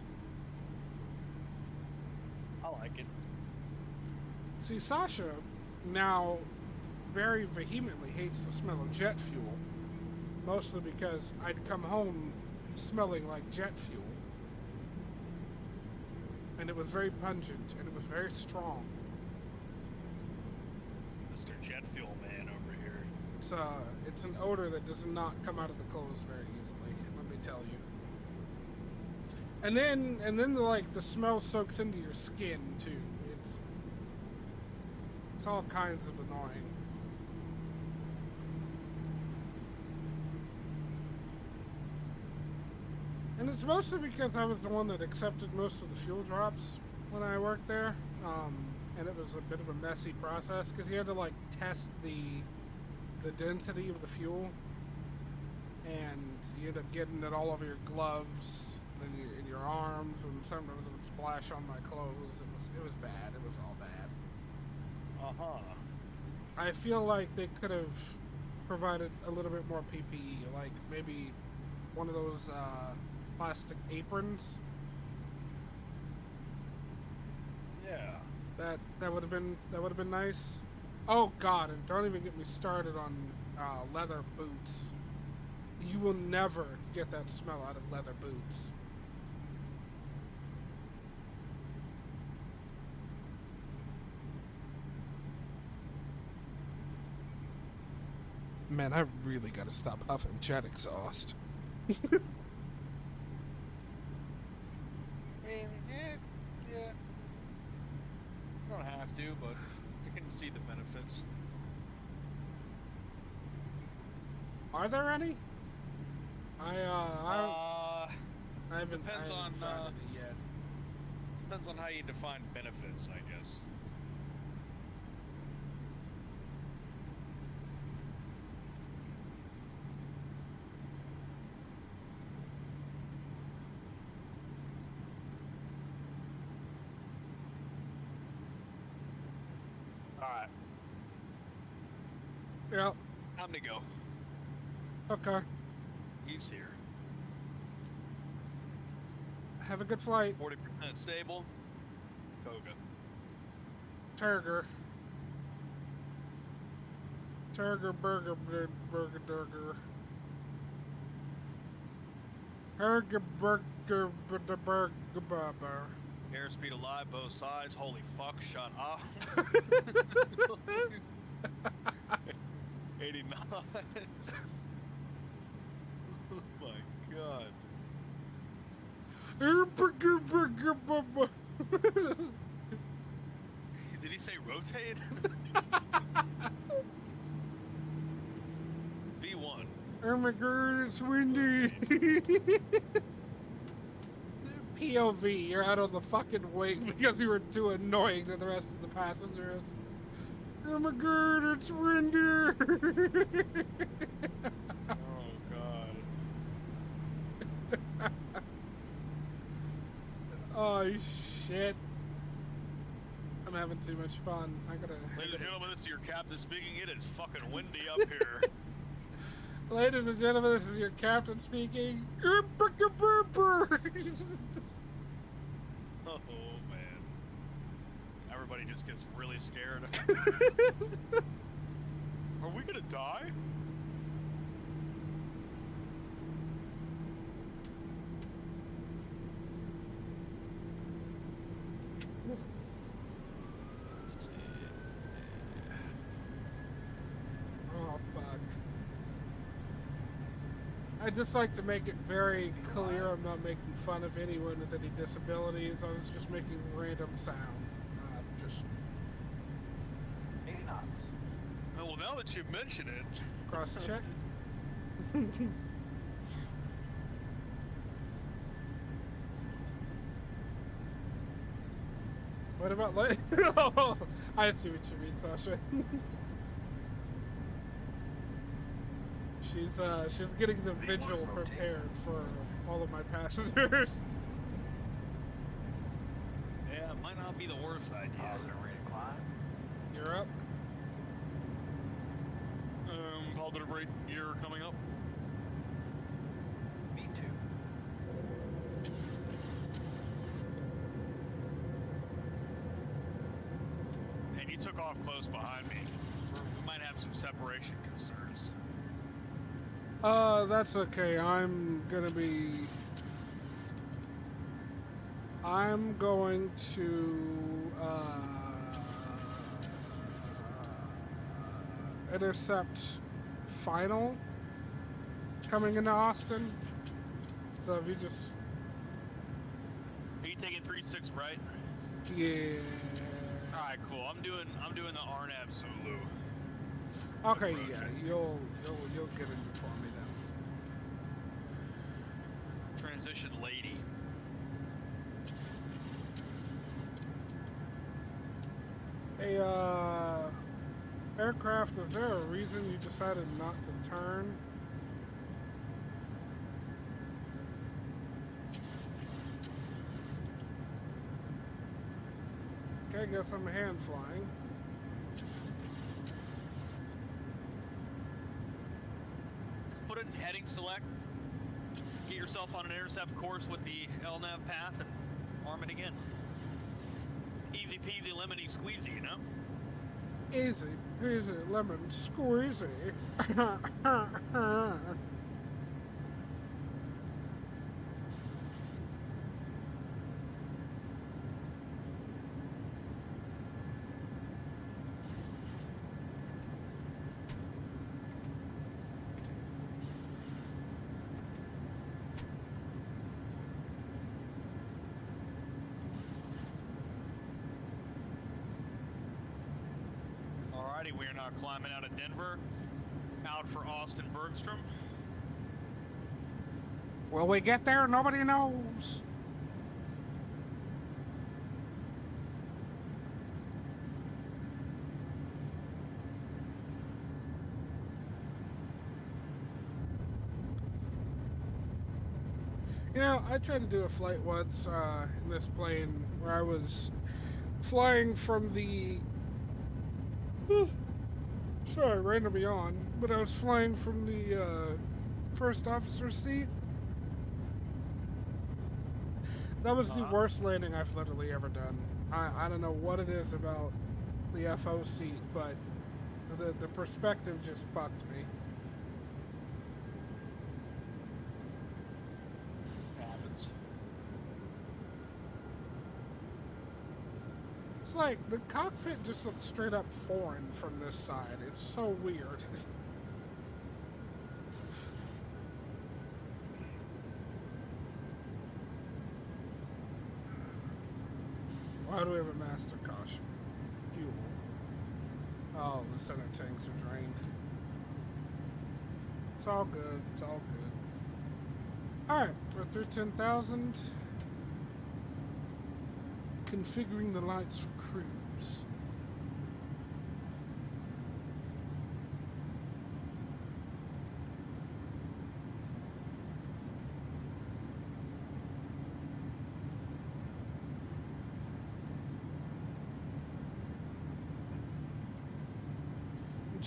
I like it. See, Sasha now very vehemently hates the smell of jet fuel, mostly because I'd come home smelling like jet fuel. And it was very pungent, and it was very strong. Mr. Jet Fuel Man over here. It's an odor that does not come out of the clothes very easily, let me tell you. And then the smell soaks into your skin too. It's all kinds of annoying. And it's mostly because I was the one that accepted most of the fuel drops when I worked there. And it was a bit of a messy process because you had to test the density of the fuel, and you end up getting it all over your gloves and in your arms, and sometimes it would splash on my clothes. It was bad. It was all bad. I feel like they could have provided a little bit more PPE, like maybe one of those plastic aprons. Yeah. That would have been nice. Oh God, and don't even get me started on leather boots. You will never get that smell out of leather boots. Man, I really gotta stop huffing jet exhaust. I mean, yeah. You don't have to, but you can see the benefits. Are there any? I haven't Depends on, found any yet. Depends on how you define benefits, I guess. Alright, Yep. time to go. Okay. He's here. Have a good flight, 40% stable. Koga. Turger. Turger burger burger durger. Herger burger burger burger. Airspeed alive, both sides. Holy fuck, shut up. 89. Oh my god. Did he say rotate? V1. Oh my god, it's windy. POV, you're out on the fucking wing because you were too annoying to the rest of the passengers. Oh my god, it's windy. Oh god. Oh shit. I'm having too much fun. Ladies and gentlemen, this is your captain speaking. It is fucking windy up here. Ladies and gentlemen, this is your captain speaking. Oh man. Everybody just gets really scared. Are we gonna die? Oh fuck. I just like to make it very clear I'm not making fun of anyone with any disabilities. I was just making random sounds. Just 80 knots. Well, now that you mention it. cross-checked. What about like? Oh, I see what you mean, Sasha. She's getting the vigil prepared for all of my passengers. Yeah, it might not be the worst idea. Positive rate of climb. You're up. Positive rate gear coming up. V2. And you took off close behind me. We might have some separation concerns. That's okay. I'm going to, intercept final coming into Austin. So if you just... Are you taking 3-6 right? Yeah. Alright, cool. I'm doing the Arnav Zulu. Okay, approach. yeah, you'll get in before me then. Transition lady. Hey, aircraft, is there a reason you decided not to turn? Okay, guess I'm hand flying. Let's put it in heading select. Get yourself on an intercept course with the LNAV path and arm it again. Easy peasy lemony squeezy, you know? Easy peasy lemon squeezy. we are now climbing out of Denver, out for Austin Bergstrom. Will we get there? Nobody knows. You know, I tried to do a flight once in this plane where I was flying from the... sorry, ran to beyond, but I was flying from the first officer's seat. That was the worst landing I've literally ever done. I don't know what it is about the FO seat, but the perspective just fucked me. Happens. It's like the cockpit just looks straight up foreign from this side. It's so weird. Why do we have a master caution? Fuel. Oh, the center tanks are drained. It's all good. It's all good. Alright, we're through 10,000. Configuring the lights for cruise.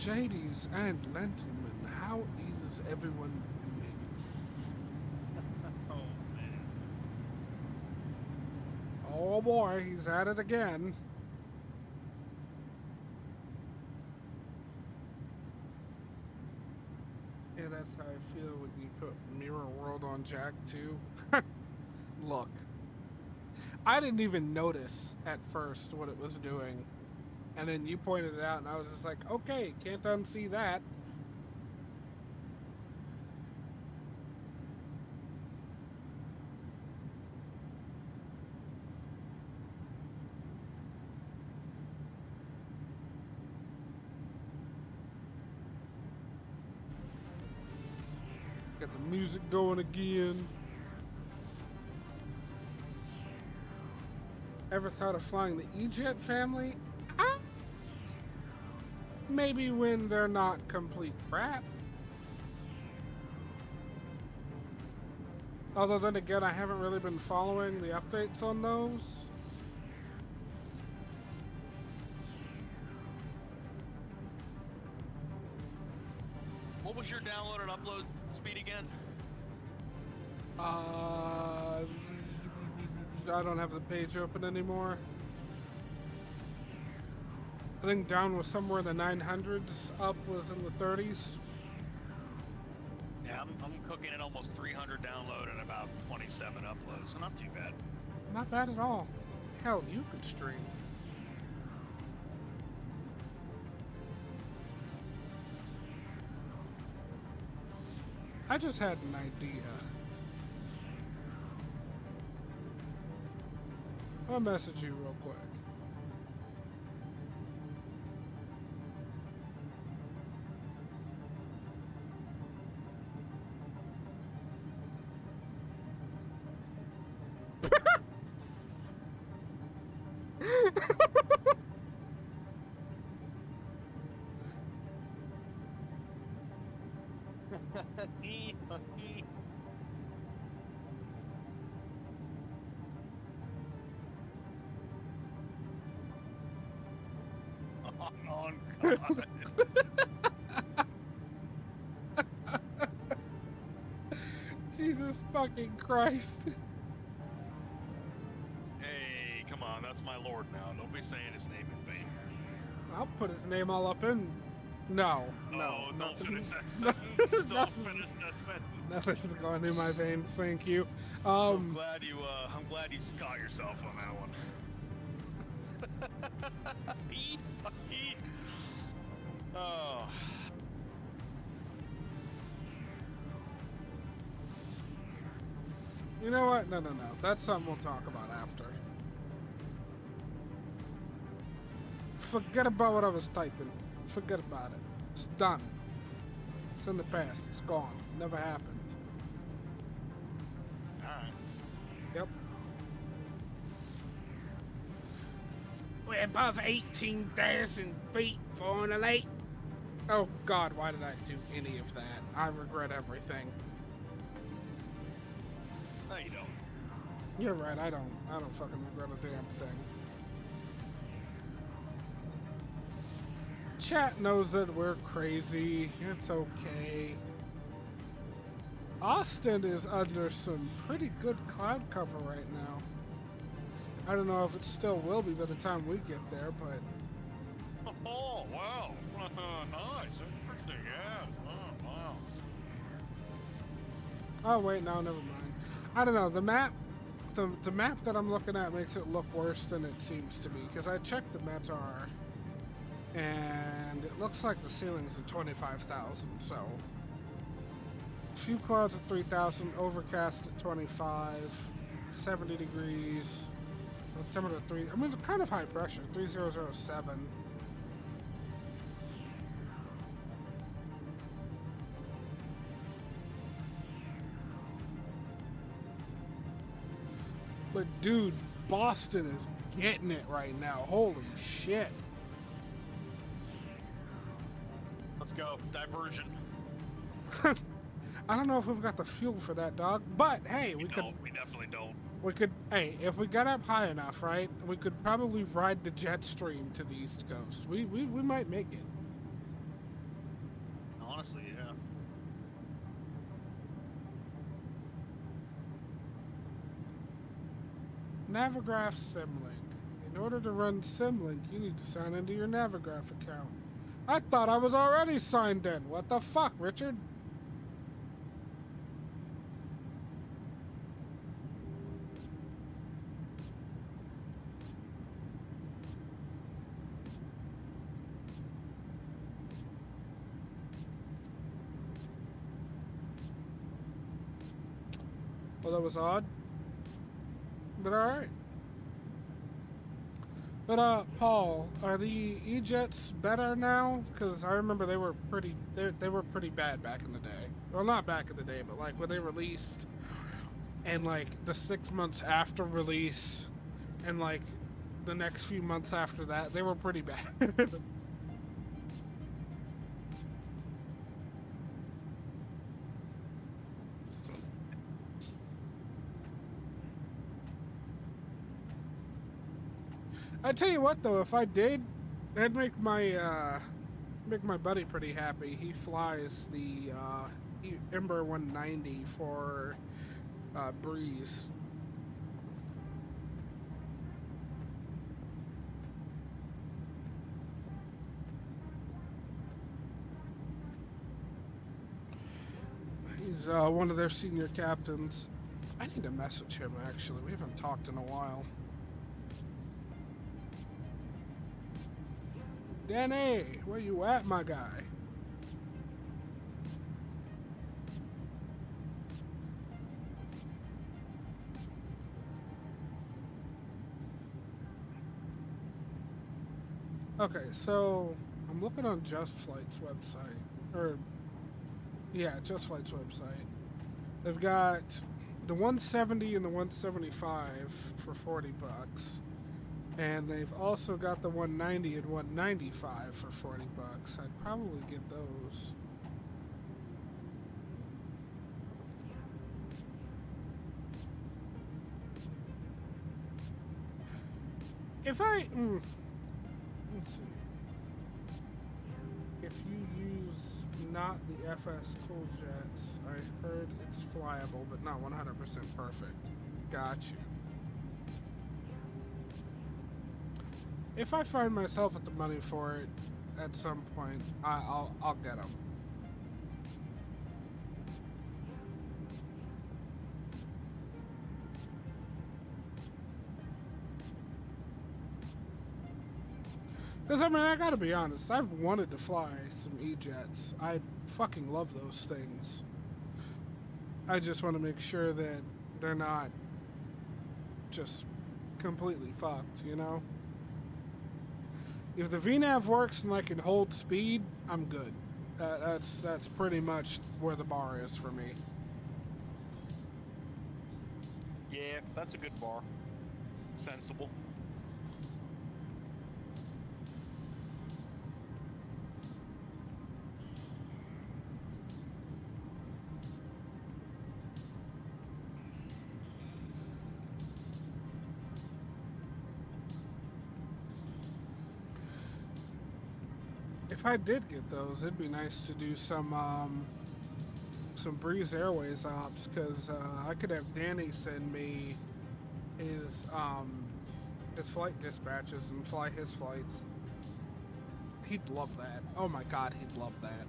Ladies and gentlemen, how is everyone doing? Oh, man. Oh boy, he's at it again. Yeah, that's how I feel when you put Mirror World on Jack 2. Look, I didn't even notice at first what it was doing. And then you pointed it out, and I was just like, okay, can't unsee that. Got the music going again. Ever thought of flying the E-Jet family? Maybe when they're not complete crap. Although then again, I haven't really been following the updates on those. What was your download and upload speed again? I don't have the page open anymore. I think down was somewhere in the 900s, up was in the 30s. Yeah, I'm cooking at almost 300 download and about 27 uploads, so not too bad. Not bad at all. Hell, you could stream. I just had an idea. I'll message you real quick. Oh, God. Jesus fucking Christ. Hey, come on, that's my lord now. Don't be saying his name in vain. I'll put his name all up in. No, no. Oh, don't finish that nothing's- sentence. Don't finish that sentence. Nothing's going in my veins, thank you. I'm glad you caught yourself on that one. Oh. You know what? No. That's something we'll talk about after. Forget about what I was typing. forget about it. It's done. It's in the past. It's gone. Never happened. Alright. Yep. We're above 18,000 feet for the lake. Oh God, why did I do any of that? I regret everything. No, you don't. You're right, I don't fucking regret a damn thing. Chat knows that we're crazy. It's okay. Austin is under some pretty good cloud cover right now. I don't know if it still will be by the time we get there, but... Oh, wow. Nice. Interesting, yes. Oh, wow. Oh, wait, no, never mind. I don't know, the map that I'm looking at makes it look worse than it seems to be, because I checked the METAR, and it looks like the ceiling's at 25,000, so... Few clouds at 3,000, overcast at 25, 70 degrees, altimeter 3, I mean, kind of high pressure, 3007. But dude, Boston is getting it right now, holy shit. Let's go. Diversion. I don't know if we've got the fuel for that, dog. But hey, we definitely don't. We could. Hey, if we got up high enough, right? We could probably ride the jet stream to the East Coast. We might make it. Honestly, yeah. Navigraph Simlink. In order to run Simlink, you need to sign into your Navigraph account. I thought I was already signed in. What the fuck, Richard? Well, that was odd. But alright. But, Paul, are the E-Jets better now? Because I remember they were pretty bad back in the day. Well, not back in the day, but, like, when they released, and, like, the 6 months after release, and, like, the next few months after that, they were pretty bad. I tell you what, though, if I did, that'd make my buddy pretty happy. He flies the Ember 190 for Breeze. He's one of their senior captains. I need to message him, actually. We haven't talked in a while. Danny, where you at, my guy? Okay, so I'm looking on Just Flight's website, or yeah, Just Flight's website. They've got the 170 and the 175 for $40. And they've also got the 190 and 195 for $40. I'd probably get those. If I... let's see. If you use not the FS Cool Jets, I heard it's flyable, but not 100% perfect. Got you. If I find myself with the money for it at some point, I'll get them. Because, I mean, I gotta be honest, I've wanted to fly some E-Jets. I fucking love those things. I just want to make sure that they're not just completely fucked, you know? If the VNAV works and I can hold speed, I'm good. That's pretty much where the bar is for me. Yeah, that's a good bar. Sensible. If I did get those, it'd be nice to do some Breeze Airways ops, because I could have Danny send me his flight dispatches and fly his flights. He'd love that. Oh my god, he'd love that.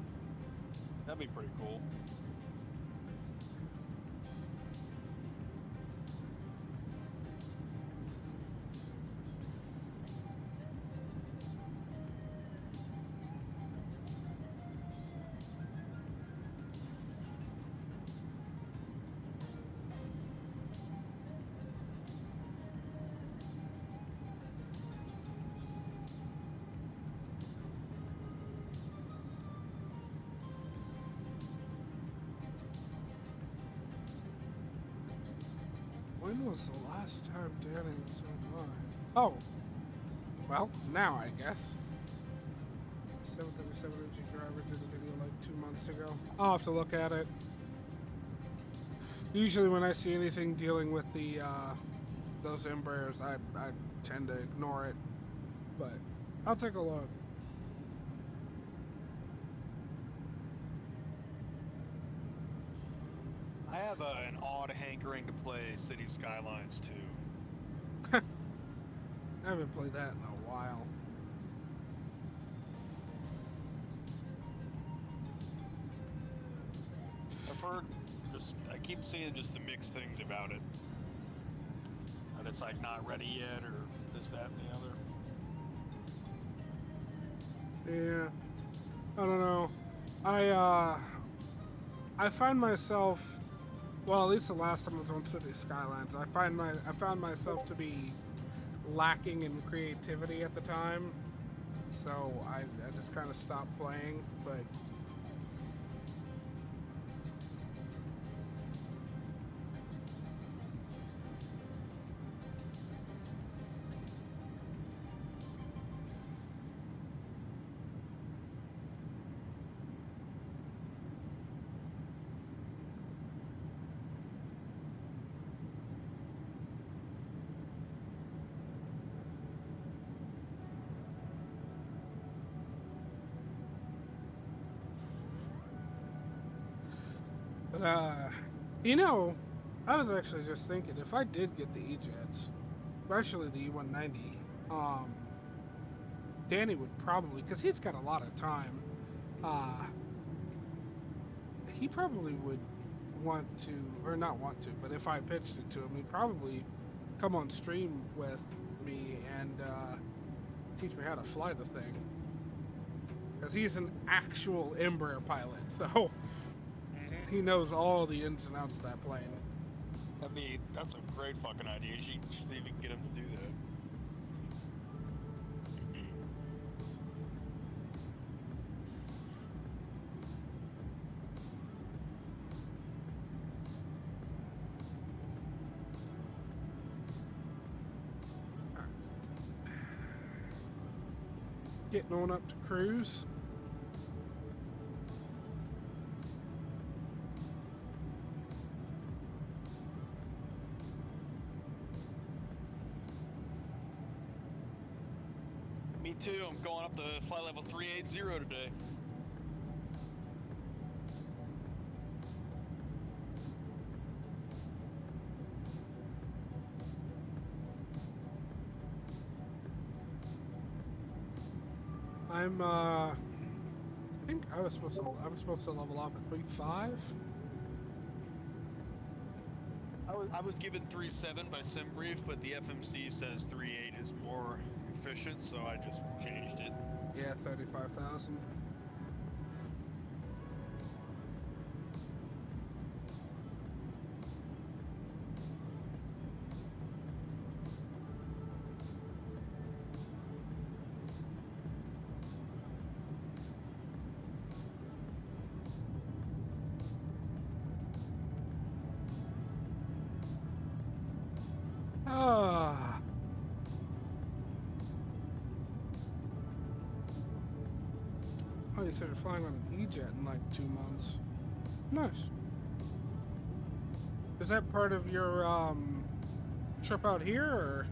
That'd be pretty cool. When was the last time Danny was online? Oh, well, now I guess. 737 MG driver did a video like 2 months ago. I'll have to look at it. Usually when I see anything dealing with the those Embraers, I tend to ignore it, but I'll take a look. I have an odd hankering to play City Skylines too. I haven't played that in a while. I've heard I keep seeing just the mixed things about it. That it's like not ready yet, or this, that, and the other. Yeah, I don't know. I find myself, well, at least the last time I was on City Skylines, I found myself to be lacking in creativity at the time, so I just kind of stopped playing. But you know, I was actually just thinking, if I did get the E-Jets, especially the E190, Danny would probably, because he's got a lot of time, he probably would want to, or not want to, but if I pitched it to him, he'd probably come on stream with me and teach me how to fly the thing. Because he's an actual Embraer pilot, so he knows all the ins and outs of that plane. That's a great fucking idea. You should see if you can get him to do that. Getting on up to cruise. Me too. I'm going up to flight level 380 today. I think I was supposed to level off at 3.5. I was given 3.7 by SimBrief, but the FMC says 3.8 is more efficient, so I just changed it. Yeah, 35,000. flying on an E-jet in like 2 months. Nice. Is that part of your trip out here, or?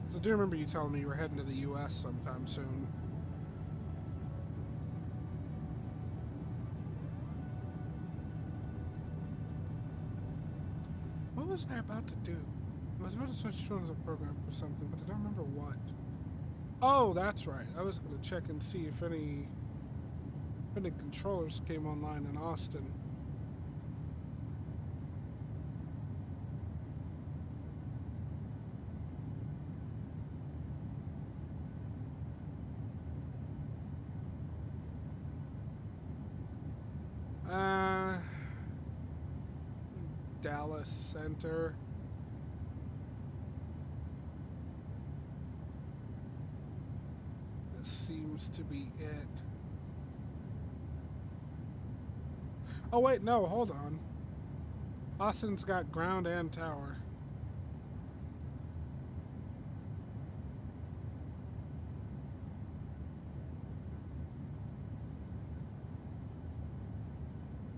'Cause I do remember you telling me you were heading to the U.S. sometime soon. What was I about to do? I was about to switch to a program for something, but I don't remember what. Oh, that's right. I was going to check and see if any controllers came online in Austin. Dallas Center. This seems to be it. Oh wait, no, hold on. Austin's got ground and tower.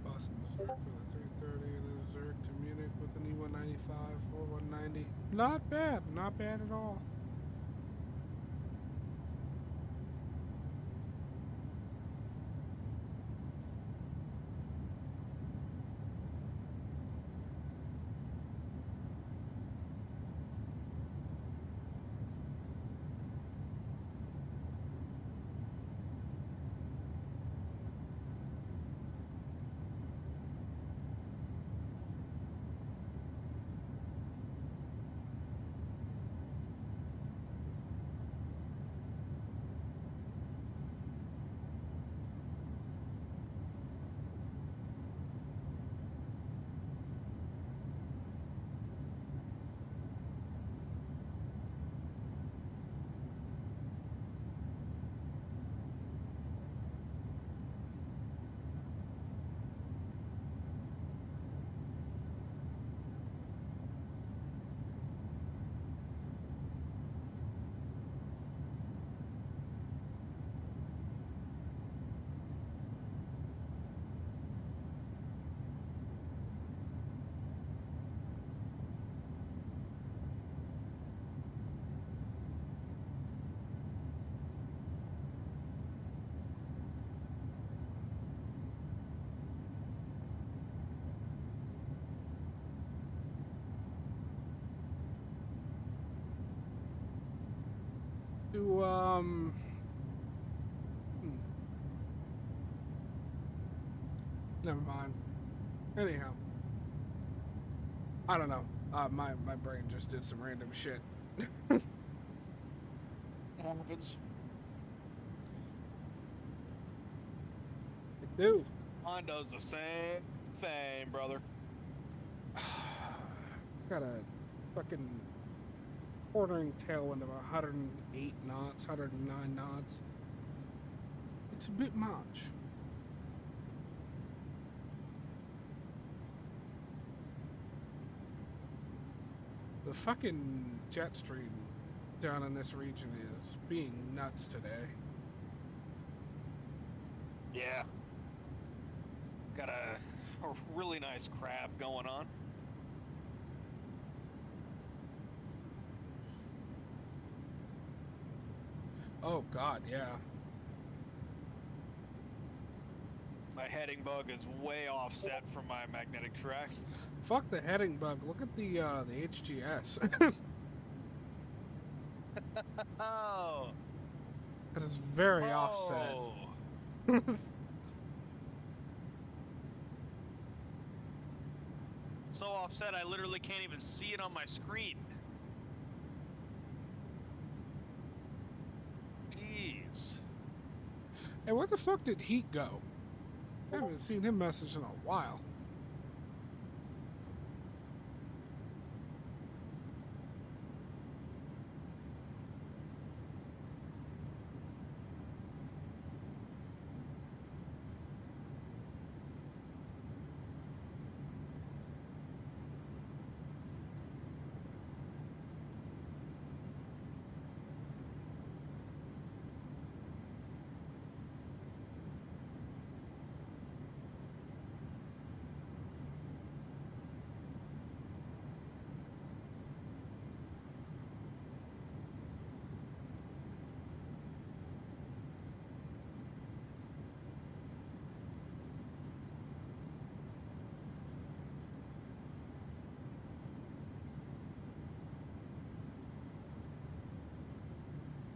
Boston's for the 330 and a Zurich to Munich with an E195 or 190. Not bad, not bad at all. Never mind. Anyhow. I don't know. My brain just did some random shit. Happens. Dude. Mine does the same thing, brother. Got a fucking quartering tailwind of 108 knots, 109 knots. It's a bit much. The fucking jet stream down in this region is being nuts today. Yeah. Got a really nice crab going on. Oh god, yeah. My heading bug is way offset from my magnetic track. Fuck the heading bug. Look at the HGS. Oh. It is very offset. So offset, I literally can't even see it on my screen. Jeez. Hey, where the fuck did Heat go? I haven't seen him message in a while.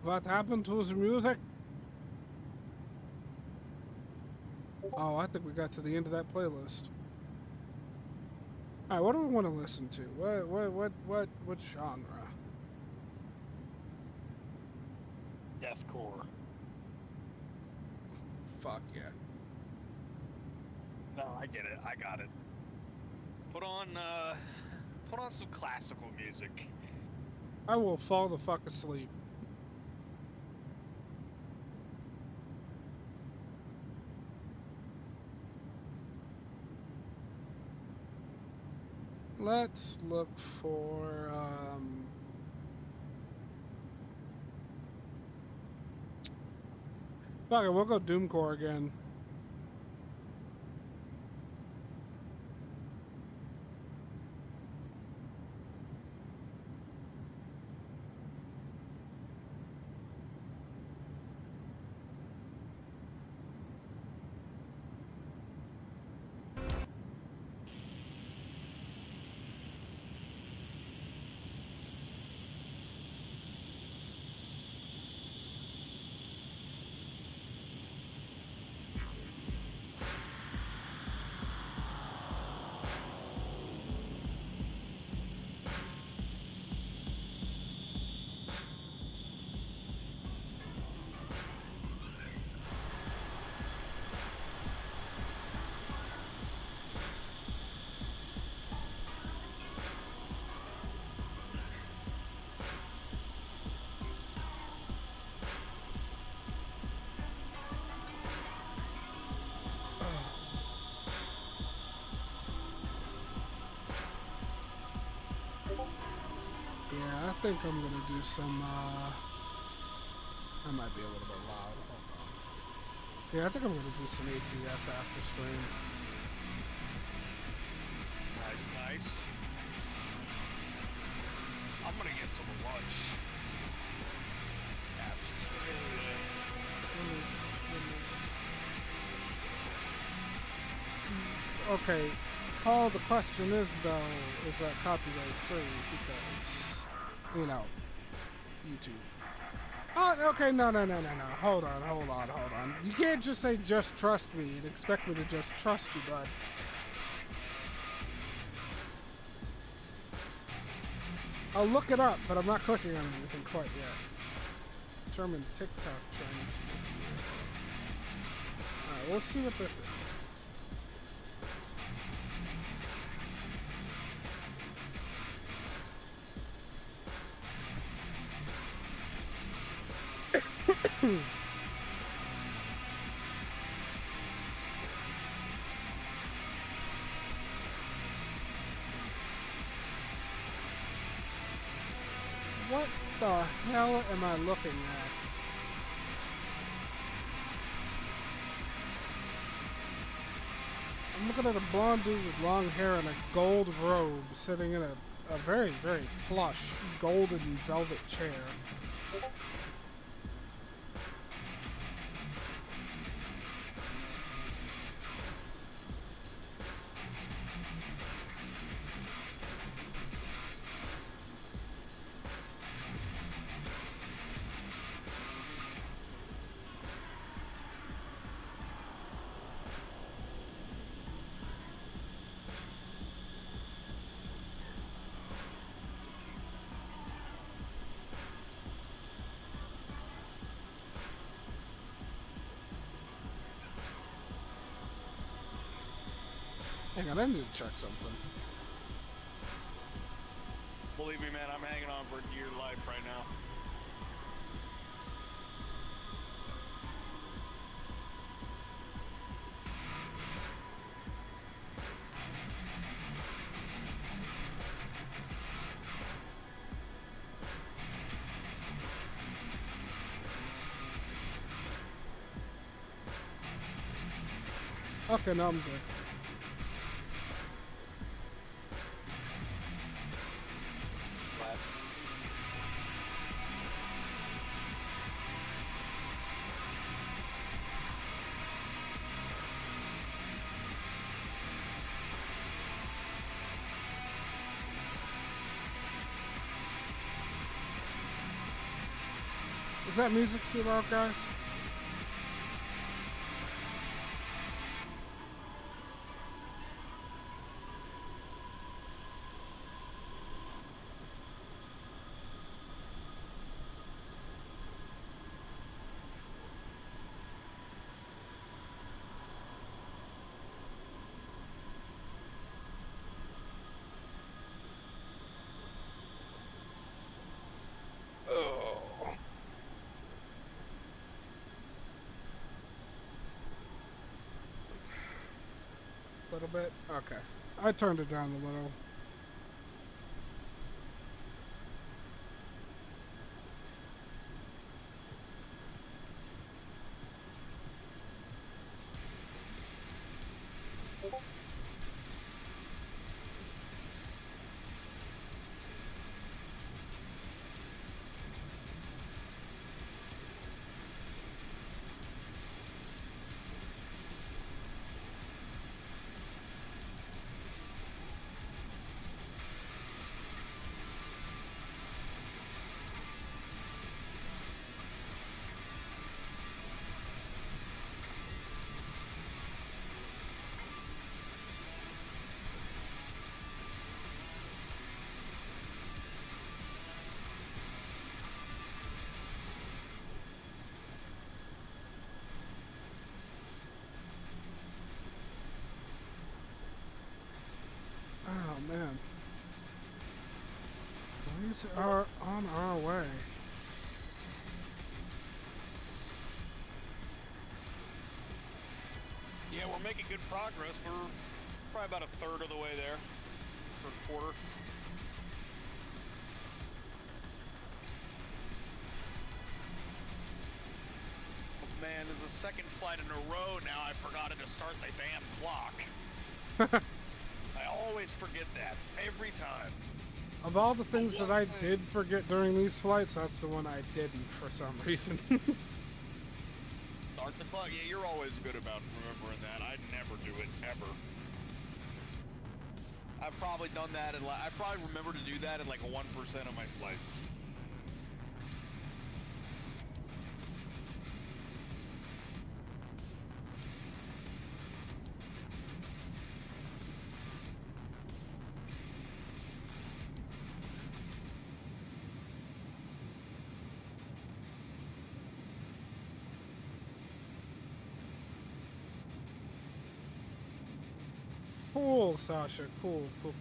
What happened to the music? Oh, I think we got to the end of that playlist. All right, what do we want to listen to? What genre? Deathcore. Fuck yeah. No, I get it. I got it. Put on some classical music. I will fall the fuck asleep. Let's look for fuck it, we'll go Doomcore again. Yeah, I think I'm gonna do some, I might be a little bit loud, hold on. Yeah, I think I'm gonna do some ATS after stream. Nice, nice. I'm gonna get some lunch after stream today. Okay, Paul, the question is though, is that copyright free? Because, you know, YouTube. Oh, okay, no. Hold on. You can't just say just trust me and expect me to just trust you, bud. I'll look it up, but I'm not clicking on anything quite yet. German TikTok trend. Alright, we'll see what this is. What the hell am I looking at? I'm looking at a blonde dude with long hair and a gold robe sitting in a very, very plush golden velvet chair. Hang on, I need to check something. Believe me, man, I'm hanging on for dear life right now. Okay, no, I'm good. Is that music too loud, guys? A little bit? Okay. I turned it down a little. Oh man. We are on our way. Yeah, we're making good progress. We're probably about a third of the way there, or a quarter. Oh, man, there's a second flight in a row now. I forgot to start the damn clock. I always forget that, every time. Of all the things that I did forget during these flights, that's the one I didn't for some reason. Start the clock. Yeah, you're always good about remembering that. I never do it, ever. I've probably done that, and I probably remember to do that in like 1% of my flights. Cool, Sasha. Cool. Cool.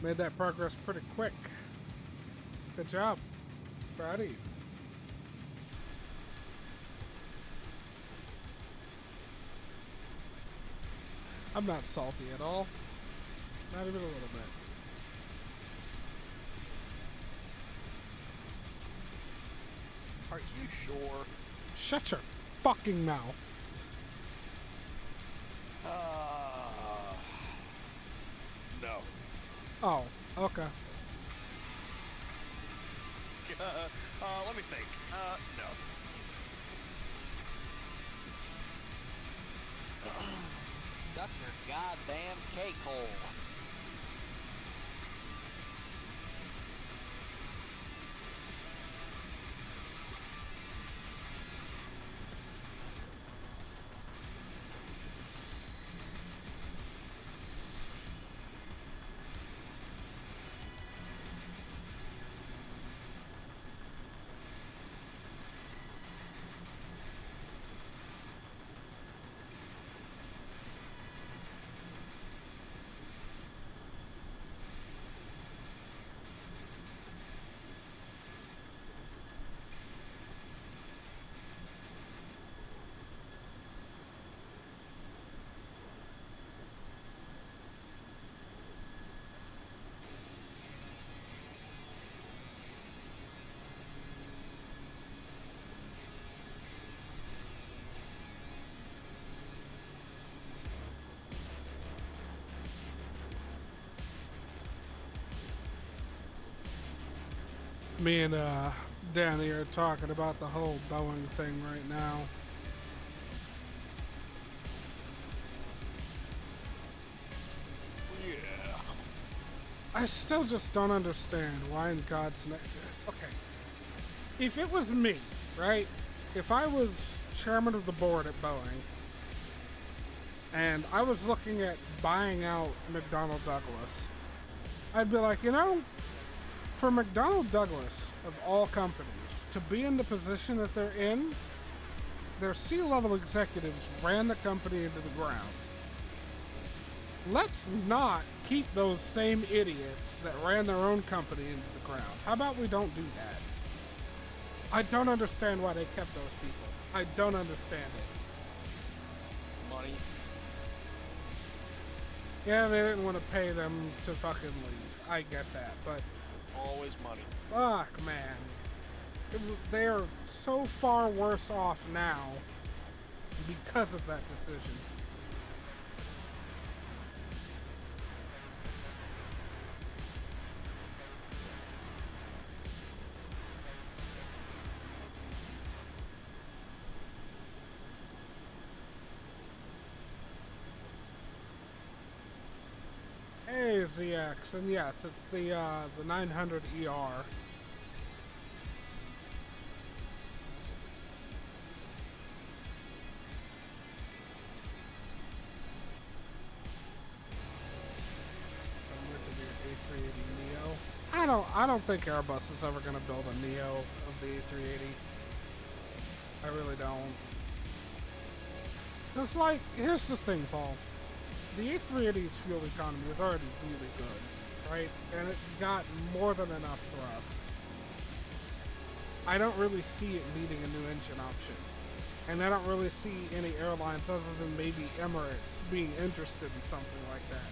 Made that progress pretty quick. Good job. Proud of you. I'm not salty at all. Not even a little bit. Are you sure? Shut your fucking mouth. No. Oh, okay. Let me think. No. Duck your goddamn cake hole. Me and Danny are talking about the whole Boeing thing right now. Yeah. I still just don't understand why in God's name. Okay. If it was me, right? If I was chairman of the board at Boeing and I was looking at buying out McDonnell Douglas, I'd be like, you know, for McDonnell Douglas, of all companies, to be in the position that they're in, their C-level executives ran the company into the ground. Let's not keep those same idiots that ran their own company into the ground. How about we don't do that? I don't understand why they kept those people. I don't understand it. Money. Yeah, they didn't want to pay them to fucking leave. I get that, but Always money. fuck, man. They're so far worse off now because of that decision. Hey ZX, and yes, it's the 900 ER. I don't think Airbus is ever gonna build a Neo of the A380. I really don't. It's like, here's the thing, Paul. The A380's fuel economy is already really good, right? And it's got more than enough thrust. I don't really see it needing a new engine option. And I don't really see any airlines other than maybe Emirates being interested in something like that.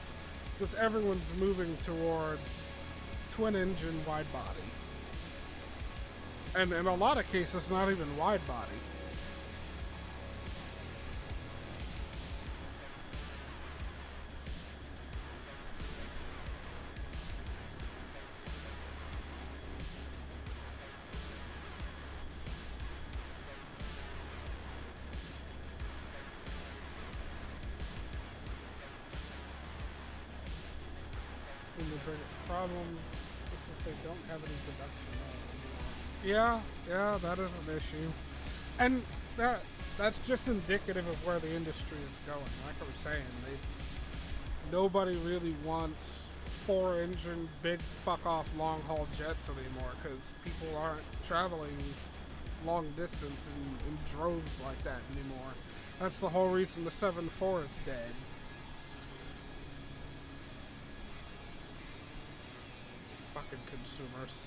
Because everyone's moving towards twin engine wide body. And in a lot of cases, not even wide body. The biggest problem is they don't have any production anymore. Yeah, that is an issue, and that's just indicative of where the industry is going. Like I was saying, nobody really wants 4-engine big fuck off long haul jets anymore because people aren't traveling long distance in droves like that anymore. That's the whole reason the 7.4 is dead. Fucking consumers.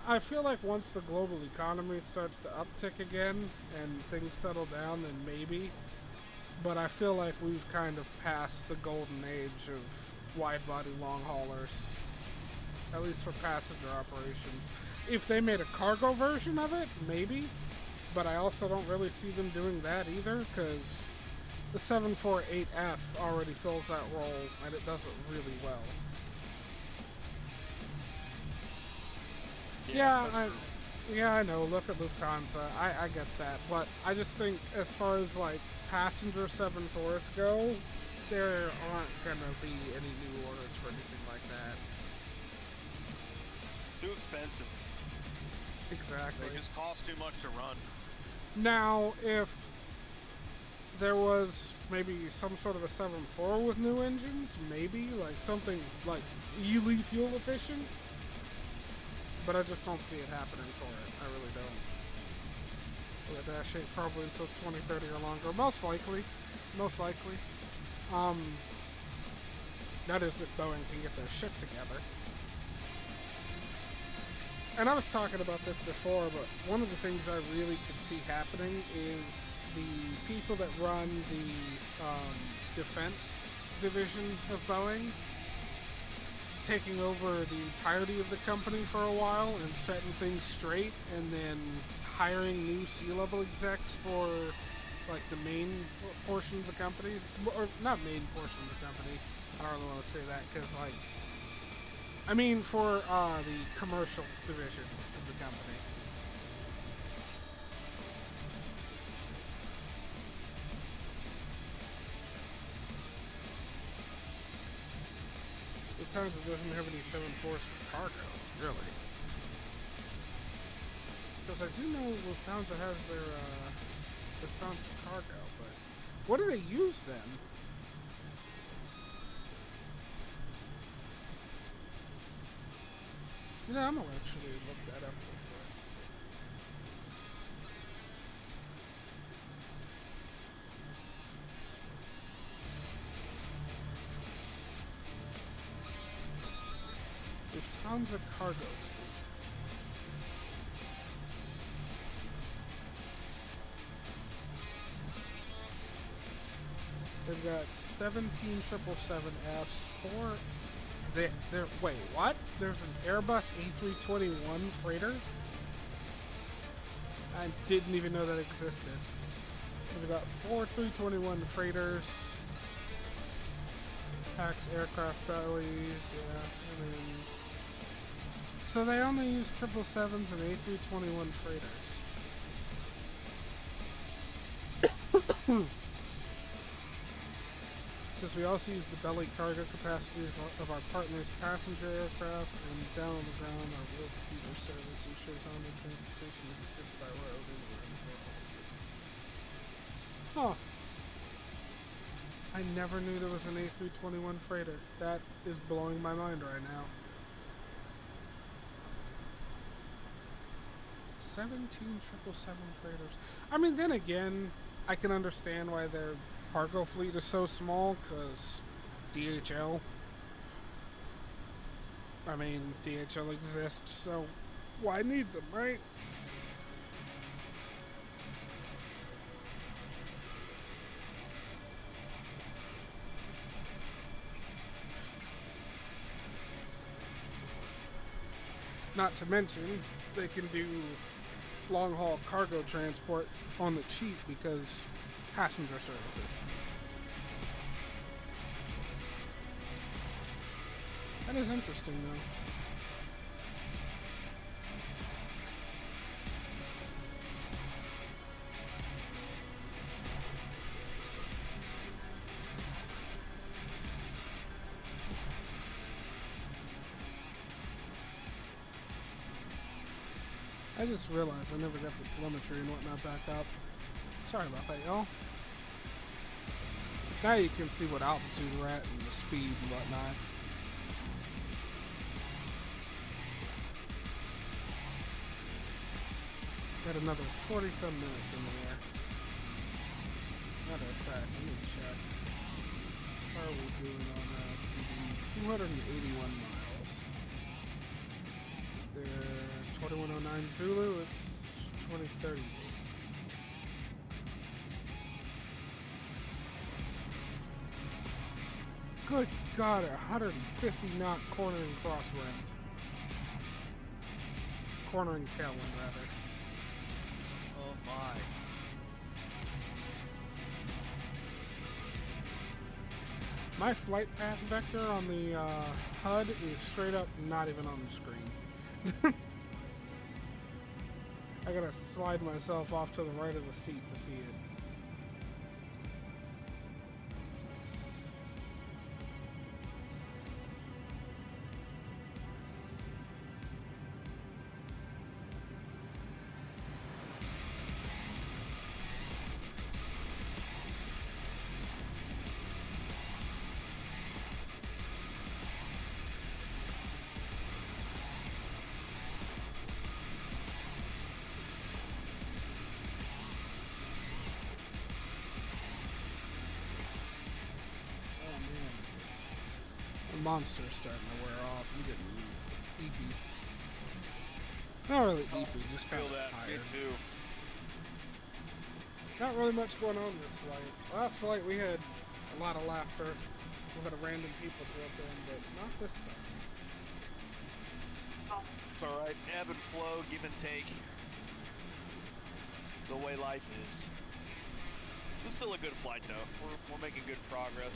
I feel like once the global economy starts to uptick again and things settle down, then maybe. But I feel like we've kind of passed the golden age of wide-body long haulers, at least for passenger operations. If they made a cargo version of it, maybe. But I also don't really see them doing that either, because the 748F already fills that role, and it does it really well. I know. Look at Lufthansa. I get that, but I just think as far as like passenger 7.4s go, there aren't gonna be any new orders for anything like that. Too expensive. Exactly. They just cost too much to run. Now, if there was maybe some sort of a 7.4 with new engines, maybe like something like really fuel efficient, but I just don't see it happening for it. I really don't. With that shit probably until 2030 or longer, most likely. That is if Boeing can get their shit together. And I was talking about this before, but one of the things I really could see happening is the people that run the defense division of Boeing taking over the entirety of the company for a while and setting things straight, and then hiring new C-level execs for like the main portion of the company, or not main portion of the company. I don't really want to say that because like I mean, for the commercial division of the company. Lufthansa doesn't have any 747s for cargo, really. Because I do know Lufthansa has their Lufthansa cargo, but what do they use then? You know, I'm gonna actually look that up real quick. Lufthansa cargo fleet. They've got 17 777Fs, 4. Wait, what? There's an Airbus A321 freighter? I didn't even know that existed. We've got 4 321 freighters. Packs aircraft bellies, yeah. And then, so they only use 777s and A321 freighters. Says we also use the belly cargo capacity of our partners' passenger aircraft, and down on the ground our wheel feeder service ensures only transportation of goods by road anywhere in the world. Huh. I never knew there was an A321 freighter. That is blowing my mind right now. 17 777 freighters. I mean, then again, I can understand why their cargo fleet is so small, because DHL. I mean, DHL exists, so why need them, right? Not to mention, they can do long-haul cargo transport on the cheap because passenger services. That is interesting, though. I just realized I never got the telemetry and whatnot back up. Sorry about that, y'all. Now you can see what altitude we're at and the speed and whatnot. Got another 40-some minutes in the air. Matter of fact, let me check. How are we doing on that? 281 miles. They're 2109 Zulu, it's 2030. Good God, 150 knot cornering crosswind. Cornering tailwind, rather. Oh my. My flight path vector on the HUD is straight up not even on the screen. I gotta slide myself off to the right of the seat to see it. Monster's starting to wear off. I'm getting eepy. Not really eepy, just kind of Feel that. Me tired. too. Not really much going on this flight. Last flight we had a lot of laughter. We had a random people jump in, but not this time. It's all right. Ebb and flow, give and take. The way life is. This is still a good flight, though. We're making good progress.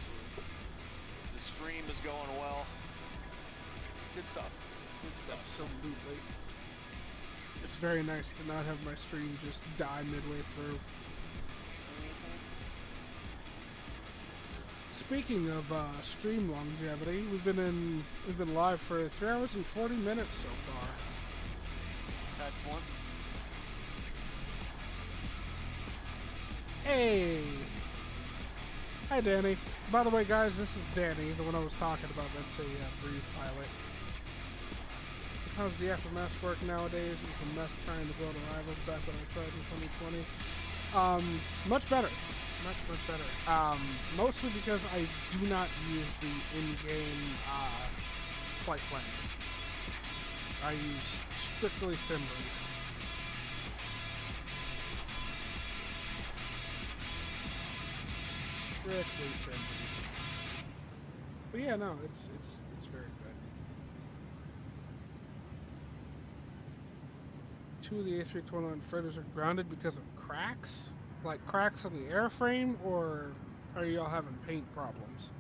The stream is going well. Good stuff. Good stuff. Absolutely. It's very nice to not have my stream just die midway through. Speaking of stream longevity, we've been live for 3 hours and 40 minutes so far. Excellent. Hey! Hi, Danny. By the way, guys, this is Danny, the one I was talking about. That's a Breeze pilot. How's the FMS work nowadays? It was a mess trying to build Rivals back when I tried in 2020. Much better. Much better. Mostly because I do not use the in-game flight planner. I use strictly SimBrief. Strictly SimBrief. But yeah, no, it's very good. 2 of the A321 freighters are grounded because of cracks? Like cracks on the airframe, or are y'all having paint problems?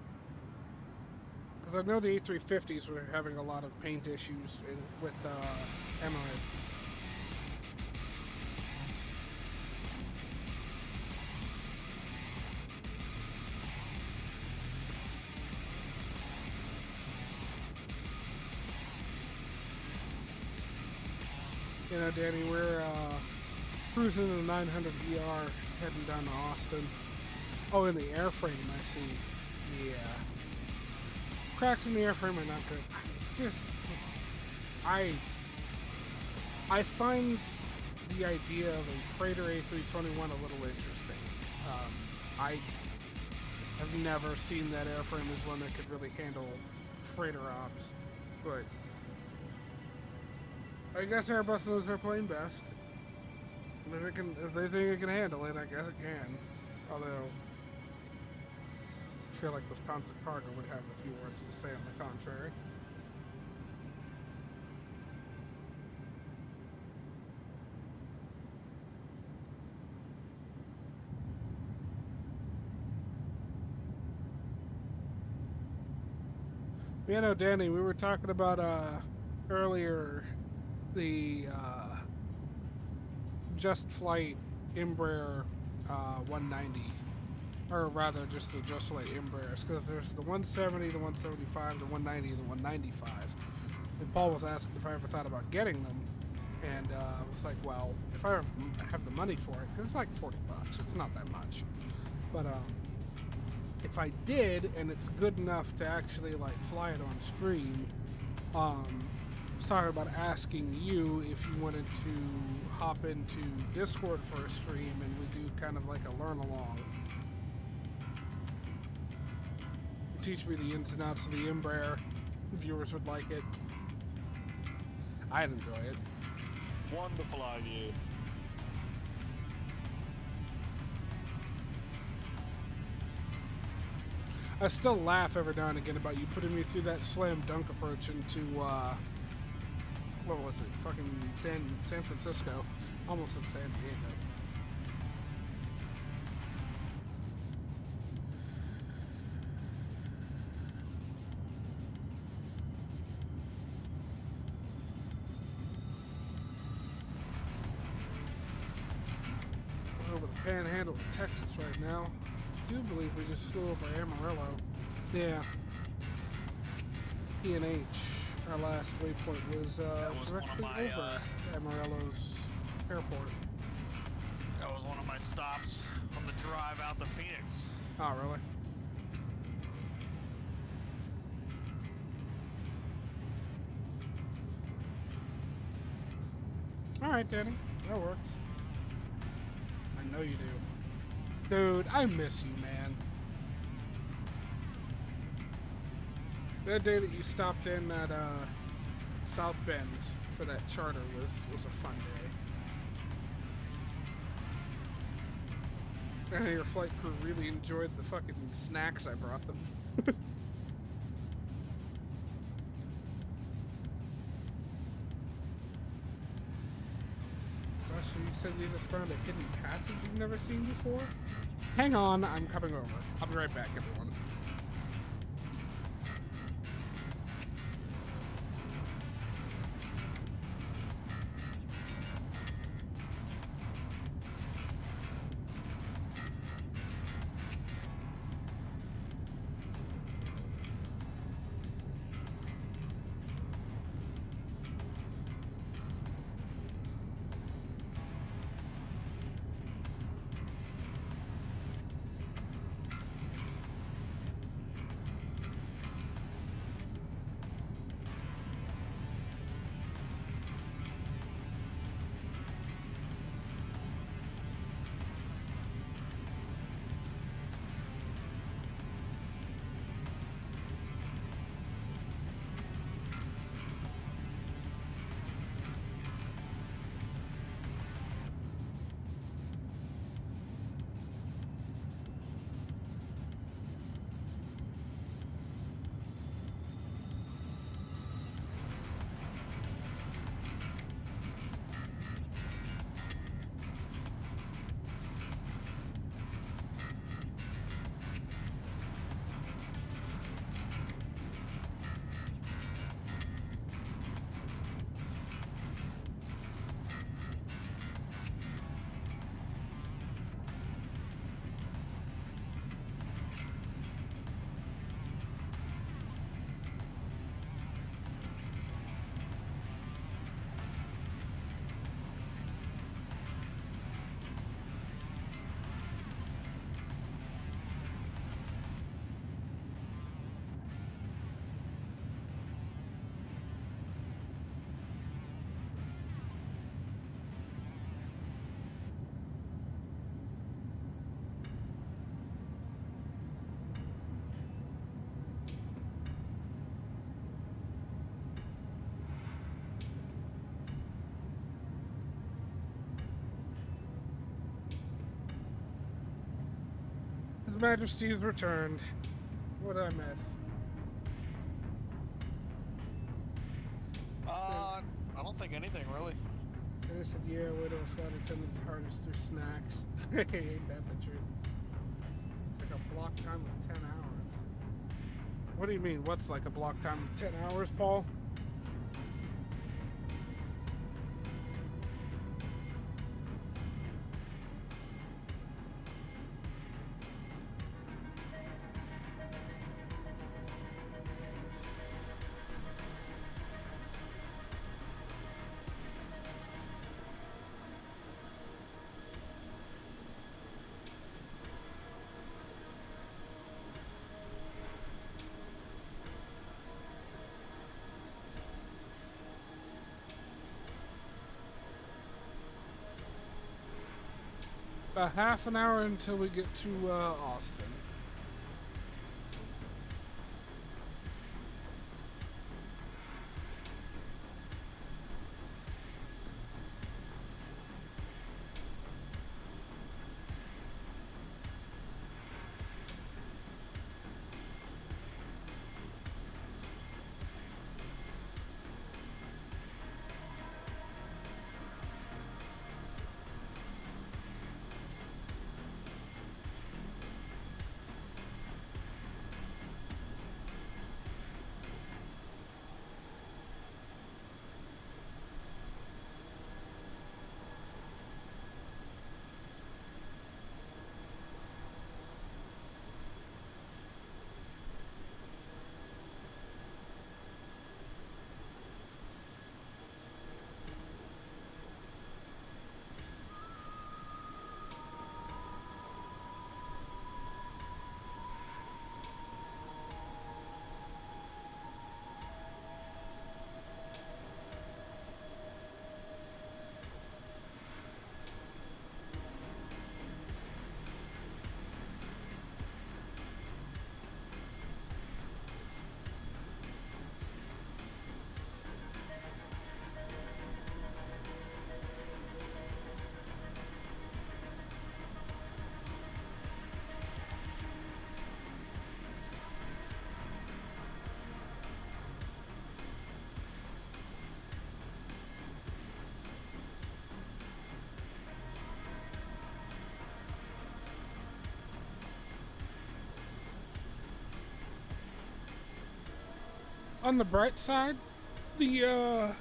Because I know the A350s were having a lot of paint issues with Emirates. You know, Danny, we're cruising in the 900 ER, heading down to Austin. Oh, in the airframe, I see. Yeah. Cracks in the airframe are not good. I find the idea of a freighter A321 a little interesting. I have never seen that airframe as one that could really handle freighter ops, but I guess Airbus knows their plane best. If they think it can handle it, I guess it can. Although, I feel like Lufthansa Cargo would have a few words to say on the contrary. You know, Danny, we were talking about earlier the Just Flight Embraer 190, or rather just the Just Flight Embraers, because there's the 170, the 175, the 190, and the 195. And Paul was asking if I ever thought about getting them, and I was like, well, if I have the money for it, because it's like $40, it's not that much, but if I did, and it's good enough to actually like fly it on stream, I was talking about asking you if you wanted to hop into Discord for a stream and we do kind of like a learn along. Teach me the ins and outs of the Embraer. Viewers would like it. I'd enjoy it. Wonderful idea. I still laugh every now and again about you putting me through that slam dunk approach into, what was it? Fucking San Francisco. Almost at San Diego. We're over the panhandle of Texas right now. I do believe we just flew over Amarillo. Yeah. P&H, our last waypoint was directly over Amarillo's airport. That was one of my stops on the drive out to Phoenix. Oh, really? Alright, Danny. That works. I know you do. Dude, I miss you, man. That day that you stopped in at South Bend for that charter was a fun day. And your flight crew really enjoyed the fucking snacks I brought them. Especially you said you just found a hidden passage you've never seen before? Hang on, I'm coming over. I'll be right back, everyone. Majesty's returned. What did I miss? I don't think anything really. And I said, yeah, wait till flight attendants harvest their snacks. Ain't that the truth? It's like a block time of 10 hours. What do you mean, what's like a block time of 10 hours, Paul? About half an hour until we get to Austin. On the bright side, the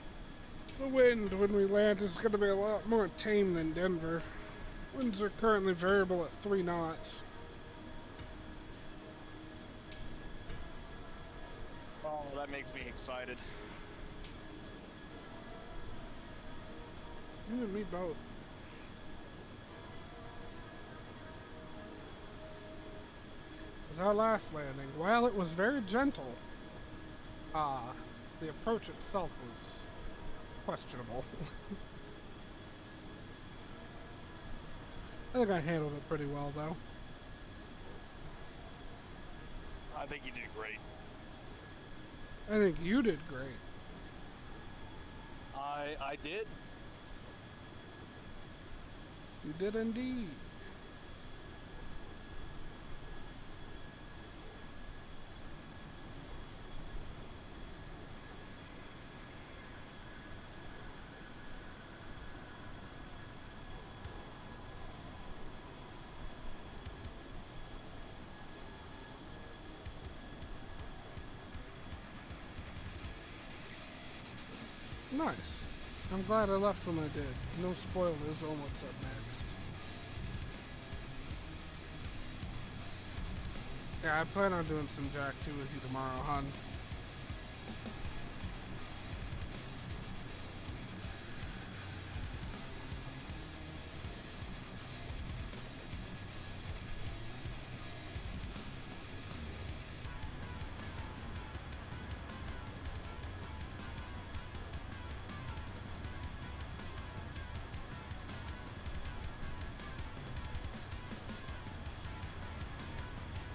wind when we land is going to be a lot more tame than Denver. Winds are currently variable at 3 knots. Oh, that makes me excited. You and me both. As our last landing, while it was very gentle, the approach itself was questionable. I think I handled it pretty well, though. I think you did great. I think you did great. I did. You did indeed. Nice. I'm glad I left when I did. No spoilers on what's up next. Yeah, I plan on doing some Jack 2 with you tomorrow, hon.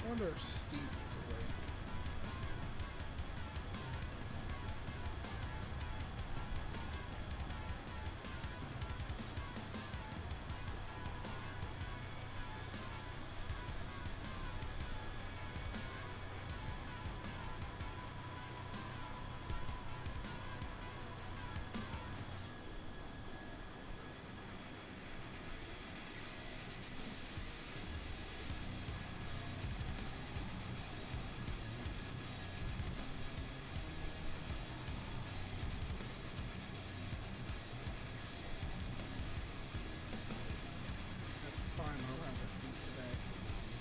I wonder if Steve is awake.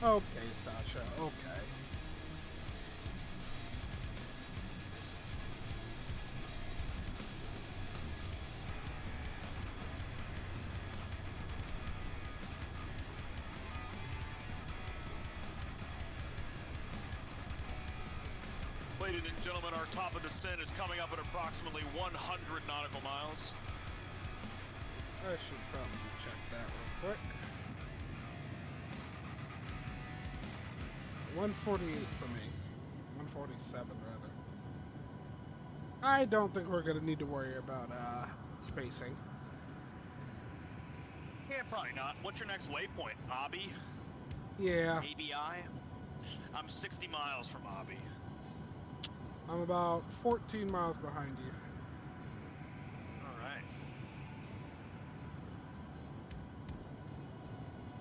Okay, Sasha, okay. Ladies and gentlemen, our top of descent is coming up at approximately 100 nautical miles. I should probably check that real quick. 148 for me. 147 rather. I don't think we're gonna need to worry about spacing. Yeah, probably not. What's your next waypoint? Abby? Yeah, ABI? I'm 60 miles from Abby. I'm about 14 miles behind you. All right.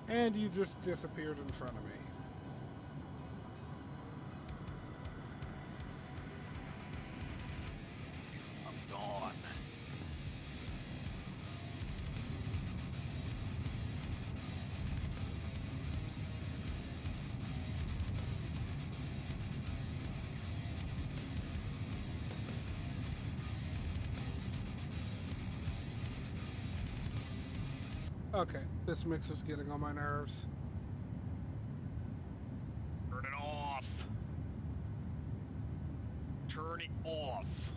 And you just disappeared in front of me. I'm gone. Okay, this mix is getting on my nerves. Turn it off. Turn it off.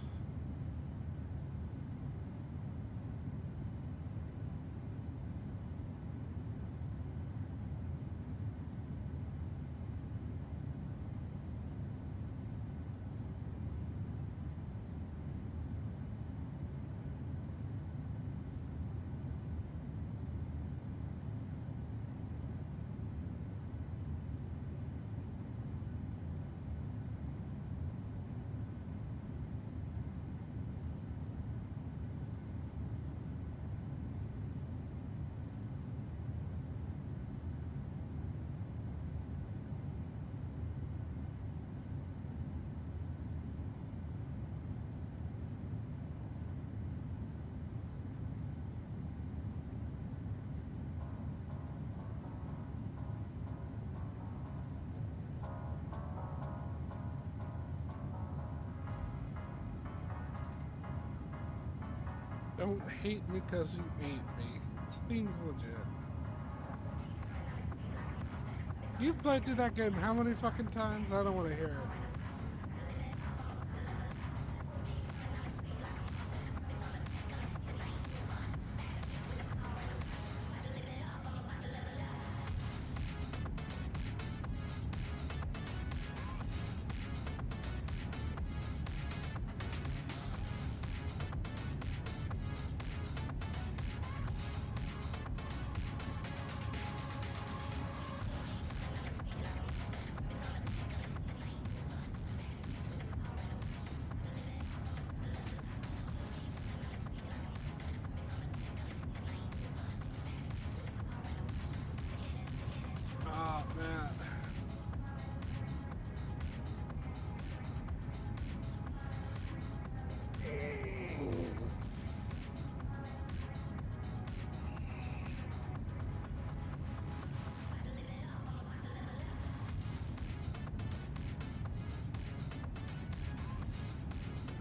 Don't hate me because you ain't me. Seems legit. You've played through that game how many fucking times? I don't want to hear it. Oh, man.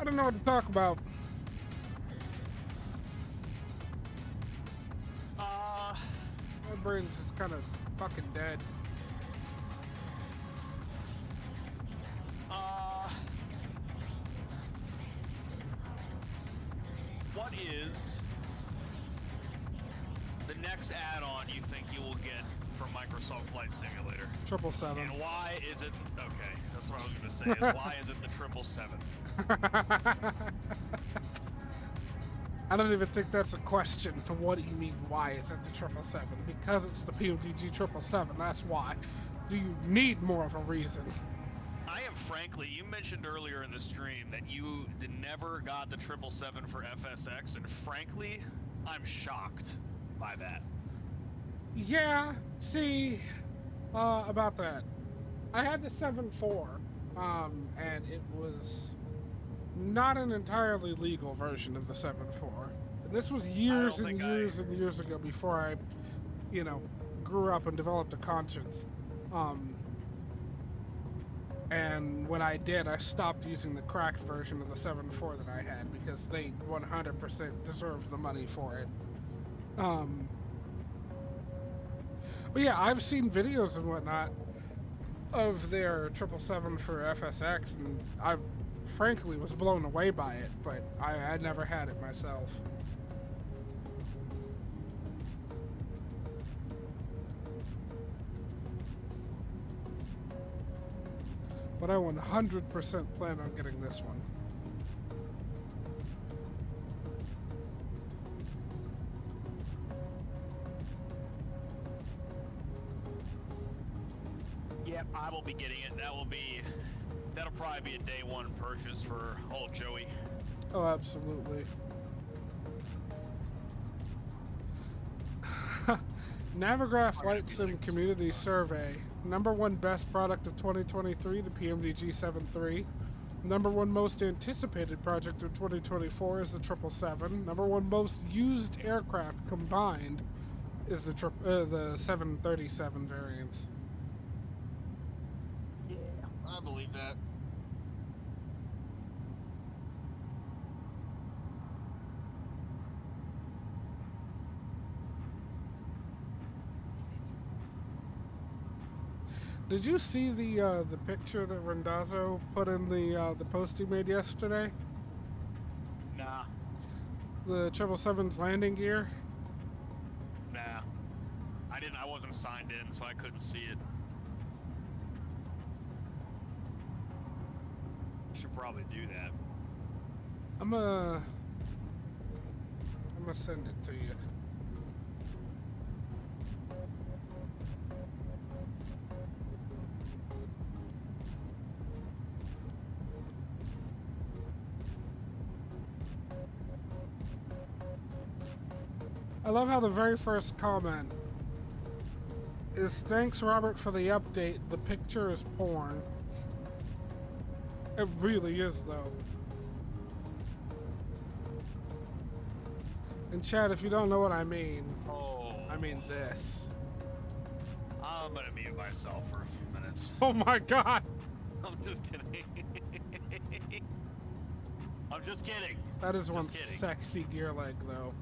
I don't know what to talk about. My brain's just kind of fucking dead. What is the next add-on you think you will get from Microsoft Flight Simulator? 777. And why is it, okay, that's what I was going to say, is why is it the 777? I don't even think that's a question. What do you mean, why is it the 777? Because it's the PMDG 777, that's why. Do you need more of a reason? I am frankly, you mentioned earlier in the stream that you never got the 777 for FSX, and frankly, I'm shocked by that. Yeah, see, about that. I had the 7.4, and it was not an entirely legal version of the 7.4. And this was years and years and years ago before I, you know, grew up and developed a conscience. And when I did, I stopped using the cracked version of the 7.4 that I had because they 100% deserved the money for it. But yeah, I've seen videos and whatnot of their 777 for FSX, and I frankly was blown away by it, but I never had it myself. But I 100% plan on getting this one. Yep, I will be getting it. That'll probably be a day one purchase for old Joey. Oh, absolutely. Navigraph Flight Sim Community Survey. Number 1 best product of 2023, the pmdg 7.3. Number 1 most anticipated project of 2024 is the 777. Number 1 most used aircraft combined is the 737 variants. Yeah, I believe that. Did you see the picture that Randazzo put in the post he made yesterday? Nah. The 777's landing gear? Nah. I wasn't signed in, so I couldn't see it. Should probably do that. I'm gonna send it to you. I love how the very first comment is, "Thanks, Robert, for the update. The picture is porn." It really is, though. And Chad, if you don't know what I mean, I mean this. I'm gonna mute myself for a few minutes. Oh my god! I'm just kidding. I'm just kidding. That is one Just kidding. sexy gear leg, though.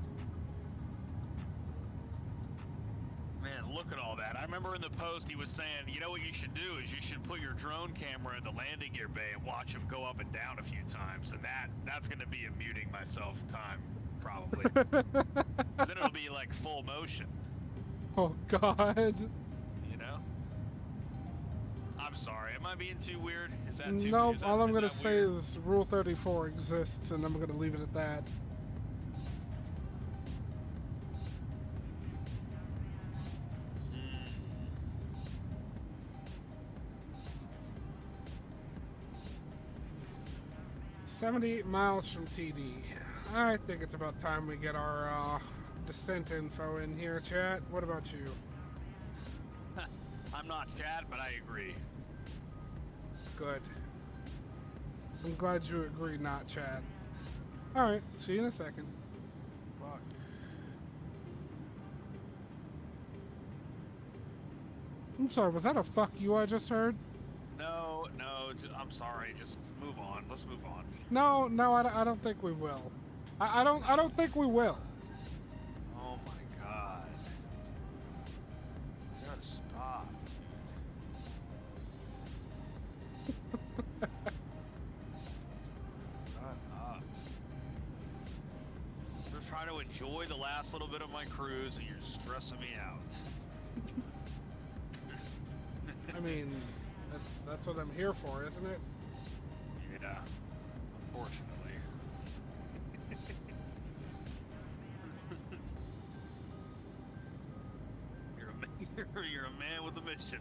Man, look at all that. I remember in the post he was saying, you know what you should do is you should put your drone camera in the landing gear bay and watch him go up and down a few times. And that's going to be a muting myself time, probably. 'Cause then it'll be like full motion, Oh god. you know? I'm sorry. Am I being too weird? Is that too Nope, is that- all I'm is gonna that say weird? is Rule 34 exists, and I'm gonna leave it at that. Mm. 78 miles from TD. I think it's about time we get our descent info in here, chat. What about you? I'm not Chad, but I agree. Good. I'm glad you agree, not chat. Alright, see you in a second. Fuck. I'm sorry, was that a fuck you I just heard? No, I'm sorry. Just move on. Let's move on. No, I don't think we will. I don't think we will. Oh my god. You gotta stop. Shut up. I'm just trying to enjoy the last little bit of my cruise and you're stressing me out. I mean, that's what I'm here for, isn't it? Yeah. Unfortunately. You're a man with a mission.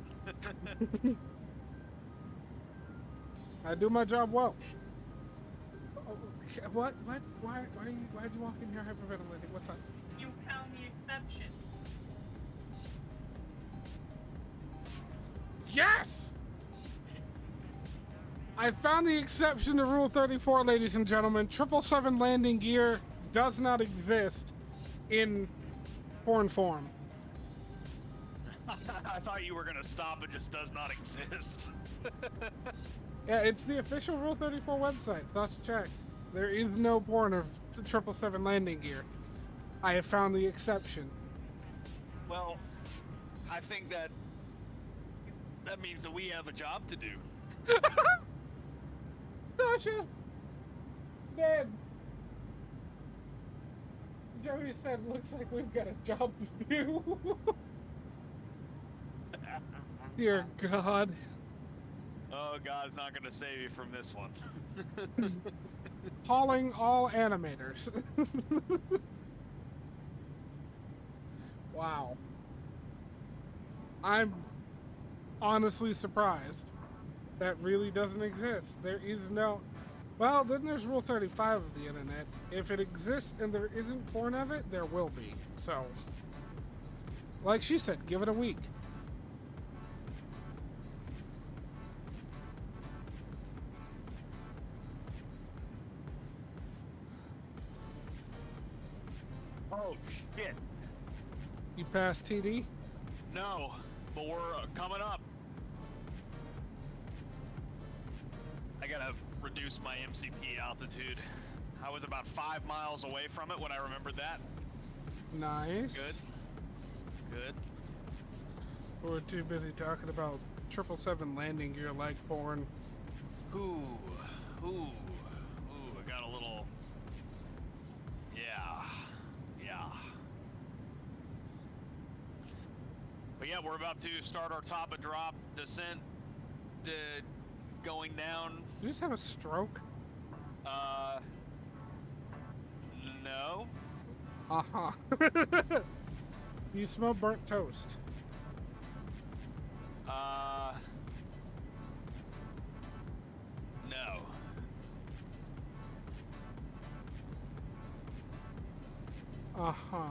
I do my job well. Oh, what? Why'd you walk in here hyperventilating? What's up? You found the exception. Yes! I found the exception to Rule 34, ladies and gentlemen. 777 landing gear does not exist in porn form. I thought you were gonna stop. It just does not exist. Yeah, it's the official Rule 34 website. Thought you checked. There is no porn of 777 landing gear. I have found the exception. Well, I think that means that we have a job to do. Dasha! Ned! Joey said, looks like we've got a job to do. Dear God. Oh, God's not gonna save you from this one. Calling all animators. Wow. I'm honestly surprised. That really doesn't exist. There is no... Well, then there's Rule 35 of the internet. If it exists and there isn't porn of it, there will be. So, like she said, give it a week. Oh, shit. You passed TD? No, but we're coming up. I gotta reduce my MCP altitude. I was about 5 miles away from it when I remembered that. Nice. Good. Good. We're too busy talking about 777 landing gear like porn. Ooh, I got a little... Yeah. But yeah, we're about to start our top and drop descent, going down. You just have a stroke? No. Uh-huh. You smell burnt toast. No. Uh-huh.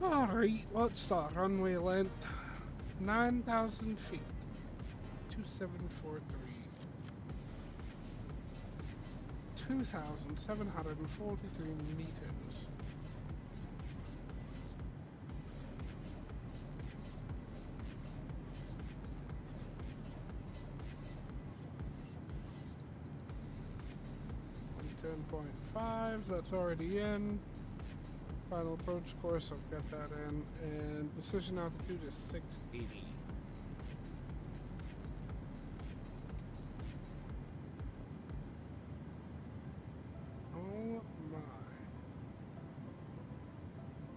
Alright, let's start. Runway length 9,000 feet. 2743. 2,743 meters. And 10.5, that's already in. Final approach course, I've got that in. And decision altitude is 680. Oh my.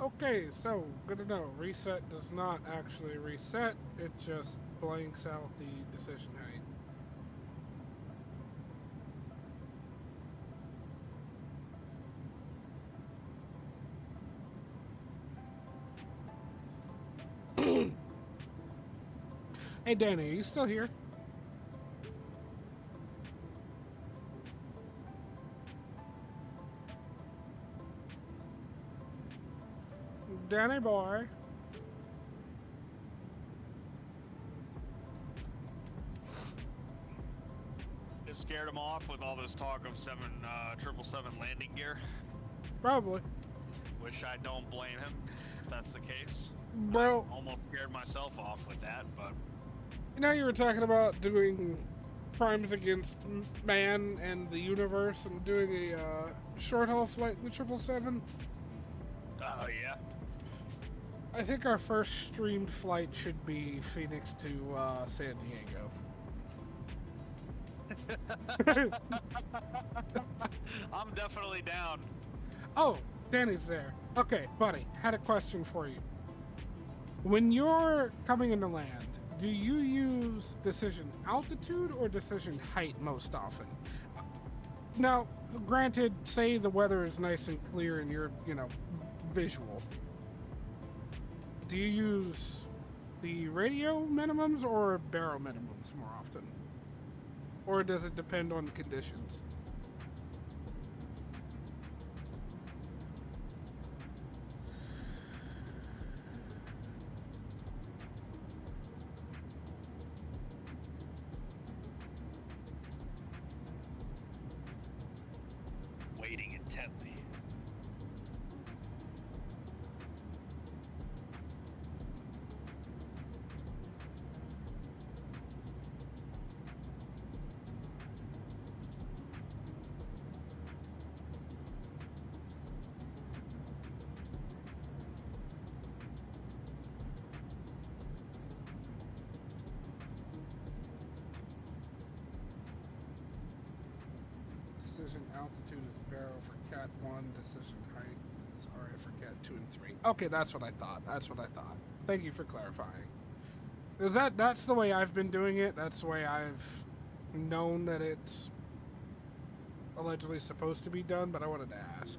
Okay, so good to know. Reset does not actually reset, it just blanks out the decision height. Hey Danny, are you still here? Danny boy. It scared him off with all this talk of 777 landing gear. Probably. Which I don't blame him, if that's the case. Bro. I almost scared myself off with that, but... You know, you were talking about doing crimes against man and the universe and doing a short haul flight with 777. Oh, yeah. I think our first streamed flight should be Phoenix to San Diego. I'm definitely down. Oh, Danny's there. Okay, buddy, had a question for you. When you're coming into land, do you use decision altitude or decision height most often? Now, granted, say the weather is nice and clear and you're, visual. Do you use the radio minimums or baro minimums more often? Or does it depend on conditions? intently. Decision altitude is barrel for Cat 1. Decision height is RF for Cat 2 and 3. Okay, that's what I thought. That's what I thought. Thank you for clarifying. Is that's the way I've been doing it? That's the way I've known that it's allegedly supposed to be done, but I wanted to ask.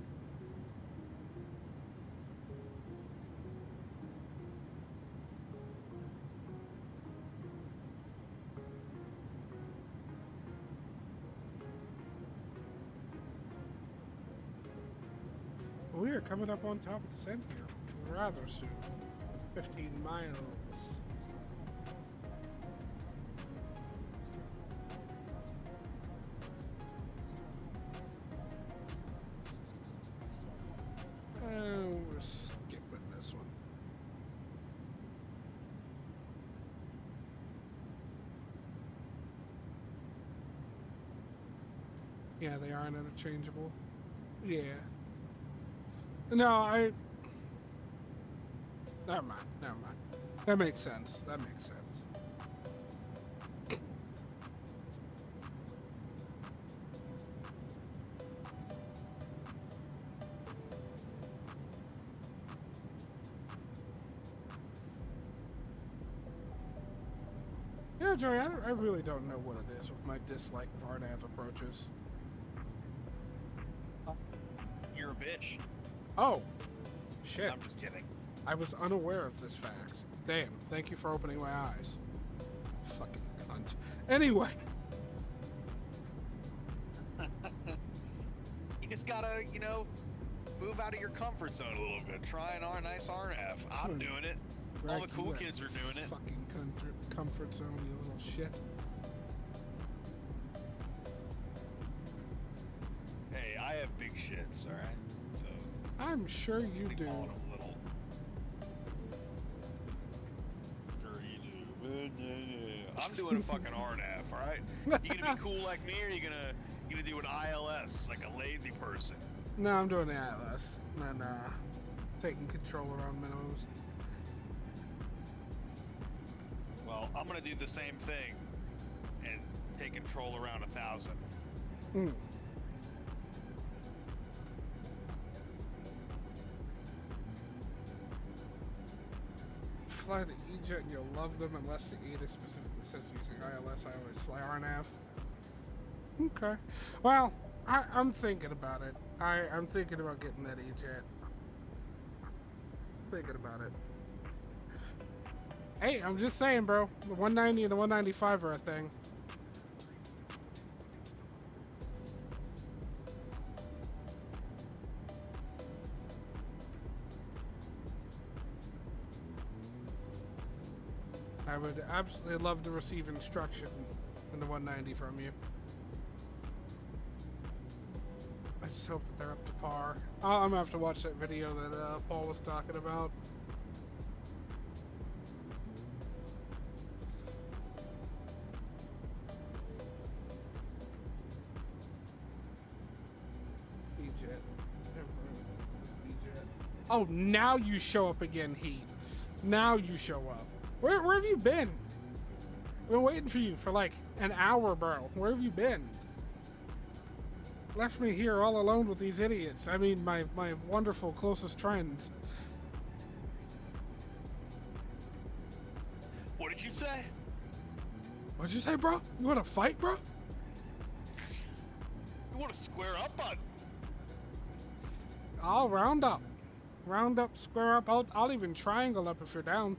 We are coming up on top of the descent here rather soon. 15 miles. Oh, we're skipping this one. Yeah, they aren't interchangeable. Yeah. No, never mind. That makes sense. Yeah, Joey, I really don't know what it is with my dislike of RNAV approaches. You're a bitch. Oh, shit. I'm just kidding. I was unaware of this fact. Damn, thank you for opening my eyes. Fucking cunt. Anyway. You just gotta, move out of your comfort zone a little bit. Try an nice RNF. I'm doing it. All the cool kids are doing it. Fucking comfort zone, you little shit. Hey, I have big shits, alright? So I'm sure you do. calling them little. Sure you do. I'm doing a fucking RNF, alright? You gonna be cool like me, or you gonna do an ILS like a lazy person? No, I'm doing the ILS. And taking control around minimums. Well, I'm gonna do the same thing and take control around 1,000. Mm. Fly the E-Jet and you'll love them unless the ADA specifically says using ILS. I always fly RNAV. Okay. Well, I'm thinking about it. I'm thinking about getting that E-Jet. Thinking about it. Hey, I'm just saying, bro. The 190 and the 195 are a thing. I would absolutely love to receive instruction in the 190 from you. I just hope that they're up to par. I'm gonna have to watch that video that Paul was talking about. E-Jet. Oh, now you show up again, Heat. Now you show up. Where have you been? I've been waiting for you for like an hour, bro. Where have you been? Left me here all alone with these idiots. I mean, my wonderful closest friends. What did you say? What'd you say, bro? You want to fight, bro? You want to square up on? I'll round up. Round up, square up. I'll even triangle up if you're down.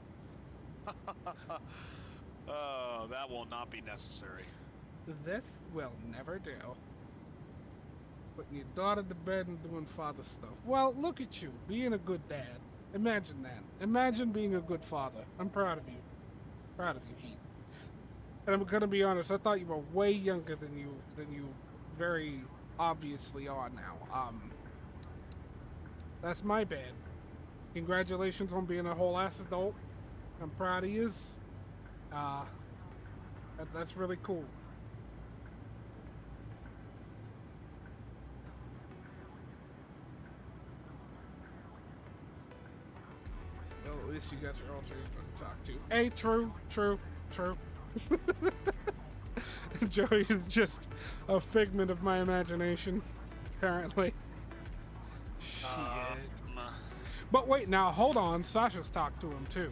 Oh, that will not be necessary. This will never do. Putting your daughter to bed and doing father stuff. Well, look at you, being a good dad. Imagine that. Imagine being a good father. I'm proud of you. Proud of you, Heat. And I'm gonna be honest, I thought you were way younger than you very obviously are now. That's my bad. Congratulations on being a whole ass adult. I'm proud of yous. That's really cool. Well, at least you got your alter ego to talk to. Hey, true. Joey is just a figment of my imagination, apparently. Shit. But wait, now hold on. Sasha's talked to him too.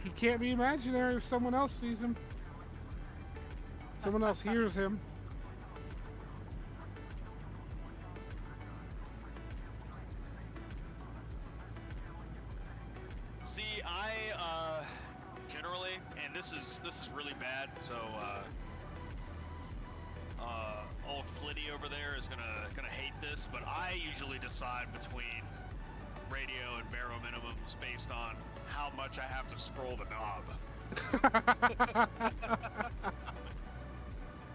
He can't be imaginary if someone else sees him. Someone else hears him. See, I generally, and this is really bad. So old Flitty over there is gonna hate this, but I usually decide between radio and barrel minimums based on how much I have to scroll the knob.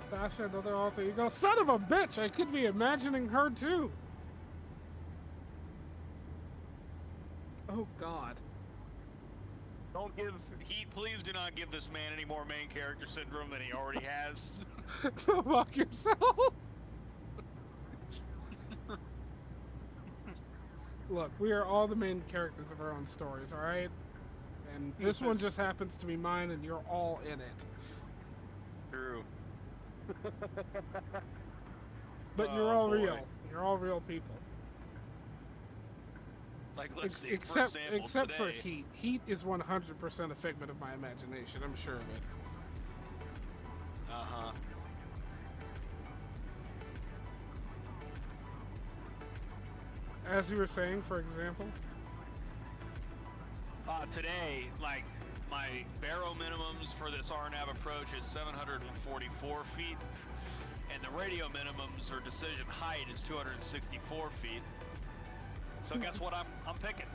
Sasha, another alter ego. Son of a bitch! I could be imagining her too. Oh God. Don't give please do not give this man any more main character syndrome than he already has. Go fuck yourself. Look, we are all the main characters of our own stories, all right? And this one just happens to be mine, and you're all in it. True. But you're all real. You're all real people. Like, let's see, except for example, except for today, Heat. Heat is 100% a figment of my imagination. I'm sure of it. Uh-huh. As you were saying, for example. Today, like, my barrow minimums for this RNAV approach is 744 feet, and the radio minimums or decision height is 264 feet. So guess what I'm picking?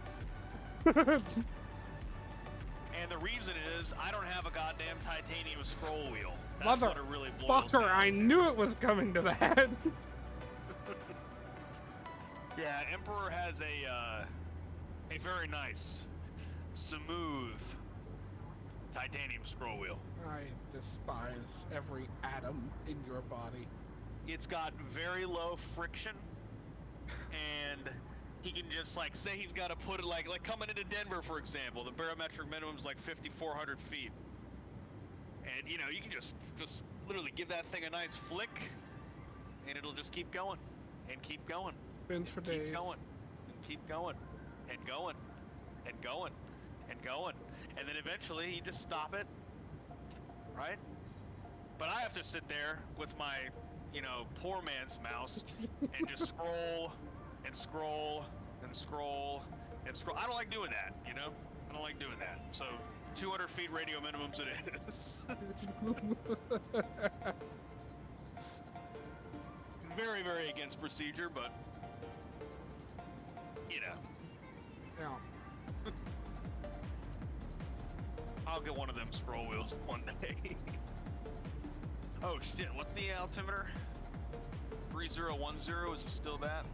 And the reason is I don't have a goddamn titanium scroll wheel. That's what it really boils down Fucker, I knew it was coming to that. Yeah, Emperor has a very nice, smooth titanium scroll wheel. I despise every atom in your body. It's got very low friction, and he can just, like, say he's got to put it, like coming into Denver, for example, the barometric minimum is like 5,400 feet. And, you know, you can just literally give that thing a nice flick, and it'll just keep going, and keep going. Spins for days. Keep going, and keep going, and going, and going, and going. And then eventually you just stop it, right? But I have to sit there with my, you know, poor man's mouse and just scroll and scroll and scroll and scroll. I don't like doing that, you know? I don't like doing that. So 200 feet radio minimums it is. Very, very against procedure, but, you know. Yeah. I'll get one of them scroll wheels one day. Oh shit, what's the altimeter? 3010, is it still that?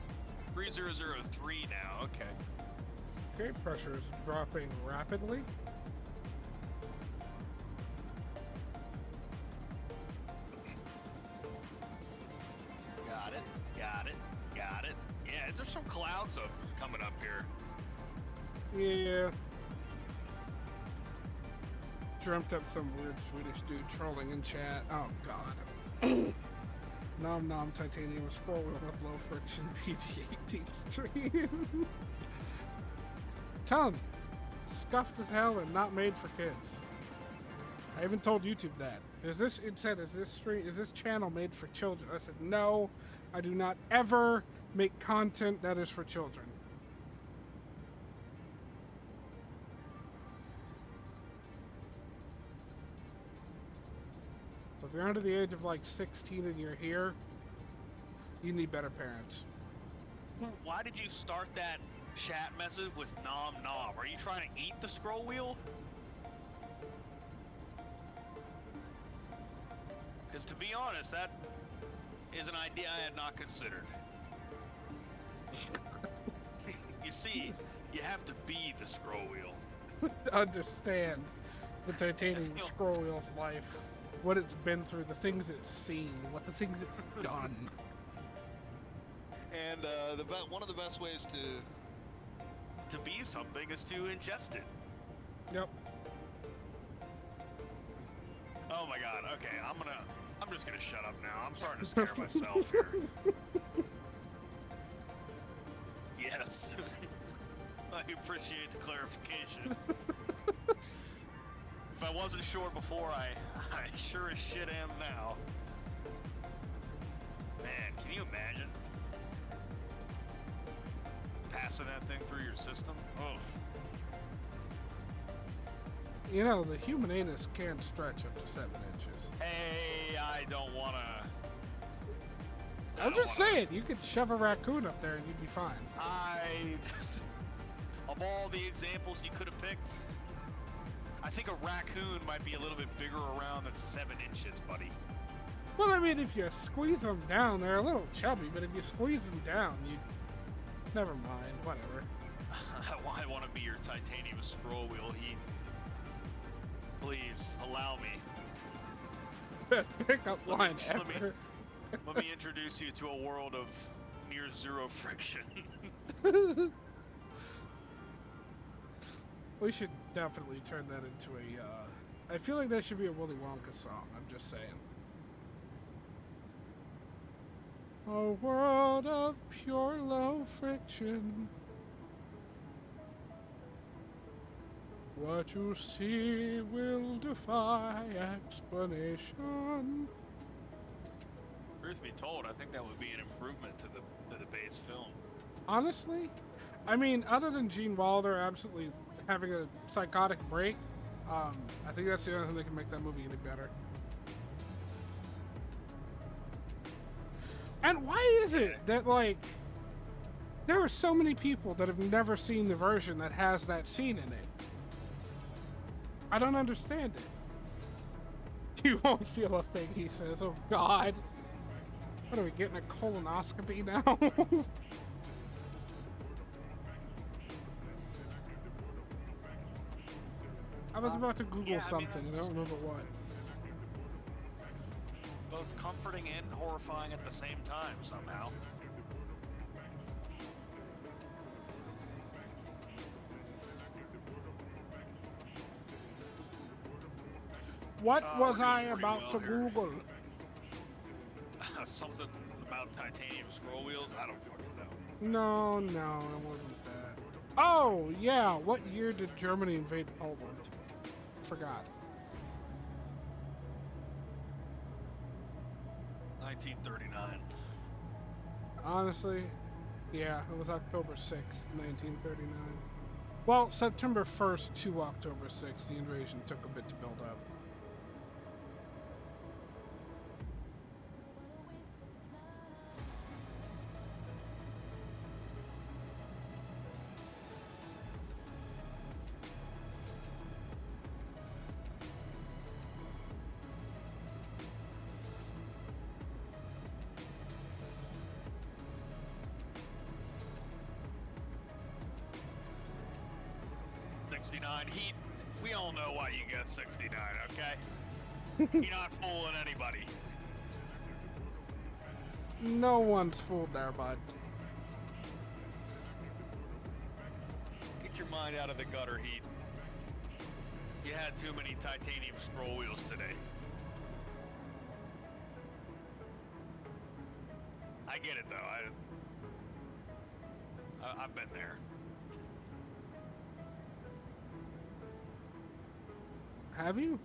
3003 now, okay. Okay, pressure is dropping rapidly. Got it, got it, got it. Yeah, there's some clouds coming up here. Yeah. Dreamt up some weird Swedish dude trolling in chat. Oh god. Nom nom titanium scroll wheel with low friction PG-18 stream. Tell me, scuffed as hell and not made for kids. I even told YouTube that. It said, is this channel made for children? I said, no, I do not ever make content that is for children. So if you're under the age of like 16 and you're here, you need better parents. Why did you start that chat message with nom nom? Are you trying to eat the scroll wheel? Because to be honest, that is an idea I had not considered. You see, you have to be the scroll wheel. To understand the titanium scroll wheel's life, what it's been through, the things it's seen, what the things it's done. And one of the best ways to be something is to ingest it. Yep. Oh my god, okay, I'm just gonna shut up now. I'm starting to scare myself here. Yes. I appreciate the clarification. If I wasn't sure before, I sure as shit am now. Man, can you imagine? Passing that thing through your system? Oh. You know, the human anus can stretch up to 7 inches. Hey, I don't wanna... I'm just saying, you could shove a raccoon up there and you'd be fine. Of all the examples you could have picked, I think a raccoon might be a little bit bigger around than 7 inches, buddy. Well, I mean, if you squeeze them down, they're a little chubby, but if you squeeze them down, you... Never mind, whatever. I want to be your titanium scroll wheel, Heat. Please, allow me. Best pickup line ever. Let me introduce you to a world of near zero friction. We should definitely turn that into a, I feel like that should be a Willy Wonka song, I'm just saying. A world of pure low friction. What you see will defy explanation. Truth be told, I think that would be an improvement to the base film. Honestly, I mean, other than Gene Wilder absolutely having a psychotic break, I think that's the only thing that can make that movie any better. And why is it that, like, there are so many people that have never seen the version that has that scene in it? I don't understand it. You won't feel a thing, he says. Oh, God. What are we getting, a colonoscopy now? I was about to Google something. I don't remember what. Both comforting and horrifying at the same time, somehow. What was we're I doing pretty about well to here. Google? Something about titanium scroll wheels? I don't fucking know. No, it wasn't that. Oh, yeah. What year did Germany invade Poland? Forgot. 1939. Honestly, yeah, it was October 6th, 1939. Well, September 1st to October 6th, the invasion took a bit to build up. Heat, we all know why you got 69, okay? You're not fooling anybody. No one's fooled there, bud. Get your mind out of the gutter, Heat. You had too many titanium scroll wheels today. I get it, though. I've been there. Have you?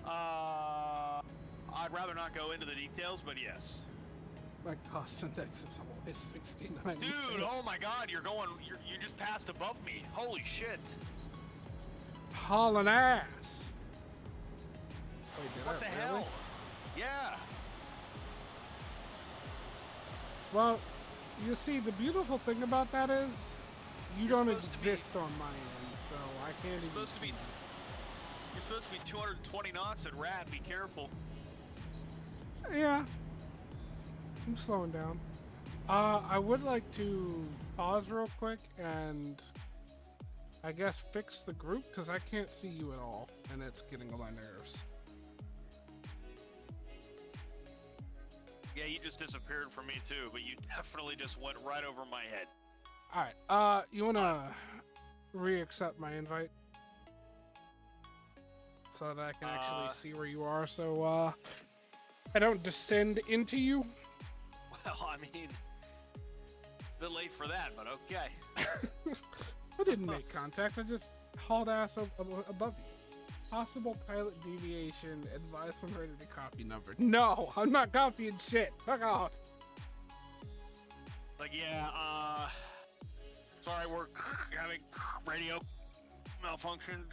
I'd rather not go into the details, but yes. My cost index is always 69. Dude, oh my god, you just passed above me. Holy shit. Hauling ass. Wait, did What I the really? hell? Yeah. Well, you see, the beautiful thing about that is you You're don't supposed to be- exist on my end, so I can't even supposed to be- see you. You're supposed to be 220 knots at rad. Be careful. Yeah. I'm slowing down. I would like to pause real quick and I guess fix the group because I can't see you at all and it's getting on my nerves. Yeah, you just disappeared from me too, but you definitely just went right over my head. Alright, you wanna re-accept my invite? So that I can actually see where you are, so I don't descend into you. Well, I mean, a bit late for that, but okay. I didn't make contact, I just hauled ass above you. Possible pilot deviation, advice when ready to copy number. No, I'm not copying shit. Fuck off. Like, yeah, sorry, we're having radio malfunction.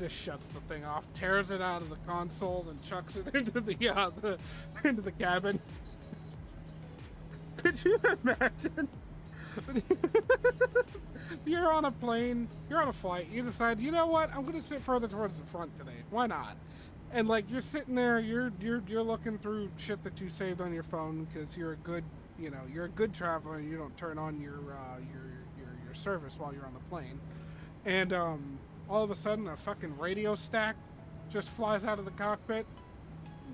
Just shuts the thing off, tears it out of the console, and chucks it into the cabin. Could you imagine? You're on a plane, you're on a flight, you decide, you know what, I'm gonna sit further towards the front today. Why not? And like you're sitting there, you're looking through shit that you saved on your phone because you're a good, you're a good traveler and you don't turn on your service while you're on the plane. And all of a sudden a fucking radio stack just flies out of the cockpit,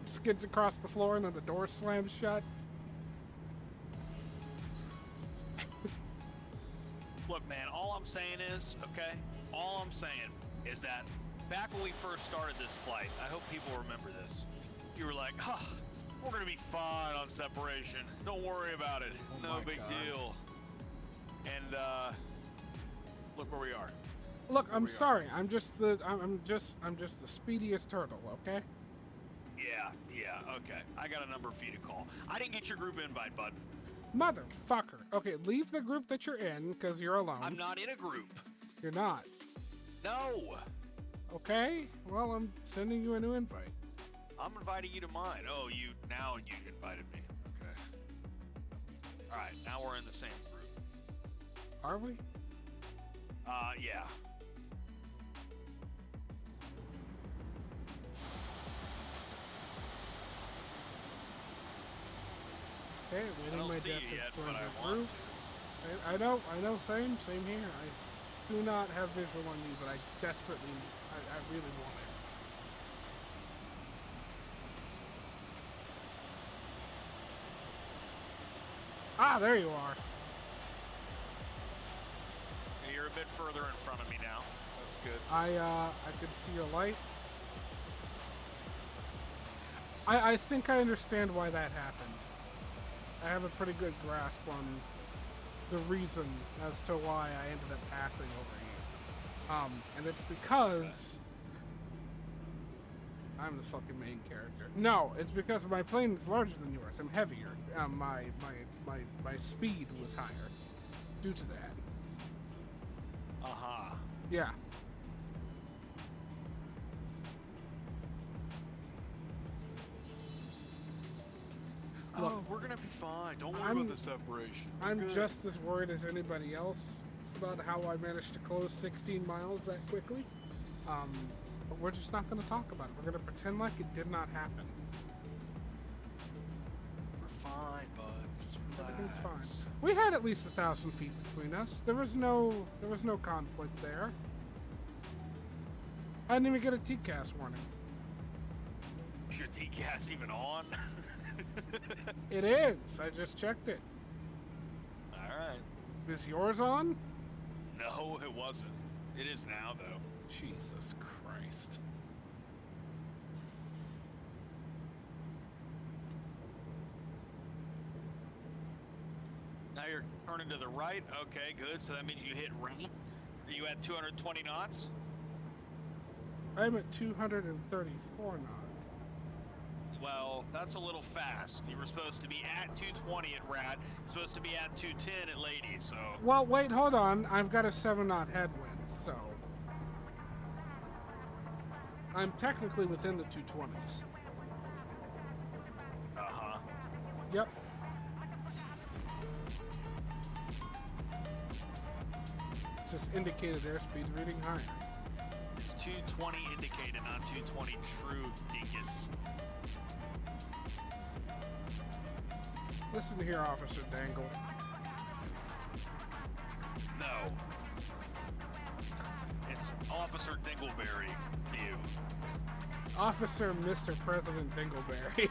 skids across the floor, and then the door slams shut. Look, man, all I'm saying is, okay, all I'm saying is that back when we first started this flight, I hope people remember this, you were like, we're going to be fine on separation. Don't worry about it. Oh No big God. deal. And, look where we are. Look, I'm sorry. I'm just the speediest turtle, okay? Yeah, okay. I got a number for you to call. I didn't get your group invite, bud. Motherfucker. Okay, leave the group that you're in because you're alone. I'm not in a group. You're not. No. Okay. Well, I'm sending you a new invite. I'm inviting you to mine. Oh, you invited me. Okay. All right, now we're in the same group. Are we? Yeah. Okay, I waiting don't my see death you yet, to but join I the want group. to. I know, same here. I do not have visual on you, but I desperately, I really want it. Ah, there you are. You're a bit further in front of me now. That's good. I can see your lights. I think I understand why that happened. I have a pretty good grasp on the reason as to why I ended up passing over you. And it's because I'm the fucking main character. No, it's because my plane is larger than yours. I'm heavier. My speed was higher due to that. Uh-huh. Yeah. Look, Oh, we're gonna be fine. Don't worry I'm- about the separation. We're I'm good. just as worried as anybody else about how I managed to close 16 miles that quickly. But we're just not going to talk about it. We're going to pretend like it did not happen. We're fine, bud. Just Everything's relax. fine. We had at least 1,000 feet between us. There was no conflict there. I didn't even get a TCAS warning. Is your TCAS even on? It is. I just checked it. All right. Is yours on? No, it wasn't. It is now, though. Jesus Christ. Now you're turning to the right. Okay, good. So that means you hit right. Are you at 220 knots? I'm at 234 knots. Well, that's a little fast. You were supposed to be at 220 at Rad. Supposed to be at 210 at Lady, so... Well, wait, hold on. I've got a 7-knot headwind, so... I'm technically within the 220s. Uh-huh. Yep. It's just indicated airspeed's reading higher. It's 220 indicated, not 220 true, dingus. Listen here, Officer Dangle. No. It's Officer Dingleberry to you. Officer Mr. President Dingleberry.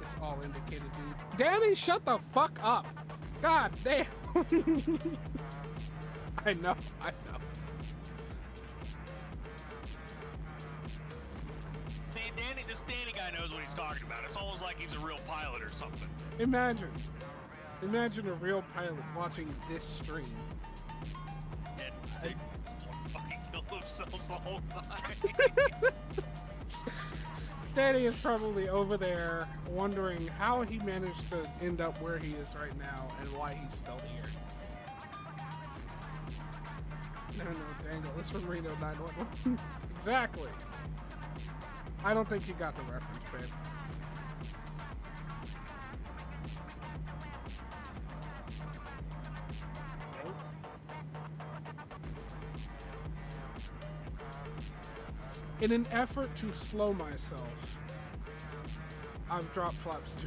It's all indicated, dude. Danny, shut the fuck up. God damn. I know. See, this Danny guy knows what he's talking about. It's almost like he's a real pilot or something. Imagine a real pilot watching this stream. And they fucking kill themselves the whole time. Danny is probably over there wondering how he managed to end up where he is right now and why he's still here. No, Dangle, it's from Reno 911. Exactly. I don't think you got the reference, babe. In an effort to slow myself, I've dropped flaps too.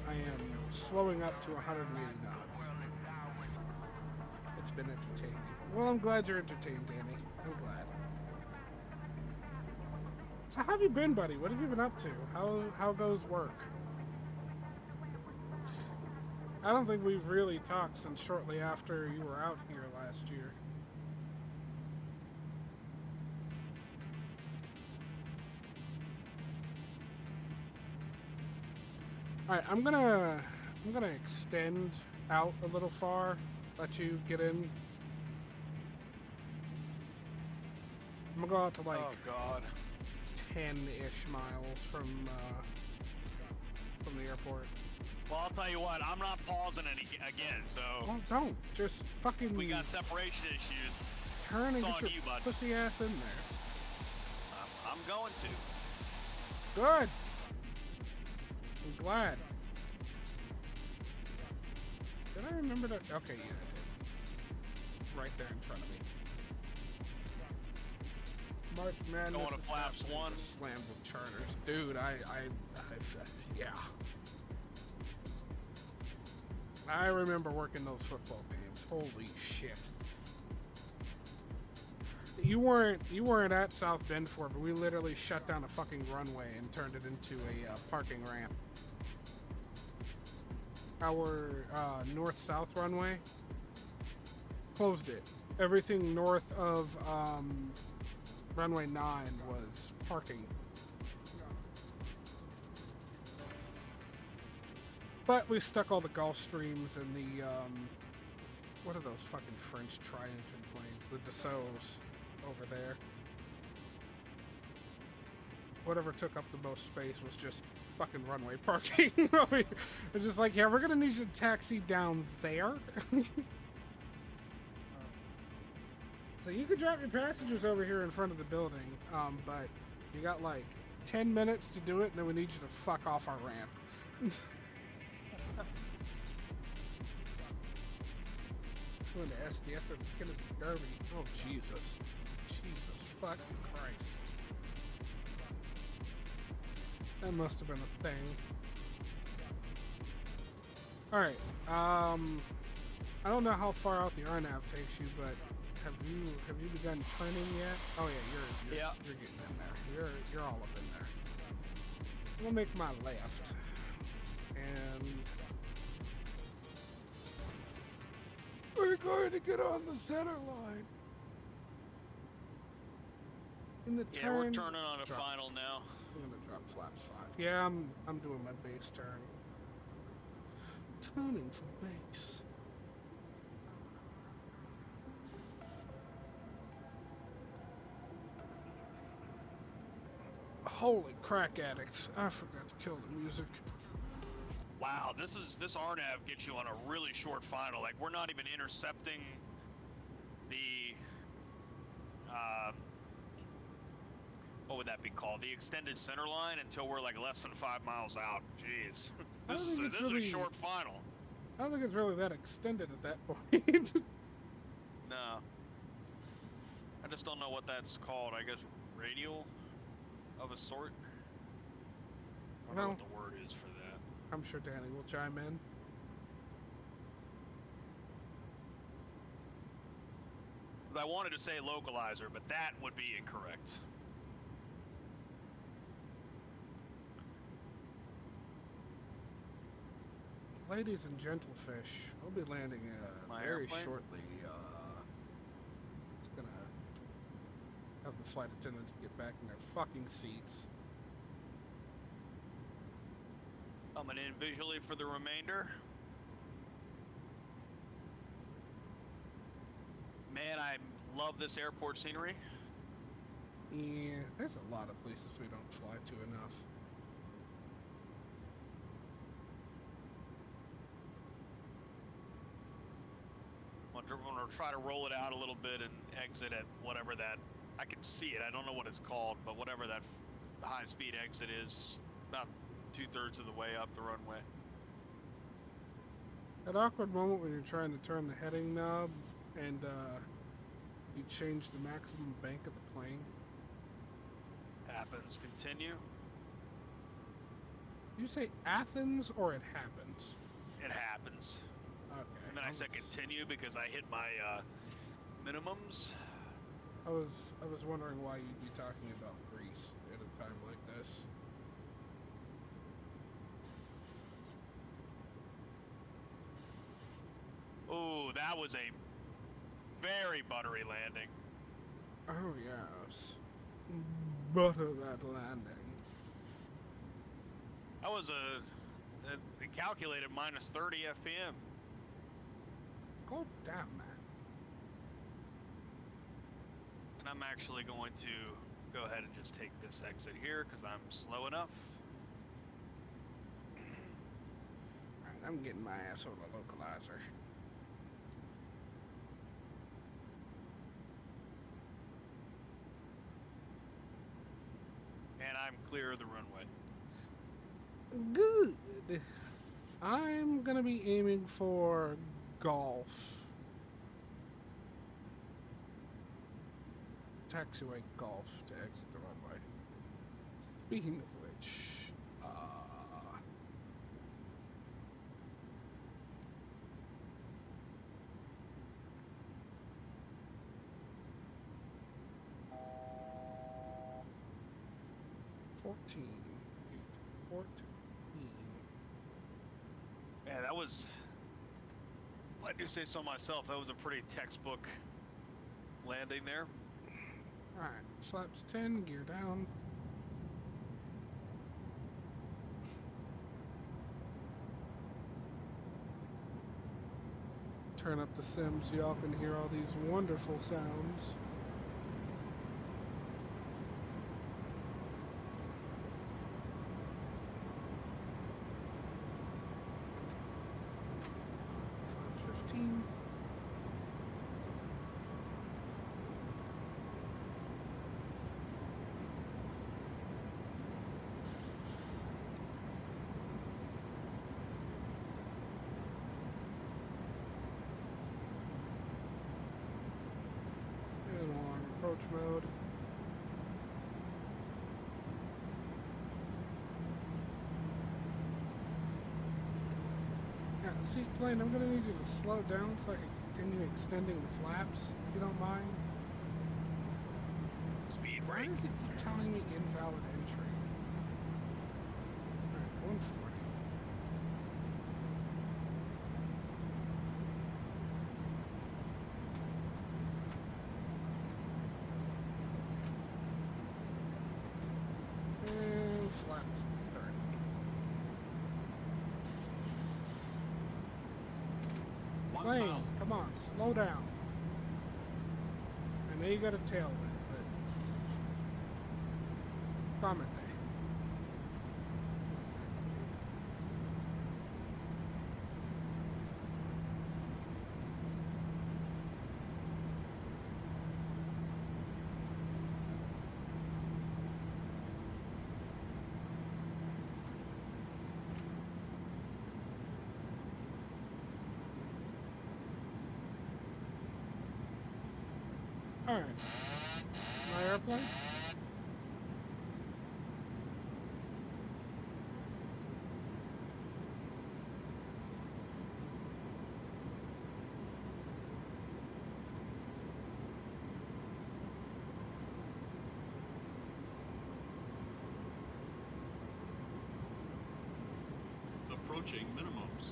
I am slowing up to 180 knots. It's been entertaining. Well, I'm glad you're entertained, Danny. I'm glad. So how have you been, buddy? What have you been up to? How goes work? I don't think we've really talked since shortly after you were out here last year. Alright, I'm gonna extend out a little far, let you get in. I'm gonna go out to like 10-ish miles from the airport. Well, I'll tell you what, I'm not pausing any again, so... Well, don't. Just fucking... We got separation issues. Turn and It's get on your you, bud. pussy ass in there. I'm going to. Good. I'm glad. Did I remember that? Okay, yeah, I did. Right there in front of me. March Madness. Going to flaps one. Slammed with charters. Dude, yeah. I remember working those football games. Holy shit. You weren't at South Bend for it, but we literally shut down a fucking runway and turned it into a parking ramp. Our north-south runway closed it. Everything north of runway 9 was parking. But we stuck all the Gulfstreams and the what are those fucking French tri-engine planes? The Dassaults over there. Whatever took up the most space was just fucking runway parking. We're just like, yeah, we're gonna need you to taxi down there. So you can drop your passengers over here in front of the building, but you got like 10 minutes to do it, and then we need you to fuck off our ramp. Going to SD after the Kennedy Derby. Oh, Jesus. Jesus fucking Christ. That must have been a thing. Alright, I don't know how far out the RNAV takes you, but have you begun turning yet? Oh yeah, you're getting in there. You're all up in there. I'm gonna make my left. And we're going to get on the center line. In the turn. Yeah, we're turning on a final now. I'm gonna drop flaps 5. Yeah, I'm doing my base turn. Turning for base. Holy crack addicts. I forgot to kill the music. Wow, this RNAV gets you on a really short final. Like, we're not even intercepting the what would that be called? The extended center line until we're like less than 5 miles out. Jeez. This is a short final. I don't think it's really that extended at that point. No. I just don't know what that's called. I guess radial? of a sort. I don't know Well, what the word is for that. I'm sure Danny will chime in. I wanted to say localizer, but that would be incorrect. Ladies and gentlefish, we'll be landing My very airplane? shortly. It's gonna have the flight attendants get back in their fucking seats. Coming in visually for the remainder. Man, I love this airport scenery. Yeah, there's a lot of places we don't fly to enough. I'm gonna try to roll it out a little bit and exit at whatever that, I can see it, I don't know what it's called, but whatever that high-speed exit is, about 2/3 of the way up the runway. That awkward moment when you're trying to turn the heading knob and you change the maximum bank of the plane. Happens. Continue. You say Athens or it happens? It happens. Okay. And then I said continue because I hit my minimums. I was wondering why you'd be talking about Greece at a time like this. Oh, that was a very buttery landing. Oh yes. Butter that landing. That was it calculated minus 30 FPM. God damn, man. And I'm actually going to go ahead and just take this exit here because I'm slow enough. Alright, I'm getting my ass on the localizer. And I'm clear of the runway. Good. I'm gonna be aiming for golf. Taxiway golf to exit the runway. Speaking of which, 14. Yeah, that was, I do say so myself, that was a pretty textbook landing there. Alright, flaps 10, gear down. Turn up the sim so y'all can hear all these wonderful sounds. Flaps 15. Approach mode. Yeah, see, plane, I'm gonna need you to slow down so I can continue extending the flaps, if you don't mind. Speed Why brake. does it keep telling me invalid entry? Alright, 140. Flaps 30. Plane, come on, slow down. I know you got a tailwind, but comment there. Alright. My airplane? approaching minimums.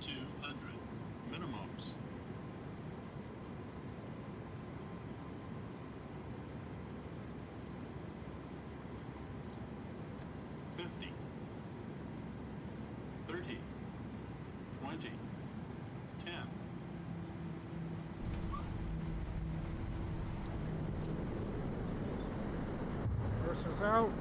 200 minimums. 50. 30. 20. 10. Cursor's out.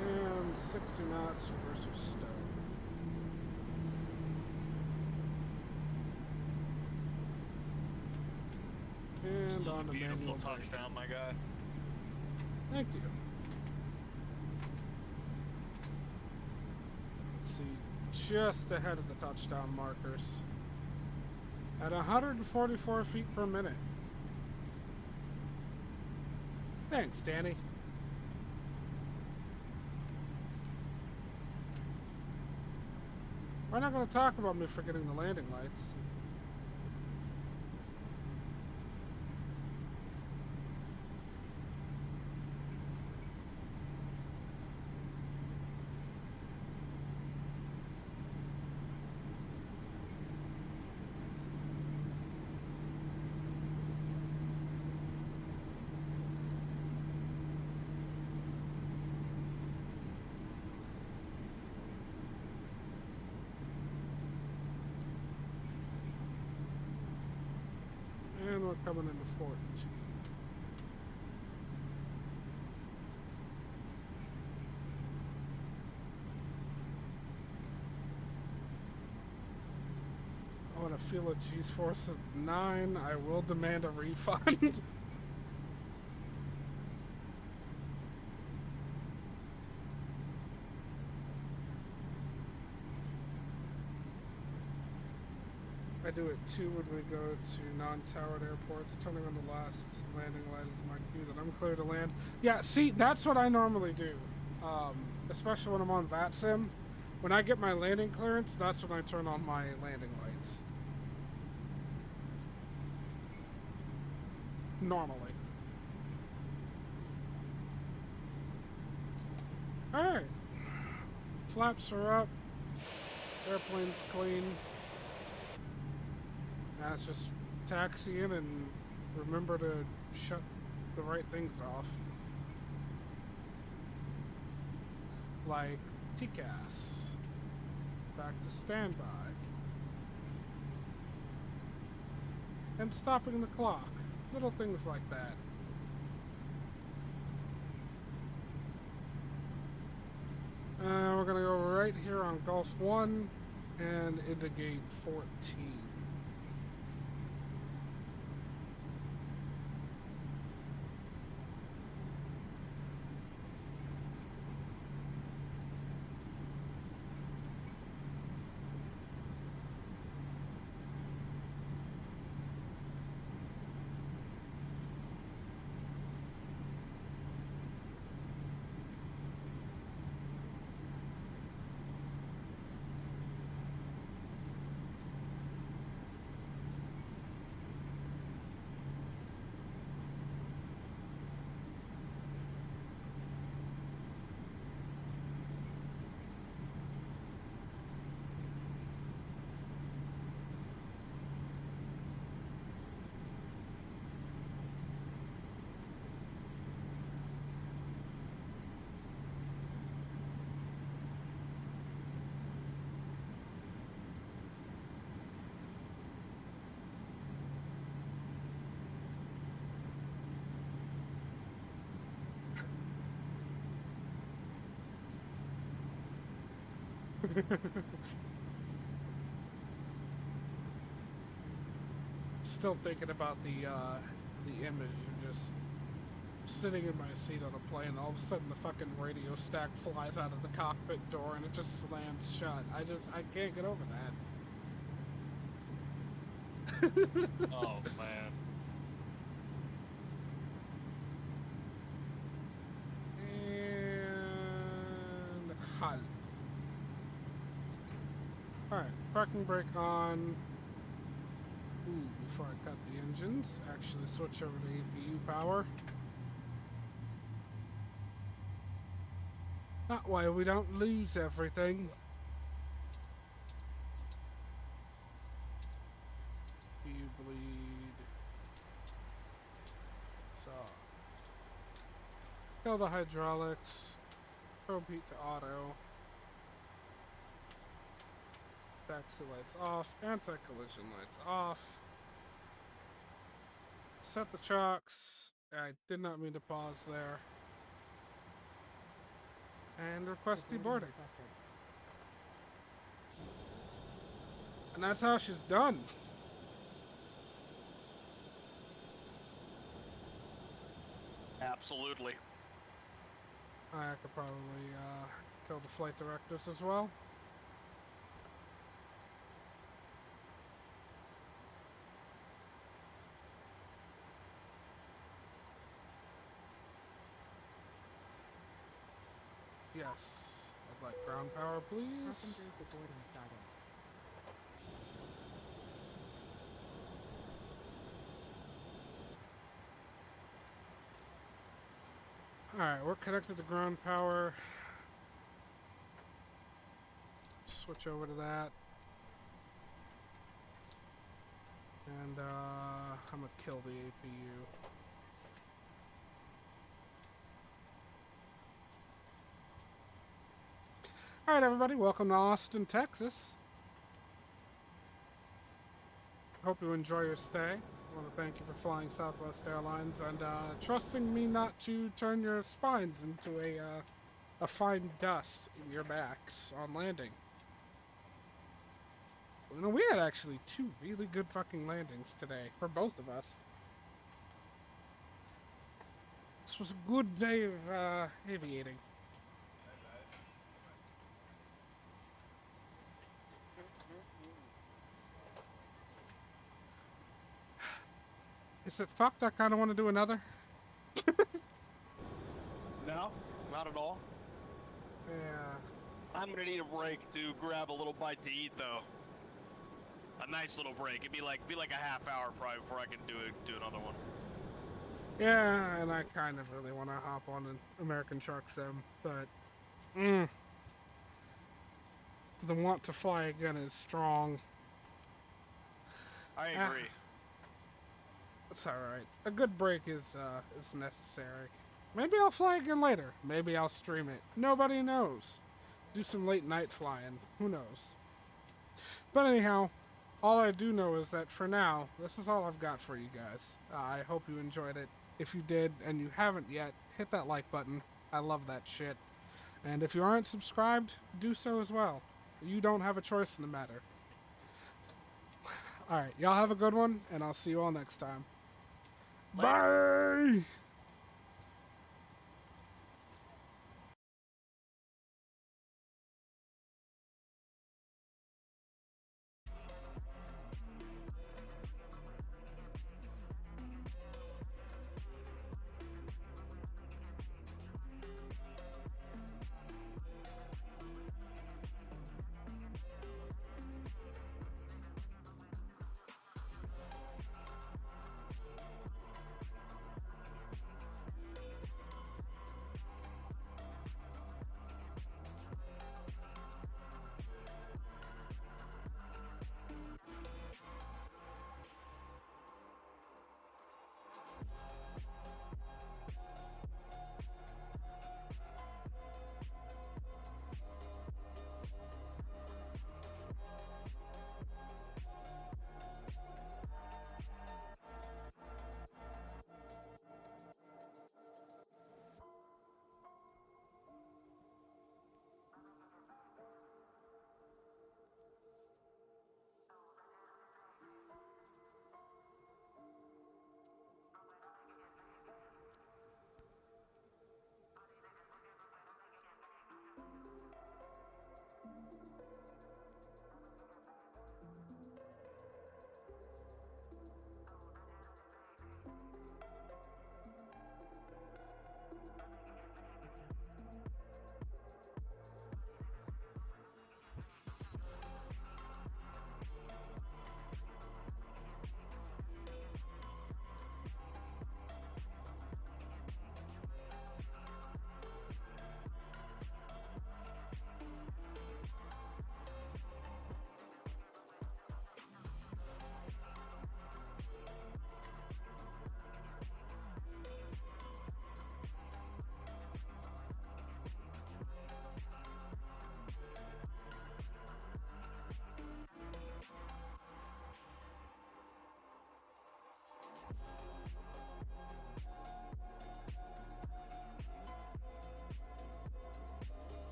And 60 knots, reverser stone. And on the Beautiful manual touchdown, my guy. Thank you. Let's see, just ahead of the touchdown markers. At 144 feet per minute. Thanks, Danny. We're not going to talk about me forgetting the landing lights. And we're coming into 14. I want to feel a G-force of 9. I will demand a refund. I do it too when we go to non-towered airports. Turning on the last landing light is my cue that I'm clear to land. Yeah, see, that's what I normally do. Especially when I'm on vatsim. When I get my landing clearance, that's when I turn on my landing lights. Normally. Alright. Flaps are up. Airplane's clean. Now it's just taxi in and remember to shut the right things off. Like TCAS. Back to standby. And stopping the clock. Little things like that. We're gonna go right here on Gulf 1 and into gate 14. Still thinking about the image. You're just sitting in my seat on a plane. All of a sudden, the fucking radio stack flies out of the cockpit door, and it just slams shut. I can't get over that. Oh man. And halt. parking brake on. Ooh, before I cut the engines, actually switch over to APU power. That way we don't lose everything. APU bleed. So, kill the hydraulics. Probe heat to auto. Taxi lights off. Anti-collision lights off. Set the chocks. I did not mean to pause there. And request deboarding. And that's how she's done. Absolutely. I could probably kill the flight directors as well. Yes. I'd like ground power, please. Passengers, the boarding started. Alright, we're connected to ground power. Switch over to that. And I'm gonna kill the APU. Alright everybody, welcome to Austin, Texas. Hope you enjoy your stay. I want to thank you for flying Southwest Airlines and trusting me not to turn your spines into a fine dust in your backs on landing. You know, we had actually 2 really good fucking landings today for both of us. This was a good day of aviating. Is it fucked? I kind of want to do another. No, not at all. Yeah. I'm gonna need a break to grab a little bite to eat, though. A nice little break. It'd be like a half hour probably before I can do another one. Yeah, and I kind of really want to hop on an American Truck Sim, but the want to fly again is strong. I agree. It's alright. A good break is necessary. Maybe I'll fly again later. Maybe I'll stream it. Nobody knows. Do some late night flying. Who knows? But anyhow, all I do know is that for now, this is all I've got for you guys. I hope you enjoyed it. If you did and you haven't yet, hit that like button. I love that shit. And if you aren't subscribed, do so as well. You don't have a choice in the matter. Alright, y'all have a good one, and I'll see you all next time. Bye!